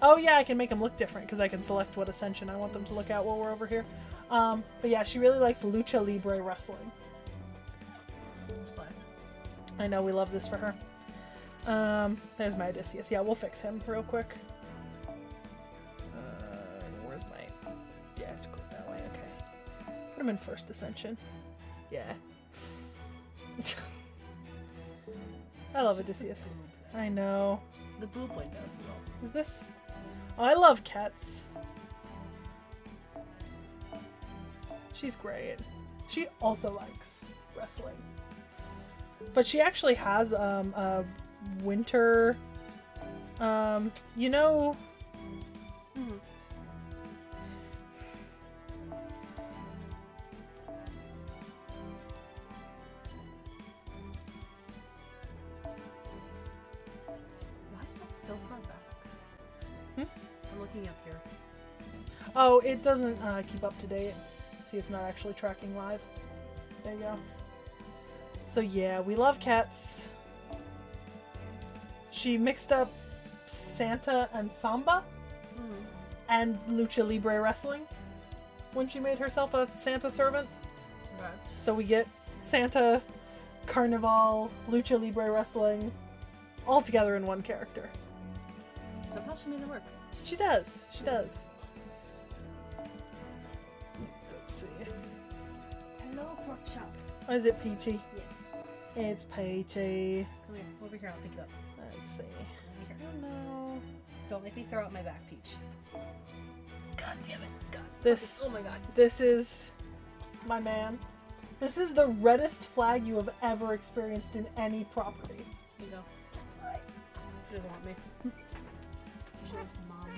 [SPEAKER 1] Oh yeah, I can make them look different because I can select what ascension I want them to look at while we're over here. But yeah, she really likes lucha libre wrestling.
[SPEAKER 2] Slay.
[SPEAKER 1] I know, we love this for her. There's my Odysseus. Yeah, we'll fix him real quick. Where's my... Yeah, I have to click that way, okay. Put him in first ascension. Yeah. I love Odysseus. I know.
[SPEAKER 2] The boob window.
[SPEAKER 1] Is this... Oh, I love Cats. She's great. She also likes wrestling. But she actually has a winter... you know...
[SPEAKER 2] So far back. I'm looking up here.
[SPEAKER 1] Oh, it doesn't keep up to date. See, it's not actually tracking live. There you go. So yeah, we love Cats. She mixed up Santa and Samba and lucha libre wrestling when she made herself a Santa servant.
[SPEAKER 2] Okay.
[SPEAKER 1] So we get Santa, Carnival, lucha libre wrestling all together in one character.
[SPEAKER 2] Somehow she made it work.
[SPEAKER 1] She does. She does. Let's see.
[SPEAKER 2] Hello, pork chop.
[SPEAKER 1] Oh, is it Peachy?
[SPEAKER 2] Yes.
[SPEAKER 1] It's Peachy.
[SPEAKER 2] Come here. Over here. I'll pick you up.
[SPEAKER 1] Let's see.
[SPEAKER 2] Over here.
[SPEAKER 1] Oh no.
[SPEAKER 2] Don't make me throw out my back, Peach. God damn it. God.
[SPEAKER 1] This.
[SPEAKER 2] Oh my god.
[SPEAKER 1] This is my man. This is the reddest flag you have ever experienced in any property.
[SPEAKER 2] Here you go. She doesn't want me. She wants mom.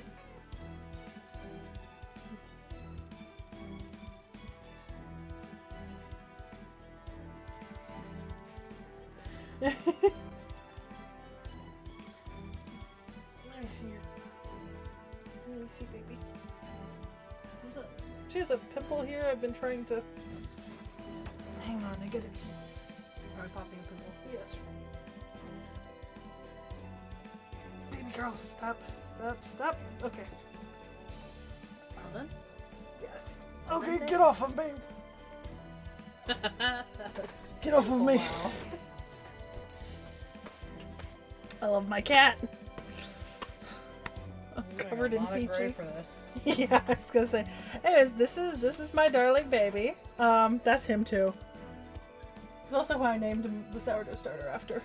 [SPEAKER 1] Let me see her. Let me see, baby.
[SPEAKER 2] What's up?
[SPEAKER 1] She has a pimple here. I've been trying to... Hang on, I get it.
[SPEAKER 2] Are we popping a pimple?
[SPEAKER 1] Yes. Baby girl, stop. Stop, stop. Okay.
[SPEAKER 2] All done?
[SPEAKER 1] Yes.
[SPEAKER 2] All
[SPEAKER 1] Okay,
[SPEAKER 2] done,
[SPEAKER 1] get off of me. Get off of me.
[SPEAKER 2] Wow.
[SPEAKER 1] I love my cat. I'm
[SPEAKER 2] You're getting
[SPEAKER 1] covered
[SPEAKER 2] a
[SPEAKER 1] in
[SPEAKER 2] lot of gray
[SPEAKER 1] peachy.
[SPEAKER 2] for this.
[SPEAKER 1] Yeah, I was gonna say. Anyways, this is my darling baby. That's him too. It's also who I named him the sourdough starter after.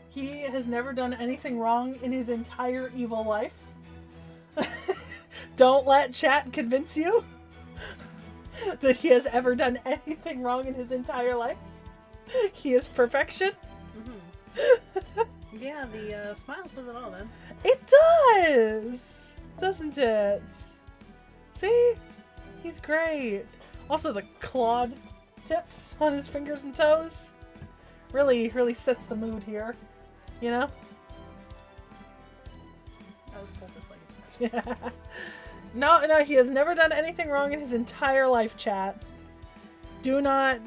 [SPEAKER 1] He has never done anything wrong in his entire evil life. Don't let chat convince you that he has ever done anything wrong in his entire life. He is perfection.
[SPEAKER 2] Yeah, the smile says it all, man.
[SPEAKER 1] It does! Doesn't it? See? He's great. Also, the clawed tips on his fingers and toes really sets the mood here. You know?
[SPEAKER 2] I was told this like it's precious.
[SPEAKER 1] Yeah. No, he has never done anything wrong in his entire life, chat. Do not...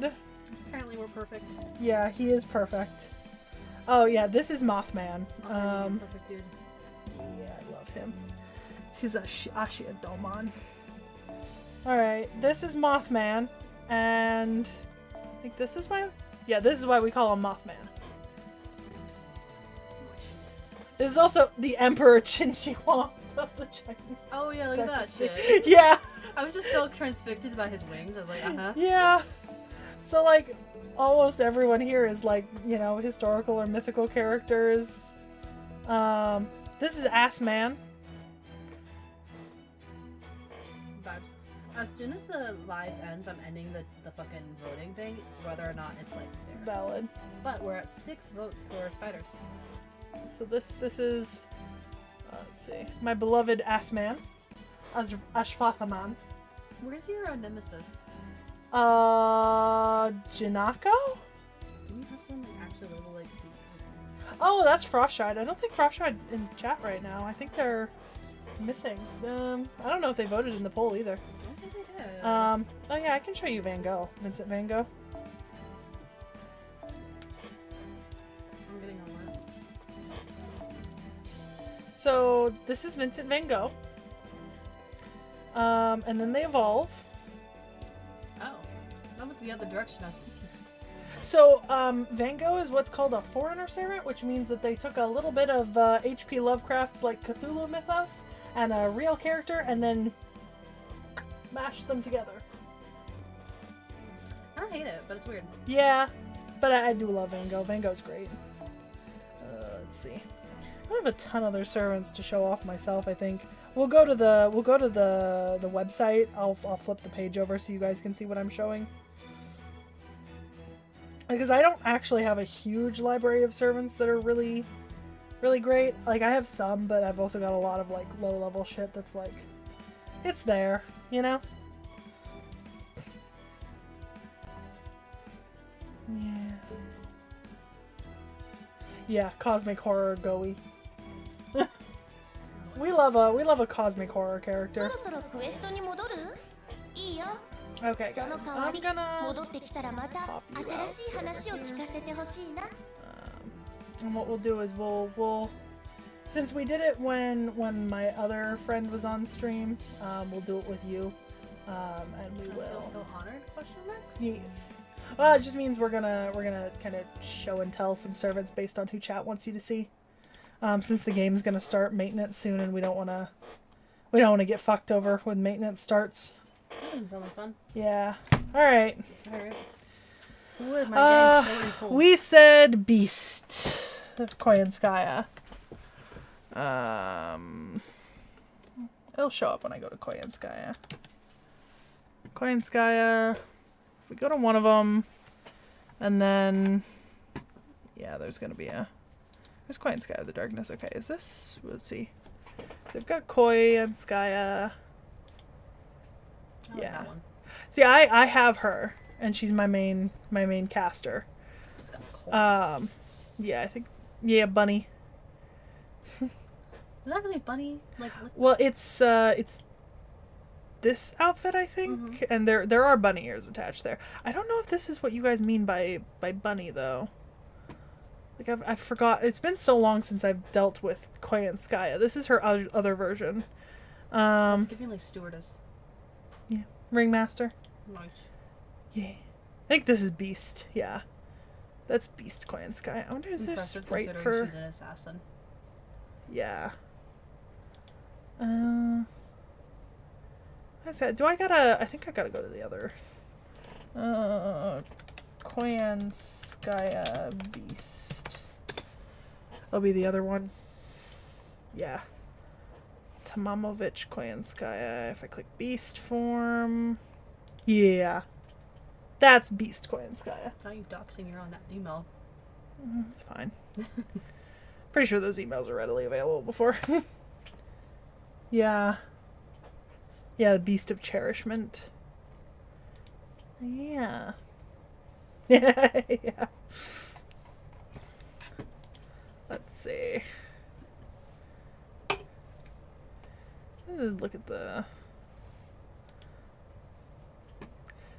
[SPEAKER 2] Apparently we're perfect.
[SPEAKER 1] Yeah, he is perfect. Oh, yeah, this is Mothman.
[SPEAKER 2] Perfect dude.
[SPEAKER 1] Yeah, I love him. He's a Ashiadomon. Alright, this is Mothman, and I think this is why... Yeah, this is why we call him Mothman. This is also the Emperor Qin Shi Huang of the Chinese.
[SPEAKER 2] Oh yeah, look at that
[SPEAKER 1] dynasty.
[SPEAKER 2] shit.
[SPEAKER 1] Yeah!
[SPEAKER 2] I was just so transfixed by his wings. I was like, uh-huh.
[SPEAKER 1] Yeah! So, like, almost everyone here is, like, you know, historical or mythical characters. This is Ass Man.
[SPEAKER 2] Vibes. As soon as the live ends, I'm ending the fucking voting thing, whether or not it's like there.
[SPEAKER 1] Valid.
[SPEAKER 2] But we're at 6 votes for spiders.
[SPEAKER 1] So this is, let's see, my beloved ass man, Ashvathaman.
[SPEAKER 2] Where's your nemesis?
[SPEAKER 1] Jinako?
[SPEAKER 2] Do you have some actual level like C?
[SPEAKER 1] Oh, that's Frostshide. I don't think Frostshide's in chat right now. I think they're missing. I don't know if they voted in the poll either.
[SPEAKER 2] I don't think they did.
[SPEAKER 1] Oh yeah, I can show you Van Gogh. Vincent Van Gogh.
[SPEAKER 2] I'm getting alerts.
[SPEAKER 1] So this is Vincent Van Gogh. And then they evolve.
[SPEAKER 2] Oh. Not with the other direction I was thinking.
[SPEAKER 1] So, Van Gogh is what's called a foreigner servant, which means that they took a little bit of H.P. Lovecraft's like Cthulhu mythos and a real character and then mashed them together.
[SPEAKER 2] I don't hate it, but it's weird.
[SPEAKER 1] Yeah, but I do love Van Gogh. Van Gogh's great. Let's see. I don't have a ton of other servants to show off myself. I think we'll go to the website. I'll flip the page over so you guys can see what I'm showing. Because I don't actually have a huge library of servants that are really, really great. Like, I have some, but I've also got a lot of, like, low-level shit that's, like, it's there, you know? Yeah. Yeah, cosmic horror Goey. We love a cosmic horror character. Okay, guys, I'm gonna and what we'll do is we'll since we did it when my other friend was on stream, we'll do it with you, and we will.
[SPEAKER 2] I feel so honored? Question mark?
[SPEAKER 1] Yes. Well, it just means we're gonna kind of show and tell some servants based on who chat wants you to see. Since the game's gonna start maintenance soon, and we don't wanna get fucked over when maintenance starts.
[SPEAKER 2] That doesn't sound like fun.
[SPEAKER 1] Yeah. Alright.
[SPEAKER 2] Alright. Would my game show told?
[SPEAKER 1] We said Beast. Koyanskaya. It'll show up when I go to Koyanskaya. Koyanskaya. If we go to one of them, and then yeah, there's gonna be there's Koyanskaya of the Darkness. Okay, is this? Let's see. They've got Koyanskaya.
[SPEAKER 2] Like
[SPEAKER 1] Yeah.
[SPEAKER 2] that one.
[SPEAKER 1] See, I have her, and she's my main caster.
[SPEAKER 2] Just got cold.
[SPEAKER 1] Yeah, I think Bunny.
[SPEAKER 2] Is that really bunny? Like.
[SPEAKER 1] Well, it's this outfit, I think, and there are bunny ears attached there. I don't know if this is what you guys mean by bunny though. Like I forgot. It's been so long since I've dealt with Koyanskaya. This is her other version.
[SPEAKER 2] It's giving like stewardess.
[SPEAKER 1] Yeah, Ringmaster.
[SPEAKER 2] Nice.
[SPEAKER 1] Yeah, I think this is Beast. Yeah, that's Beast Koyanskaya. I wonder is there Sprite for?
[SPEAKER 2] She's an assassin.
[SPEAKER 1] Yeah. I said, I think I gotta go to the other. Koyanskaya Beast. That'll be the other one. Yeah. Tamamovich Koyanskaya. If I click Beast form. Yeah. That's Beast Koyanskaya.
[SPEAKER 2] How are you doxing your own email?
[SPEAKER 1] It's fine. Pretty sure those emails are readily available before. Yeah. Yeah, the Beast of Cherishment. Yeah. Yeah. Let's see. Look at the...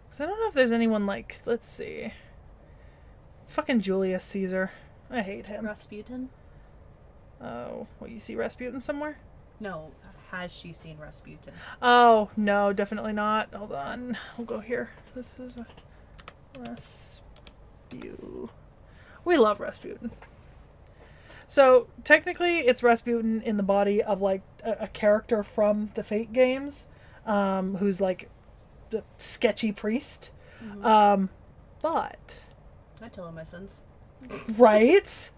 [SPEAKER 1] Because I don't know if there's anyone like... Let's see. Fucking Julius Caesar. I hate him.
[SPEAKER 2] Rasputin?
[SPEAKER 1] Oh, what, you see Rasputin somewhere?
[SPEAKER 2] No. Has she seen Rasputin?
[SPEAKER 1] Oh, no, definitely not. Hold on. We'll go here. This is Rasputin. We love Rasputin. So, technically, it's Rasputin in the body of, like, a character from the Fate games, who's, like, the sketchy priest.
[SPEAKER 2] Mm-hmm.
[SPEAKER 1] But...
[SPEAKER 2] I tell him my sins.
[SPEAKER 1] Right?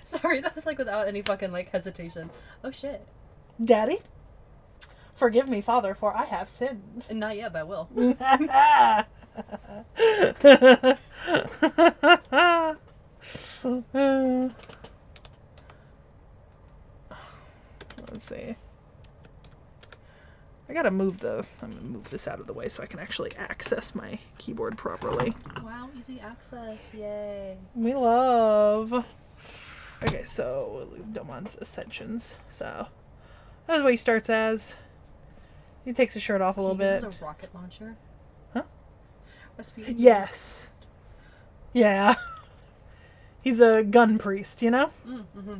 [SPEAKER 2] Sorry, that was, like, without any fucking, like, hesitation. Oh, shit.
[SPEAKER 1] Daddy? Forgive me, Father, for I have sinned.
[SPEAKER 2] And not yet, but I will.
[SPEAKER 1] Let's see. I gotta move I'm gonna move this out of the way so I can actually access my keyboard properly.
[SPEAKER 2] Wow, easy access. Yay.
[SPEAKER 1] We love. Okay, so Domon's Ascensions. So that's what he starts as. He takes his shirt off a little bit.
[SPEAKER 2] This is a rocket launcher.
[SPEAKER 1] Huh?
[SPEAKER 2] Rasputin?
[SPEAKER 1] Yes. Yeah. He's a gun priest, you know?
[SPEAKER 2] Mm-hmm.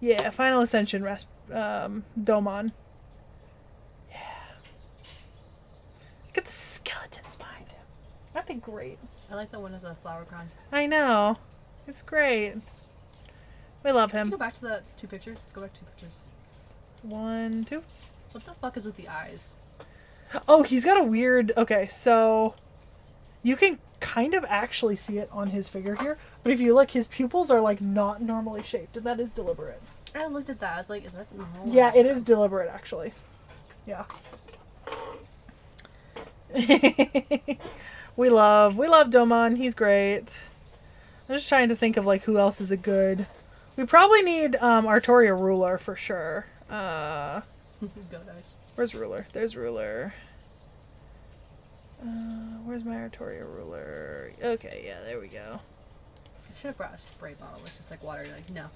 [SPEAKER 1] Yeah, Final Ascension, Domon. Yeah. Look at the skeletons behind him. Aren't they great?
[SPEAKER 2] I like the one as a flower crown.
[SPEAKER 1] I know. It's great. We love him.
[SPEAKER 2] Go back to the 2 pictures. Go back 2 pictures.
[SPEAKER 1] 1, 2.
[SPEAKER 2] What the fuck is with the eyes?
[SPEAKER 1] Oh, he's got a weird... Okay, so... You can kind of actually see it on his figure here. But if you look, his pupils are, like, not normally shaped. And that is deliberate.
[SPEAKER 2] I looked at that. I was like, is that normal?
[SPEAKER 1] Yeah, it is deliberate, actually. Yeah. We love Domon. He's great. I'm just trying to think of, like, who else is a good... We probably need Artoria Ruler for sure.
[SPEAKER 2] Go dice.
[SPEAKER 1] Where's Ruler? There's Ruler. Where's my Artoria Ruler? Okay, yeah, there we go.
[SPEAKER 2] I should have brought a spray bottle with just like water. You're like, no.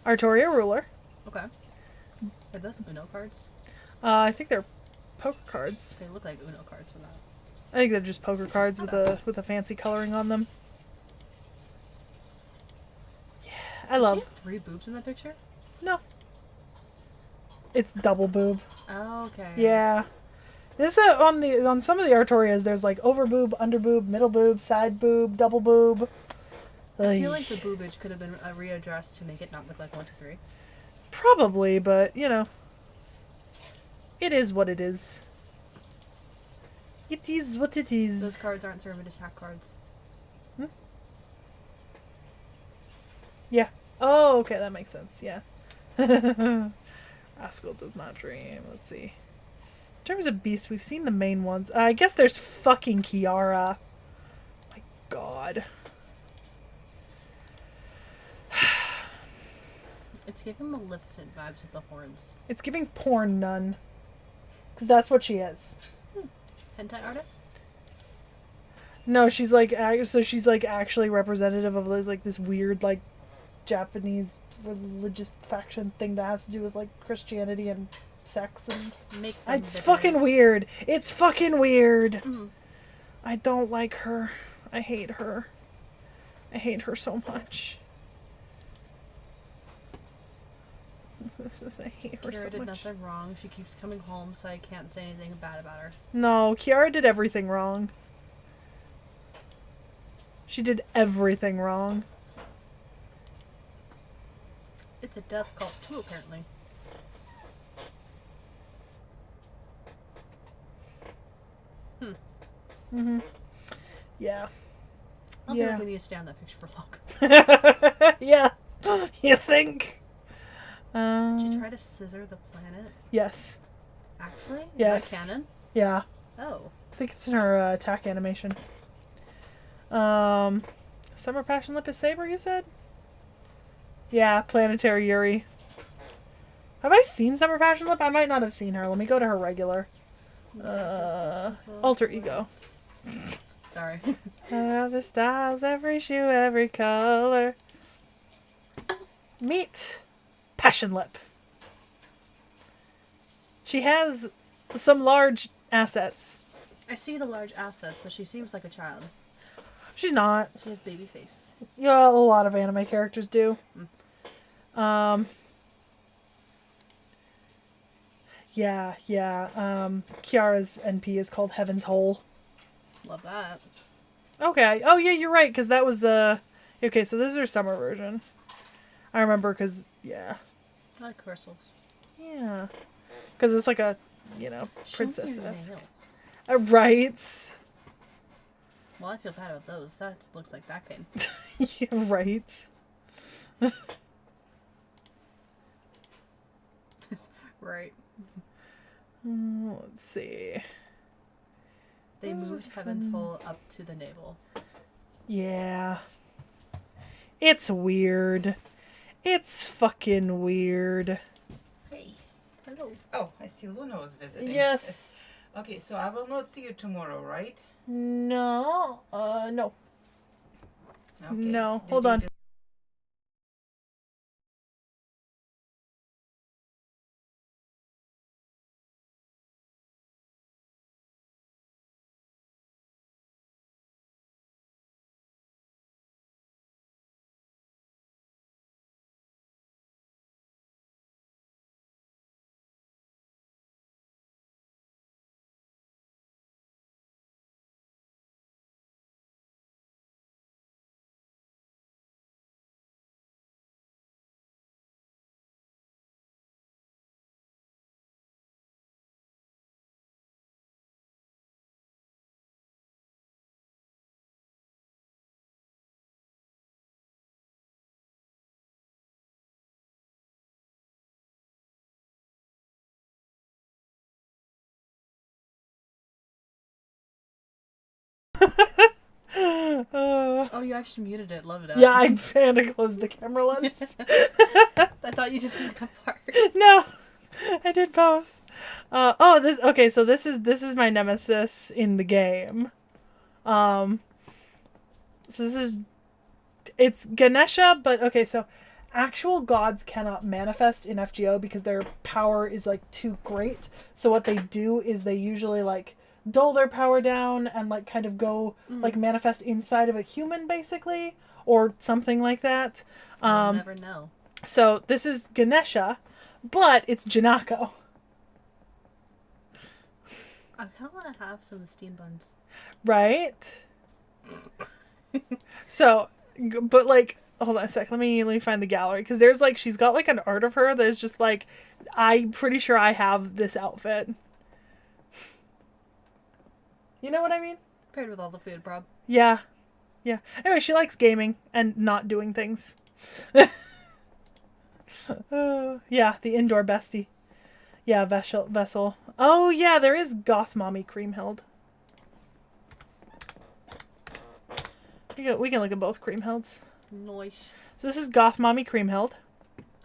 [SPEAKER 1] Artoria Ruler.
[SPEAKER 2] Okay. Are those Uno cards?
[SPEAKER 1] I think they're poker cards.
[SPEAKER 2] They look like Uno cards from that.
[SPEAKER 1] I think they're just poker cards with a fancy coloring on them. Yeah, I love.
[SPEAKER 2] Does she have 3 boobs in that picture?
[SPEAKER 1] No. It's double boob.
[SPEAKER 2] Oh, okay.
[SPEAKER 1] Yeah. This on some of the Artorias, there's like over boob, under boob, middle boob, side boob, double boob.
[SPEAKER 2] I feel like the boobage could have been readdressed to make it not look like 1, 2, 3.
[SPEAKER 1] Probably, but you know, it is what it is. It is what it is.
[SPEAKER 2] Those cards aren't servant attack cards.
[SPEAKER 1] Hmm? Yeah. Oh, okay, that makes sense. Yeah. Rascal does not dream. Let's see. In terms of beasts, we've seen the main ones. I guess there's fucking Kiara. My god.
[SPEAKER 2] It's giving Maleficent vibes with the horns.
[SPEAKER 1] It's giving porn nun. Because that's what she is.
[SPEAKER 2] Hentai artist?
[SPEAKER 1] No, she's like, so she's like actually representative of like this weird like Japanese religious faction thing that has to do with like Christianity and sex and it's fucking weird. It's fucking weird.
[SPEAKER 2] Mm-hmm.
[SPEAKER 1] I don't like her. I hate her. I hate her so much. I hate her
[SPEAKER 2] Kiara
[SPEAKER 1] so
[SPEAKER 2] did
[SPEAKER 1] much.
[SPEAKER 2] nothing wrong. She keeps coming home, so I can't say anything bad about her.
[SPEAKER 1] No, Kiara did everything wrong. She did everything wrong.
[SPEAKER 2] It's a death cult too, apparently.
[SPEAKER 1] Mm-hmm. Yeah.
[SPEAKER 2] I feel like we need to stay on that picture for long.
[SPEAKER 1] Yeah. You think?
[SPEAKER 2] Did you try to scissor the planet?
[SPEAKER 1] Yes.
[SPEAKER 2] Actually?
[SPEAKER 1] Yes.
[SPEAKER 2] Is that canon?
[SPEAKER 1] Yeah.
[SPEAKER 2] Oh.
[SPEAKER 1] I think it's in her attack animation. Summer Passion Lip is Saber, you said? Yeah, Planetary Yuri. Have I seen Summer Passion Lip? I might not have seen her. Let me go to her regular. Alter Ego.
[SPEAKER 2] Sorry.
[SPEAKER 1] Other styles, every shoe, every color. Meet Passion Lip. She has some large assets.
[SPEAKER 2] I see the large assets, but she seems like a child.
[SPEAKER 1] She's not.
[SPEAKER 2] She has baby face.
[SPEAKER 1] Yeah, a lot of anime characters do. Yeah. Kiara's NP is called Heaven's Hole.
[SPEAKER 2] Love that.
[SPEAKER 1] Okay. Oh, yeah, you're right, because that was the... Okay, so this is her summer version. I remember, because, yeah.
[SPEAKER 2] I like crystals.
[SPEAKER 1] Yeah. Because it's like a,
[SPEAKER 2] Show me your
[SPEAKER 1] princess.
[SPEAKER 2] nails.
[SPEAKER 1] Right.
[SPEAKER 2] Well, I feel bad about those. That looks like back pain.
[SPEAKER 1] Yeah, right.
[SPEAKER 2] Right.
[SPEAKER 1] Let's see.
[SPEAKER 2] They moved Heaven's Hole up to the navel.
[SPEAKER 1] Yeah. It's weird. It's fucking weird.
[SPEAKER 3] Hey.
[SPEAKER 2] Hello.
[SPEAKER 3] Oh, I see Luna was visiting.
[SPEAKER 1] Yes.
[SPEAKER 3] Okay, so I will not see you tomorrow, right?
[SPEAKER 1] No. No.
[SPEAKER 3] Okay.
[SPEAKER 1] No.
[SPEAKER 3] Did
[SPEAKER 1] Hold
[SPEAKER 3] you
[SPEAKER 1] on.
[SPEAKER 2] Oh, you actually muted it. Love it.
[SPEAKER 1] Yeah, I had to close the camera lens.
[SPEAKER 2] I thought you just did that part.
[SPEAKER 1] No, I did both. So this is my nemesis in the game. So it's Ganesha, but okay, so actual gods cannot manifest in FGO because their power is like too great. So what they do is they usually like dull their power down and like kind of go like manifest inside of a human basically or something like that.
[SPEAKER 2] I'll never know.
[SPEAKER 1] So this is Ganesha, but it's Janako.
[SPEAKER 2] I kind of want to have some steam buns.
[SPEAKER 1] Right? So, but like, hold on a sec. Let me find the gallery because there's like she's got like an art of her that is just like I'm pretty sure I have this outfit. You know what I mean?
[SPEAKER 2] Paired with all the food, prob.
[SPEAKER 1] Yeah. Yeah. Anyway, she likes gaming and not doing things. Yeah, the indoor bestie. Yeah, Vessel. Oh, yeah, there is Goth Mommy Creamhild. We can look at both Creamhilds.
[SPEAKER 2] Nice.
[SPEAKER 1] So this is Goth Mommy Creamhild.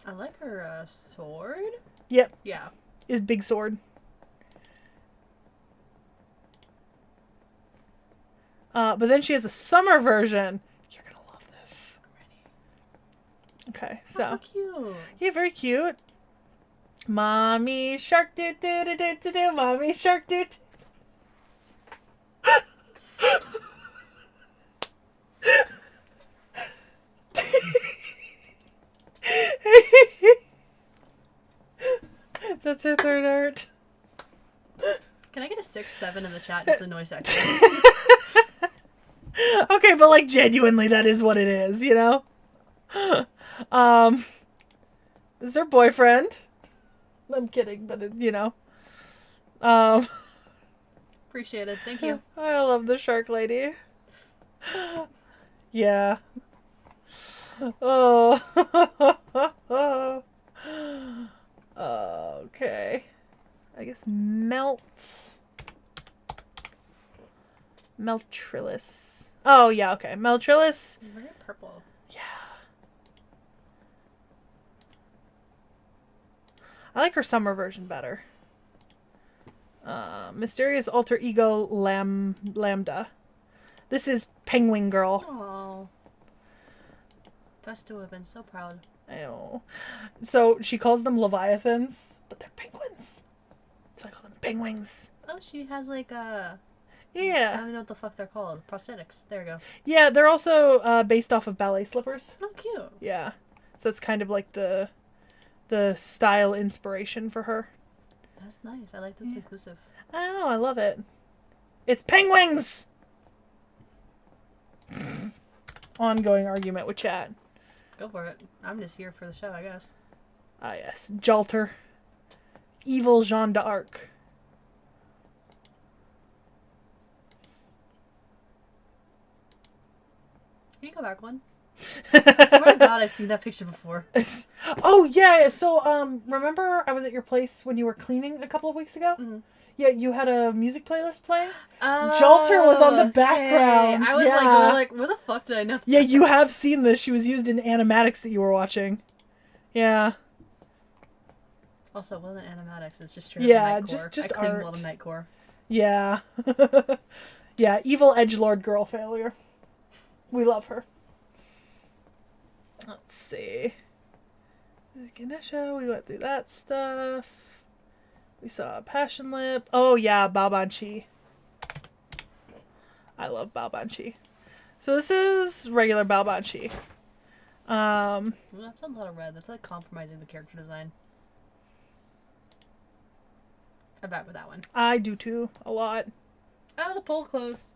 [SPEAKER 2] I like her sword.
[SPEAKER 1] Yep.
[SPEAKER 2] Yeah.
[SPEAKER 1] Is big sword. But then she has a summer version. You're gonna love this.
[SPEAKER 2] I'm ready.
[SPEAKER 1] Okay, so.
[SPEAKER 2] Oh, cute.
[SPEAKER 1] Yeah, very cute. Mommy shark do do do do do do. Mommy shark do. That's her third art.
[SPEAKER 2] Can I get a 6-7 in the chat? Just a noise section.
[SPEAKER 1] Okay, but like genuinely, that is what it is, you know. This is her boyfriend. I'm kidding, but it, you know.
[SPEAKER 2] Appreciate it. Thank you.
[SPEAKER 1] I love the shark lady. Yeah. Oh. Okay. I guess Meltrillis. Oh, yeah, okay. Meltrillis.
[SPEAKER 2] Very purple.
[SPEAKER 1] Yeah. I like her summer version better. Mysterious alter ego Lambda. This is Penguin Girl.
[SPEAKER 2] Oh. Festo would have been so proud.
[SPEAKER 1] I know. So she calls them Leviathans, but they're penguins. So I call them penguins.
[SPEAKER 2] Oh, she has like I
[SPEAKER 1] Yeah.
[SPEAKER 2] don't even know what the fuck they're called. Prosthetics. There we go.
[SPEAKER 1] Yeah, they're also based off of ballet slippers.
[SPEAKER 2] Oh, cute.
[SPEAKER 1] Yeah. So it's kind of like the style inspiration for her.
[SPEAKER 2] That's nice. I like that's inclusive.
[SPEAKER 1] I don't know, I love it. It's penguins! Ongoing argument with chat.
[SPEAKER 2] Go for it. I'm just here for the show, I guess.
[SPEAKER 1] Ah, yes. Jalter. Evil Jeanne d'Arc.
[SPEAKER 2] Can you go back one? I swear to God, I've seen that picture before.
[SPEAKER 1] Oh yeah, so remember I was at your place when you were cleaning a couple of weeks ago?
[SPEAKER 2] Mhm.
[SPEAKER 1] Yeah, you had a music playlist playing. Jolter was on the background.
[SPEAKER 2] I was
[SPEAKER 1] Yeah.
[SPEAKER 2] like, where the fuck did I know?
[SPEAKER 1] Yeah, you have seen this. She was used in animatics that you were watching. Yeah.
[SPEAKER 2] Also, it wasn't animatics. It's just straight
[SPEAKER 1] Yeah,
[SPEAKER 2] up Nightcore.
[SPEAKER 1] just
[SPEAKER 2] I clean
[SPEAKER 1] art.
[SPEAKER 2] well to Nightcore.
[SPEAKER 1] Yeah. Yeah, evil edgelord girl failure. We love her. Let's see. Ganesha, we went through that stuff. We saw Passion Lip. Oh yeah, Babanchi. I love Babanchi. So this is regular Babanchi.
[SPEAKER 2] Well, that's a lot of red. That's like compromising the character design. I bet with that one.
[SPEAKER 1] I do too, a lot.
[SPEAKER 2] Oh, the poll closed.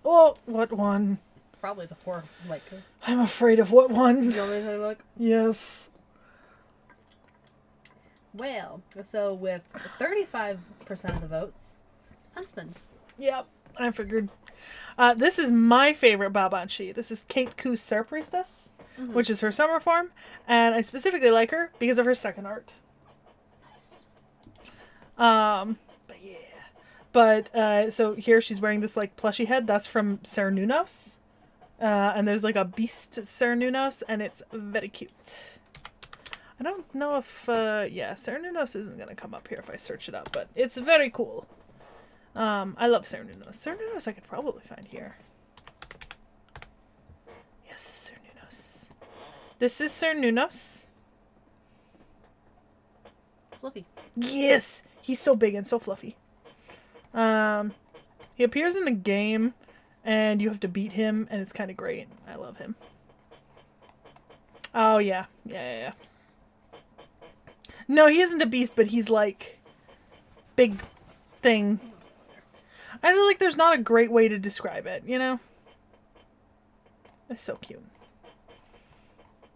[SPEAKER 1] Oh, what one?
[SPEAKER 2] Probably the poor, like...
[SPEAKER 1] I'm afraid of what one.
[SPEAKER 2] You want me to take a look?
[SPEAKER 1] Yes.
[SPEAKER 2] Well, so with 35% of the votes, Huntsman's.
[SPEAKER 1] Yep, I figured. This is my favorite Babanchi. This is Kate Ku's Sir Priestess, which is her summer form, and I specifically like her because of her second art.
[SPEAKER 2] Nice.
[SPEAKER 1] But yeah. But, so here she's wearing this, like, plushy head. That's from Cernunnos. And there's, like, a beast Cernunnos, and it's very cute. I don't know if, yeah, Cernunnos isn't going to come up here if I search it up, but it's very cool. I love Cernunnos. Cernunnos I could probably find here. Yes, Cernunnos. This is Cernunnos.
[SPEAKER 2] Fluffy.
[SPEAKER 1] Yes! He's so big and so fluffy. He appears in the game, and you have to beat him, and it's kind of great. I love him. Oh, yeah. Yeah. No, he isn't a beast, but he's, like, big thing. I feel like there's not a great way to describe it, you know? It's so cute.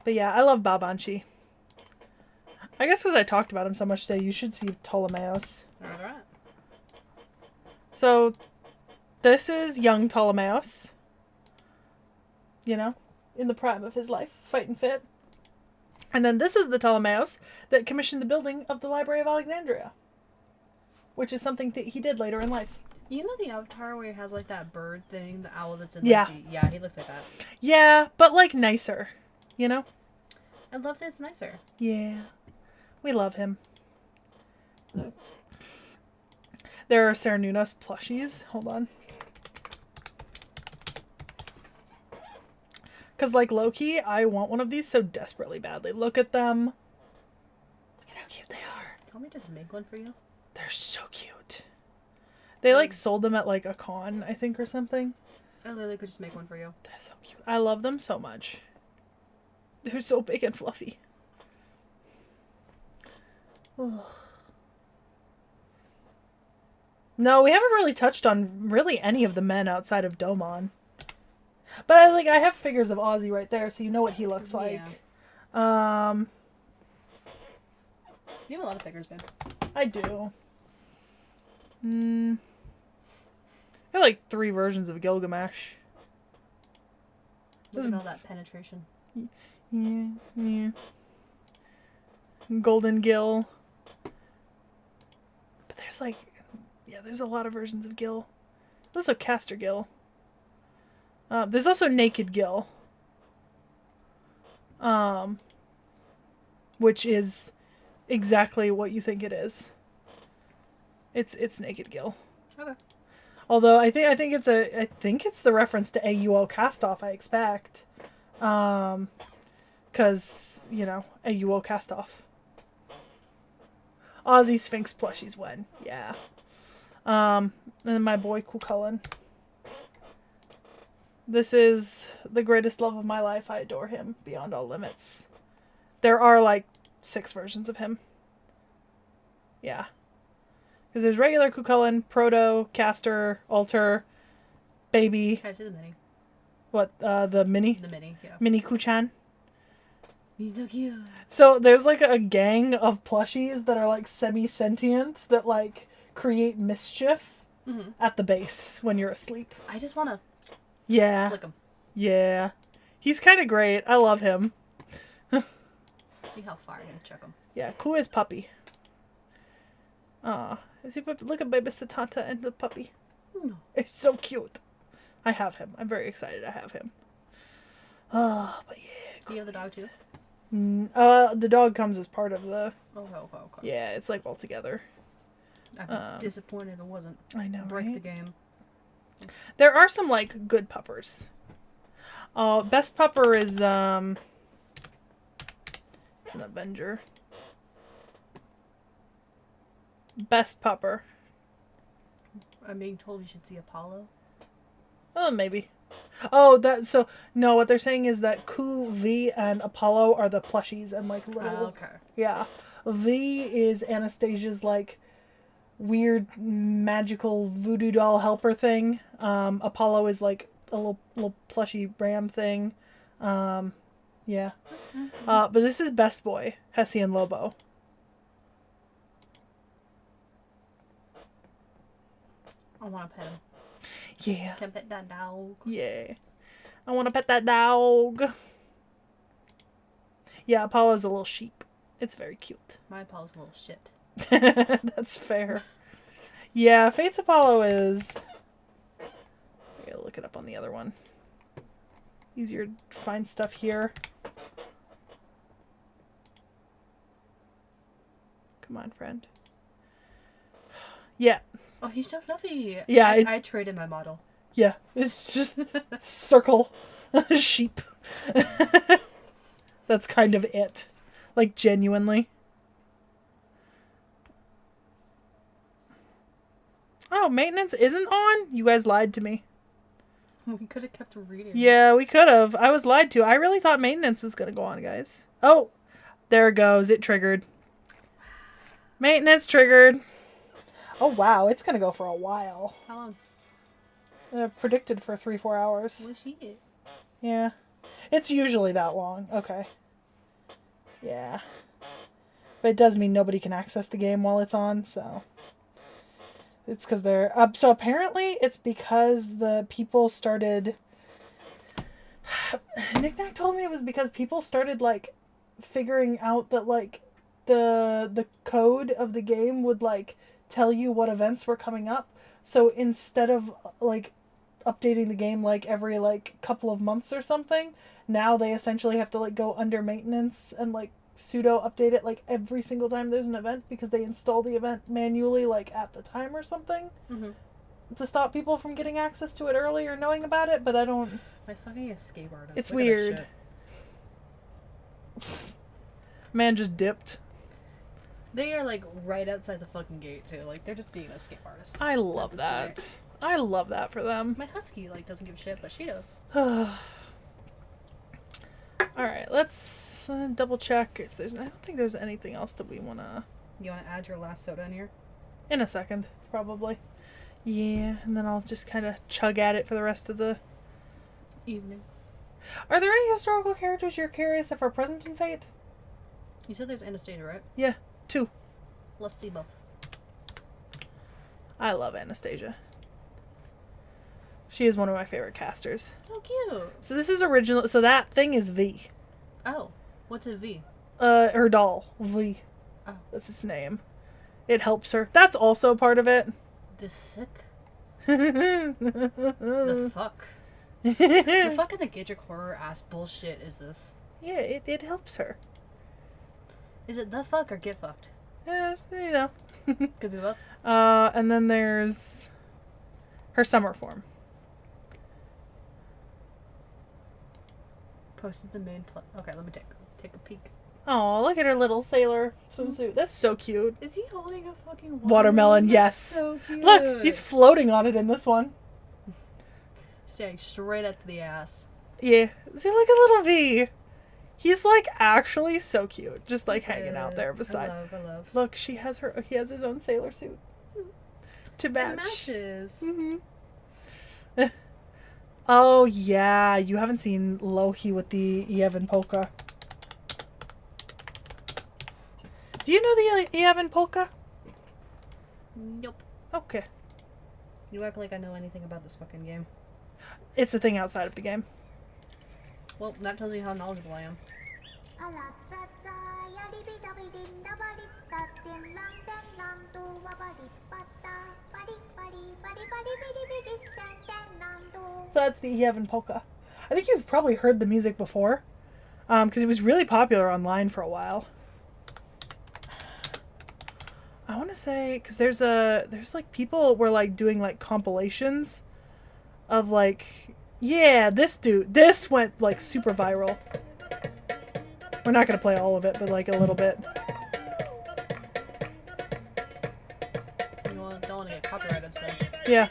[SPEAKER 1] But yeah, I love Babanchi. I guess because I talked about him so much today, you should see Ptolemaeus.
[SPEAKER 2] Alright.
[SPEAKER 1] So, this is young Ptolemaeus. You know? In the prime of his life. Fighting fit. And then this is the Ptolemaeus that commissioned the building of the Library of Alexandria. Which is something that he did later in life.
[SPEAKER 2] You know the avatar where he has like that bird thing, the owl that's in
[SPEAKER 1] Yeah.
[SPEAKER 2] yeah, he looks like that.
[SPEAKER 1] Yeah, but like nicer. You know?
[SPEAKER 2] I love that it's nicer.
[SPEAKER 1] Yeah. We love him. There are Cernunnos plushies. Hold on. Because, like, low-key, I want one of these so desperately badly. Look at them. Look at how cute they are.
[SPEAKER 2] Can we just make one for you?
[SPEAKER 1] They're so cute. They, like, sold them at, like, a con, I think, or something.
[SPEAKER 2] I literally could just make one for you.
[SPEAKER 1] They're so cute. I love them so much. They're so big and fluffy. Ugh. No, we haven't really touched on really any of the men outside of Domon. But I have figures of Ozzy right there, so you know what he looks like.
[SPEAKER 2] Yeah. You have a lot of figures, babe.
[SPEAKER 1] I do. I have like 3 versions of Gilgamesh.
[SPEAKER 2] Look at all that penetration.
[SPEAKER 1] Yeah. Golden Gil. But there's like, yeah, there's a lot of versions of Gil. There's also Caster Gil. There's also Naked Gil. Which is exactly what you think it is. It's Naked Gil.
[SPEAKER 2] Okay.
[SPEAKER 1] Although I think it's the reference to AUO Castoff, I expect. 'Cause, you know, AUO Castoff. Ozzy Sphinx plushies when. Yeah. And then my boy Cucullin. This is the greatest love of my life. I adore him beyond all limits. There are like 6 versions of him. Yeah. Because there's regular Cucullin, Proto, Caster, Alter, Baby.
[SPEAKER 2] Can I see the mini?
[SPEAKER 1] What, the mini?
[SPEAKER 2] The mini, yeah.
[SPEAKER 1] Mini Kuchan.
[SPEAKER 2] He's so cute.
[SPEAKER 1] So there's like a gang of plushies that are like semi-sentient that like create mischief at the base when you're asleep.
[SPEAKER 2] I just want to
[SPEAKER 1] Yeah.
[SPEAKER 2] lick him.
[SPEAKER 1] Yeah. He's kind of great. I love him.
[SPEAKER 2] See how far I can chuck him.
[SPEAKER 1] Yeah, Ku is puppy. Is he puppy? Look at baby Satata and the puppy.
[SPEAKER 2] No.
[SPEAKER 1] It's so cute. I have him. I'm very excited I have him. But yeah.
[SPEAKER 2] Do you have the dog too?
[SPEAKER 1] The dog comes as part of the...
[SPEAKER 2] Okay.
[SPEAKER 1] Yeah, it's like all together.
[SPEAKER 2] I'm disappointed it wasn't.
[SPEAKER 1] I know,
[SPEAKER 2] Break
[SPEAKER 1] right?
[SPEAKER 2] the game.
[SPEAKER 1] There are some, like, good puppers. Best pupper is, it's an Avenger. Best pupper.
[SPEAKER 2] I'm being told you should see Apollo.
[SPEAKER 1] Oh, maybe. Oh, so, no, what they're saying is that Ku, V, and Apollo are the plushies and, like, little...
[SPEAKER 2] Okay.
[SPEAKER 1] Yeah. V is Anastasia's, like, weird magical voodoo doll helper thing. Apollo is, like, a little plushy ram thing. Yeah. But this is Best Boy, Hessian Lobo.
[SPEAKER 2] I want to pet him.
[SPEAKER 1] Yeah.
[SPEAKER 2] Can pet that dog.
[SPEAKER 1] Yeah. I want to pet that dog. Yeah, Apollo's a little sheep. It's very cute.
[SPEAKER 2] My Apollo's a little shit.
[SPEAKER 1] That's fair. Yeah, Fate's Apollo is... I gotta look it up on the other one. Easier to find stuff here. Come on, friend. Yeah.
[SPEAKER 2] Oh, he's so fluffy.
[SPEAKER 1] Yeah,
[SPEAKER 2] I traded my model.
[SPEAKER 1] Yeah, it's just circle sheep. That's kind of it. Like, genuinely. Oh, maintenance isn't on? You guys lied to me.
[SPEAKER 2] We could have kept reading.
[SPEAKER 1] Yeah, we could have. I was lied to. I really thought maintenance was going to go on, guys. Oh, there it goes. It triggered. Maintenance triggered. Oh, wow. It's going to go for a while.
[SPEAKER 2] How long?
[SPEAKER 1] Predicted for 3-4 hours.
[SPEAKER 2] Well, shit.
[SPEAKER 1] Yeah. It's usually that long. Okay. Yeah. But it does mean nobody can access the game while it's on, so... It's because they're... so apparently it's because the people started... Knick-Knack told me it was because people started, like, figuring out that, like, the code of the game would, like, tell you what events were coming up. So instead of, like, updating the game, like, every, like, couple of months or something, now they essentially have to, like, go under maintenance and, like, sudo update it, like, every single time there's an event because they install the event manually, like, at the time or something to stop people from getting access to it early or knowing about it, but I don't...
[SPEAKER 2] My fucking escape artist.
[SPEAKER 1] It's
[SPEAKER 2] Look at that
[SPEAKER 1] weird.
[SPEAKER 2] shit.
[SPEAKER 1] Man just dipped.
[SPEAKER 2] They are, like, right outside the fucking gate, too. Like, they're just being an escape artist.
[SPEAKER 1] I love
[SPEAKER 2] At
[SPEAKER 1] that.
[SPEAKER 2] this
[SPEAKER 1] I love that for them.
[SPEAKER 2] My husky, like, doesn't give a shit, but she does.
[SPEAKER 1] Alright, let's double check if there's... I don't think there's anything else that we want to...
[SPEAKER 2] You want to add your last soda in here?
[SPEAKER 1] In a second, probably. Yeah, and then I'll just kind of chug at it for the rest of the...
[SPEAKER 2] Evening.
[SPEAKER 1] Are there any historical characters you're curious if are present in Fate?
[SPEAKER 2] You said there's Anastasia, right?
[SPEAKER 1] Yeah, 2.
[SPEAKER 2] Let's see both.
[SPEAKER 1] I love Anastasia. She is one of my favorite casters.
[SPEAKER 2] Oh, cute.
[SPEAKER 1] So this is original... So that thing is V.
[SPEAKER 2] Oh. What's a V?
[SPEAKER 1] Her doll. V.
[SPEAKER 2] Oh.
[SPEAKER 1] That's its name. It helps her. That's also part of it.
[SPEAKER 2] The sick.
[SPEAKER 1] The
[SPEAKER 2] The fuck? The fucking the Gidrick horror ass bullshit is this?
[SPEAKER 1] Yeah, it helps her.
[SPEAKER 2] Is it the fuck or get fucked?
[SPEAKER 1] Yeah, you know.
[SPEAKER 2] Could be both.
[SPEAKER 1] And then there's her summer form.
[SPEAKER 2] Posted the main okay, let me take a peek.
[SPEAKER 1] Oh, look at her little sailor swimsuit. That's so cute.
[SPEAKER 2] Is he holding a fucking
[SPEAKER 1] Watermelon,
[SPEAKER 2] That's
[SPEAKER 1] yes.
[SPEAKER 2] so cute.
[SPEAKER 1] Look, he's floating on it in this one.
[SPEAKER 2] staring straight at the ass.
[SPEAKER 1] Yeah. See, look at little V. He's like actually so cute. Just like hanging out there beside.
[SPEAKER 2] I love.
[SPEAKER 1] Look, he has his own sailor suit. To match.
[SPEAKER 2] It matches.
[SPEAKER 1] Mm-hmm. Oh yeah, you haven't seen Loki with the Yevon polka. Do you know the Yevon polka?
[SPEAKER 2] Nope.
[SPEAKER 1] Okay.
[SPEAKER 2] You act like I know anything about this fucking game.
[SPEAKER 1] It's a thing outside of the game.
[SPEAKER 2] Well, that tells you how knowledgeable I am.
[SPEAKER 1] So that's the Heaven Polka. I think you've probably heard the music before, because it was really popular online for a while. I want to say, because there's like people were like doing like compilations of like, yeah, this went like super viral. We're not gonna play all of it, but like a little bit.
[SPEAKER 2] You don't want to get copyrighted, so.
[SPEAKER 1] Yeah.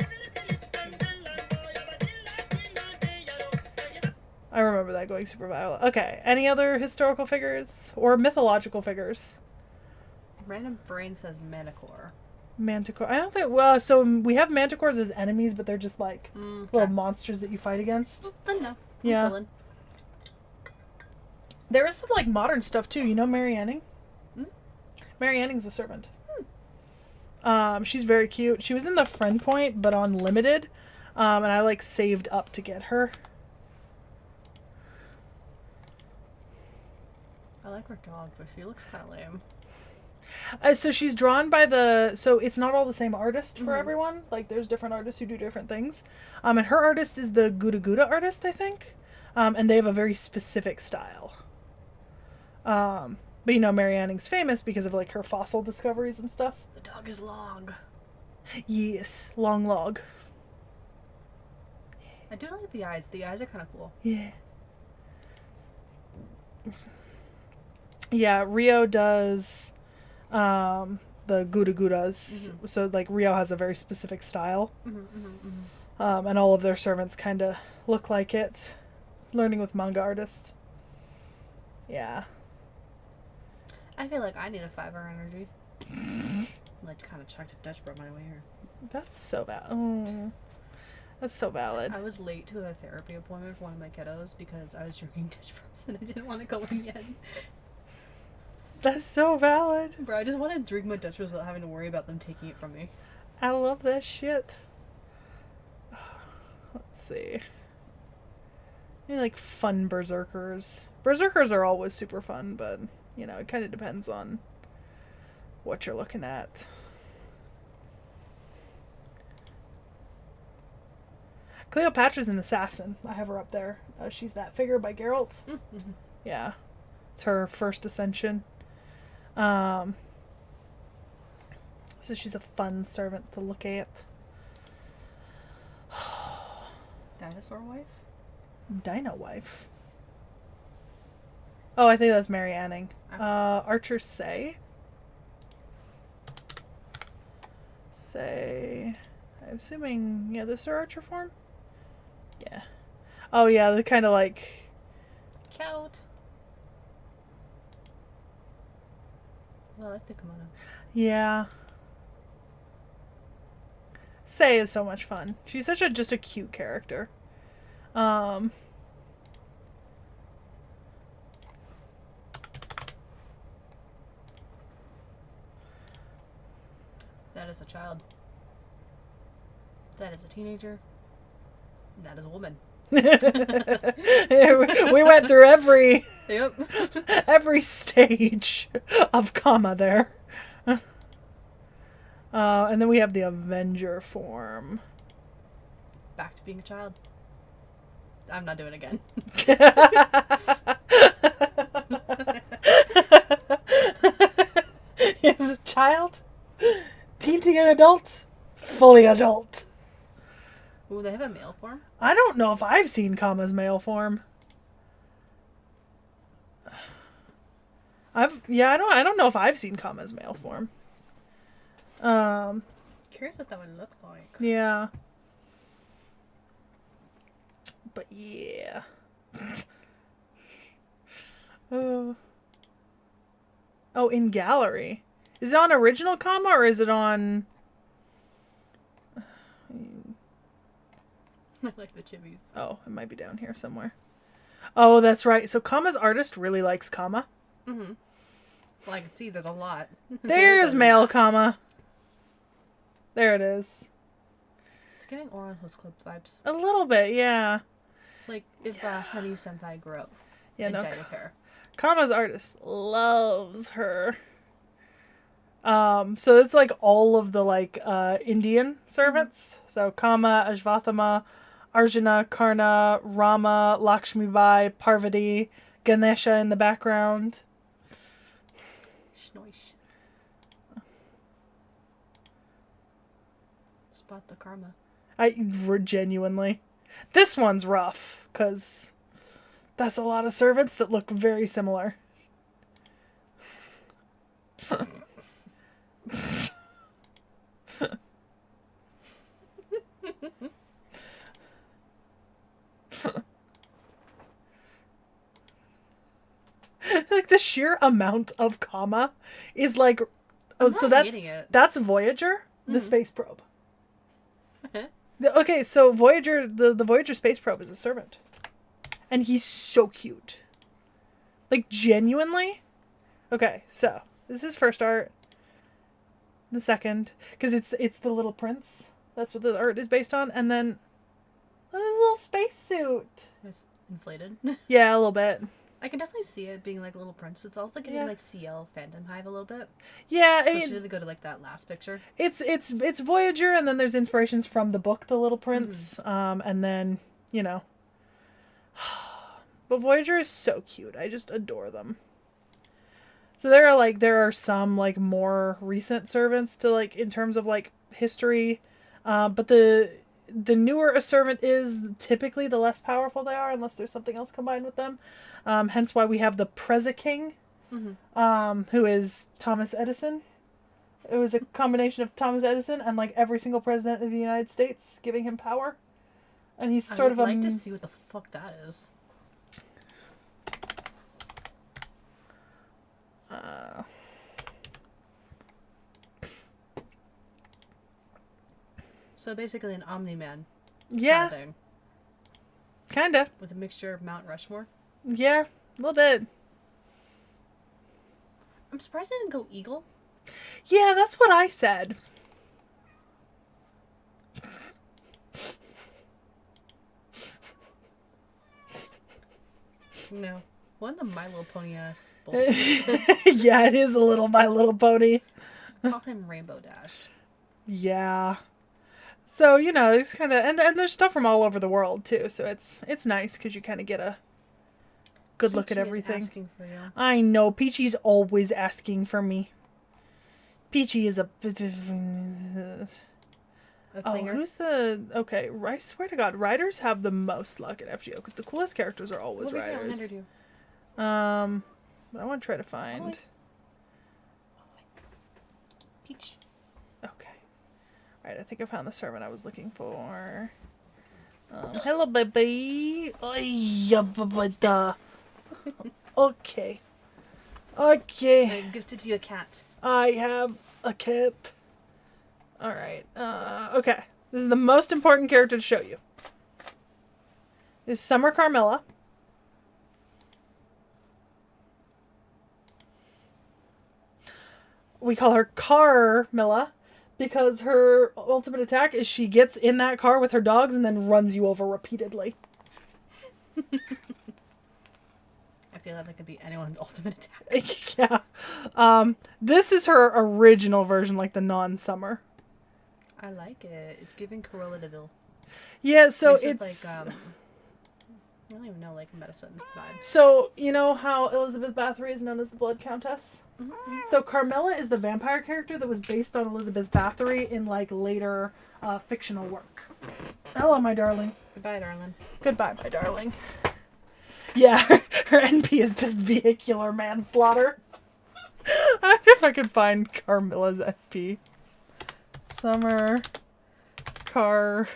[SPEAKER 1] I remember that going super viral. Okay, any other historical figures or mythological figures?
[SPEAKER 2] Random brain says Manticore.
[SPEAKER 1] Manticore. I don't think. Well, so we have manticores as enemies, but they're just like
[SPEAKER 2] Okay.
[SPEAKER 1] little monsters that you fight against.
[SPEAKER 2] Well, then no. I'm
[SPEAKER 1] Yeah.
[SPEAKER 2] chilling.
[SPEAKER 1] There is some like modern stuff too. You know Mary Anning?
[SPEAKER 2] Hmm?
[SPEAKER 1] Mary Anning's a servant. She's very cute. She was in the Friend Point, but on limited, and I like saved up to get her.
[SPEAKER 2] I like her dog, but she looks kind of lame.
[SPEAKER 1] So she's drawn by so it's not all the same artist for
[SPEAKER 2] Mhm.
[SPEAKER 1] everyone. Like there's different artists who do different things. And her artist is the Gouda Gouda artist, I think. And they have a very specific style. But you know, Mary Anning's famous because of like her fossil discoveries and stuff.
[SPEAKER 2] The dog is long.
[SPEAKER 1] Yes, long log.
[SPEAKER 2] I do like the eyes. The eyes are kind of cool.
[SPEAKER 1] Yeah. Yeah, Rio does the Gouda Goudas.
[SPEAKER 2] Mhm.
[SPEAKER 1] So like Rio has a very specific style.
[SPEAKER 2] Mm-hmm.
[SPEAKER 1] And all of their servants kind of look like it. Learning with manga artists. Yeah.
[SPEAKER 2] I feel like I need a 5-hour energy. Like kind of chucked a Dutch bro my way here.
[SPEAKER 1] That's so valid. Oh, that's so valid.
[SPEAKER 2] I was late to a therapy appointment for one of my kiddos because I was drinking Dutch bros and I didn't want to go in yet.
[SPEAKER 1] That's so valid.
[SPEAKER 2] Bro, I just want to drink my Dutch bros without having to worry about them taking it from me.
[SPEAKER 1] I love that shit. Let's see. Maybe like fun berserkers. Berserkers are always super fun, but you know, it kind of depends on what you're looking at. Cleopatra's an assassin. I have her up there. She's that figure by Geralt.
[SPEAKER 2] Mm-hmm.
[SPEAKER 1] Yeah. It's her first ascension. So she's a fun servant to look at.
[SPEAKER 2] Dinosaur wife?
[SPEAKER 1] Dino wife. Oh, I think that's Mary Anning.
[SPEAKER 2] Okay.
[SPEAKER 1] Archer Say. Say. I'm assuming, yeah, this is her Archer form? Yeah. Oh, yeah, the kind of like.
[SPEAKER 2] Cute. Well, I like the kimono.
[SPEAKER 1] Yeah. Say is so much fun. She's such just a cute character.
[SPEAKER 2] That is a child. That is a teenager. That is a woman.
[SPEAKER 1] We went through every
[SPEAKER 2] Yep.
[SPEAKER 1] every stage of comma there. And then we have the Avenger form.
[SPEAKER 2] Back to being a child. I'm not doing it again.
[SPEAKER 1] Is a child, teen to young adult, fully adult.
[SPEAKER 2] Ooh, they have a male form?
[SPEAKER 1] I don't know if I've seen Kama's male form. I don't know if I've seen Kama's male form.
[SPEAKER 2] Curious what that would look like.
[SPEAKER 1] Yeah. But yeah. Oh, in gallery. Is it on original Kama or is it on...
[SPEAKER 2] I like the chibis.
[SPEAKER 1] Oh, it might be down here somewhere. Oh, that's right. So Kama's artist really likes Kama.
[SPEAKER 2] Mm-hmm. Well, I can see there's a lot.
[SPEAKER 1] There's
[SPEAKER 2] a
[SPEAKER 1] male
[SPEAKER 2] lot.
[SPEAKER 1] Kama. There it is.
[SPEAKER 2] It's getting Oran Host Club vibes.
[SPEAKER 1] A little bit, yeah.
[SPEAKER 2] Like if Honey Senpai grew up
[SPEAKER 1] Yeah,
[SPEAKER 2] and
[SPEAKER 1] no.
[SPEAKER 2] dyed his hair.
[SPEAKER 1] Kama's artist loves her. So it's like all of the like Indian servants. So Kama, Ashvathama, Arjuna, Karna, Rama, Lakshmibai, Parvati, Ganesha in the background.
[SPEAKER 2] Schnoish. Spot the karma.
[SPEAKER 1] Genuinely. This one's rough, because that's a lot of servants that look very similar. Like the sheer amount of Kama is like,
[SPEAKER 2] I'm
[SPEAKER 1] so
[SPEAKER 2] not getting it.
[SPEAKER 1] that's Voyager, the space probe. Okay, so Voyager, the Voyager space probe is a servant, and he's so cute, like genuinely. Okay, so this is first art. The second, because it's the Little Prince. That's what the art is based on, and then a little spacesuit.
[SPEAKER 2] It's inflated.
[SPEAKER 1] Yeah, a little bit.
[SPEAKER 2] I can definitely see it being like Little Prince, but it's also getting like CL Phantom Hive a little bit.
[SPEAKER 1] Yeah,
[SPEAKER 2] So should really go to like that last picture.
[SPEAKER 1] It's Voyager, and then there's inspirations from the book The Little Prince, and then you know. But Voyager is so cute. I just adore them. So there are some like more recent servants to like in terms of like history, but the newer a servant is, typically the less powerful they are, unless there's something else combined with them. Hence why we have the Preza King, who is Thomas Edison. It was a combination of Thomas Edison and like every single president of the United States giving him power, and he's sort of
[SPEAKER 2] I'd like to see what the fuck that is. So basically an Omni-Man.
[SPEAKER 1] Yeah.
[SPEAKER 2] Kind of thing.
[SPEAKER 1] Kinda.
[SPEAKER 2] With a mixture of Mount Rushmore.
[SPEAKER 1] Yeah, a little bit.
[SPEAKER 2] I'm surprised I didn't go Eagle.
[SPEAKER 1] Yeah, that's what I said.
[SPEAKER 2] No. What a My Little Pony ass bullshit.
[SPEAKER 1] Yeah, it is a little My Little Pony.
[SPEAKER 2] Call him Rainbow Dash.
[SPEAKER 1] Yeah. So, you know, there's kind of... And there's stuff from all over the world, too. So it's nice because you kind of get a good look at
[SPEAKER 2] Peachy is
[SPEAKER 1] everything.
[SPEAKER 2] asking for you.
[SPEAKER 1] I know. Peachy's always asking for me. Peachy is a...
[SPEAKER 2] A
[SPEAKER 1] Oh,
[SPEAKER 2] clinger.
[SPEAKER 1] who's the... Okay, I swear to God, riders have the most luck at FGO because the coolest characters are always
[SPEAKER 2] Over here,
[SPEAKER 1] riders.
[SPEAKER 2] 100 you.
[SPEAKER 1] But I want to try to find...
[SPEAKER 2] Peach.
[SPEAKER 1] Okay. Alright, I think I found the servant I was looking for. Hello, baby. Okay. Okay.
[SPEAKER 2] I've gifted you a cat.
[SPEAKER 1] I have a cat. Alright. Okay. This is the most important character to show you. This is Summer Carmilla. We call her Carmilla because her ultimate attack is she gets in that car with her dogs and then runs you over repeatedly.
[SPEAKER 2] I feel like that could be anyone's ultimate attack.
[SPEAKER 1] Yeah. This is her original version, like the non-summer.
[SPEAKER 2] I like it. It's giving Corolla Deville.
[SPEAKER 1] Yeah, so
[SPEAKER 2] Makes it
[SPEAKER 1] it's...
[SPEAKER 2] like, I don't even know, like, medicine vibe.
[SPEAKER 1] So, you know how Elizabeth Bathory is known as the Blood Countess? Mm-hmm. So Carmilla is the vampire character that was based on Elizabeth Bathory in, like, later fictional work. Hello, my darling.
[SPEAKER 2] Goodbye, darling.
[SPEAKER 1] Goodbye, my darling. Yeah, her NP is just vehicular manslaughter. I wonder if I could find Carmilla's NP. Summer Carmilla.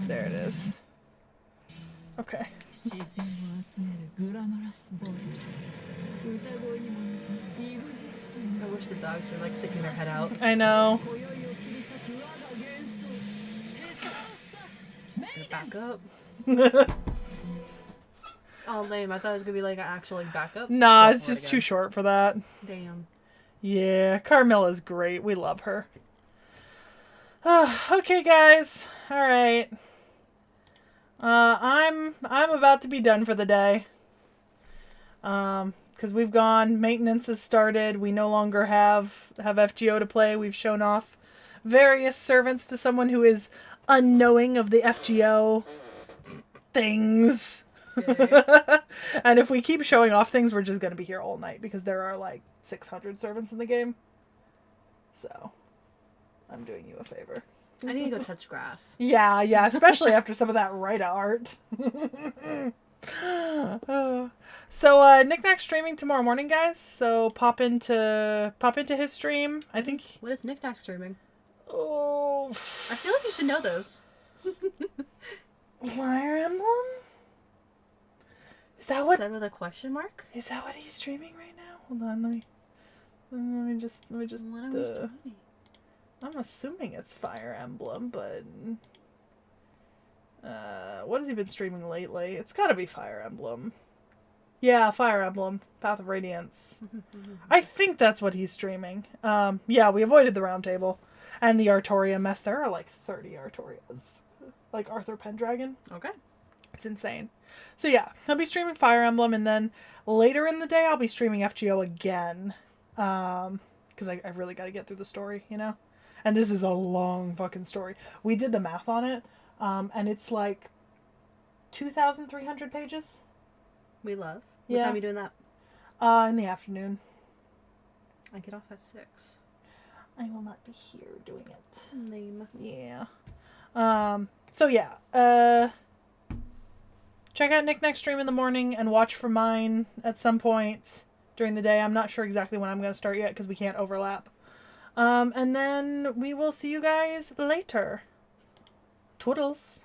[SPEAKER 1] There it is. Okay.
[SPEAKER 2] I wish the dogs were, like, sticking their head out.
[SPEAKER 1] I know.
[SPEAKER 2] Back up. Oh, lame. I thought it was gonna be like an actual like backup.
[SPEAKER 1] Nah,
[SPEAKER 2] Go
[SPEAKER 1] it's
[SPEAKER 2] for it
[SPEAKER 1] just
[SPEAKER 2] again.
[SPEAKER 1] too short for that.
[SPEAKER 2] Damn.
[SPEAKER 1] Yeah, Carmilla's great. We love her. Okay, guys. All right. I'm about to be done for the day. Because we've gone. Maintenance has started. We no longer have FGO to play. We've shown off various servants to someone who is unknowing of the FGO things.
[SPEAKER 2] Yay.
[SPEAKER 1] And if we keep showing off things, we're just gonna be here all night because there are like 600 servants in the game. So, I'm doing you a favor.
[SPEAKER 2] I need to go touch grass.
[SPEAKER 1] Yeah, especially after some of that Rita art. So, Knickknack streaming tomorrow morning, guys. So pop into his stream. I think.
[SPEAKER 2] What is Knickknack streaming?
[SPEAKER 1] Oh,
[SPEAKER 2] I feel like you should know those.
[SPEAKER 1] Fire Emblem. Is that what?
[SPEAKER 2] Said with a question mark?
[SPEAKER 1] Is that what he's streaming right now? Hold on, let me just.
[SPEAKER 2] What are we doing?
[SPEAKER 1] I'm assuming it's Fire Emblem, but what has he been streaming lately? It's got to be Fire Emblem. Yeah, Fire Emblem, Path of Radiance. I think that's what he's streaming. Yeah, we avoided the round table and the Artoria mess. There are like 30 Artorias, like Arthur Pendragon.
[SPEAKER 2] Okay.
[SPEAKER 1] It's insane. So yeah, I'll be streaming Fire Emblem, and then later in the day I'll be streaming FGO again, because I really got to get through the story, you know. And this is a long fucking story. We did the math on it, and it's like 2,300 pages.
[SPEAKER 2] We love.
[SPEAKER 1] Yeah.
[SPEAKER 2] What time are you doing that?
[SPEAKER 1] In the afternoon.
[SPEAKER 2] I get off at 6.
[SPEAKER 1] I will not be here doing it.
[SPEAKER 2] Lame.
[SPEAKER 1] Yeah. So yeah. Check out Knickknack's stream in the morning and watch for mine at some point during the day. I'm not sure exactly when I'm going to start yet because we can't overlap. And then we will see you guys later. Toodles.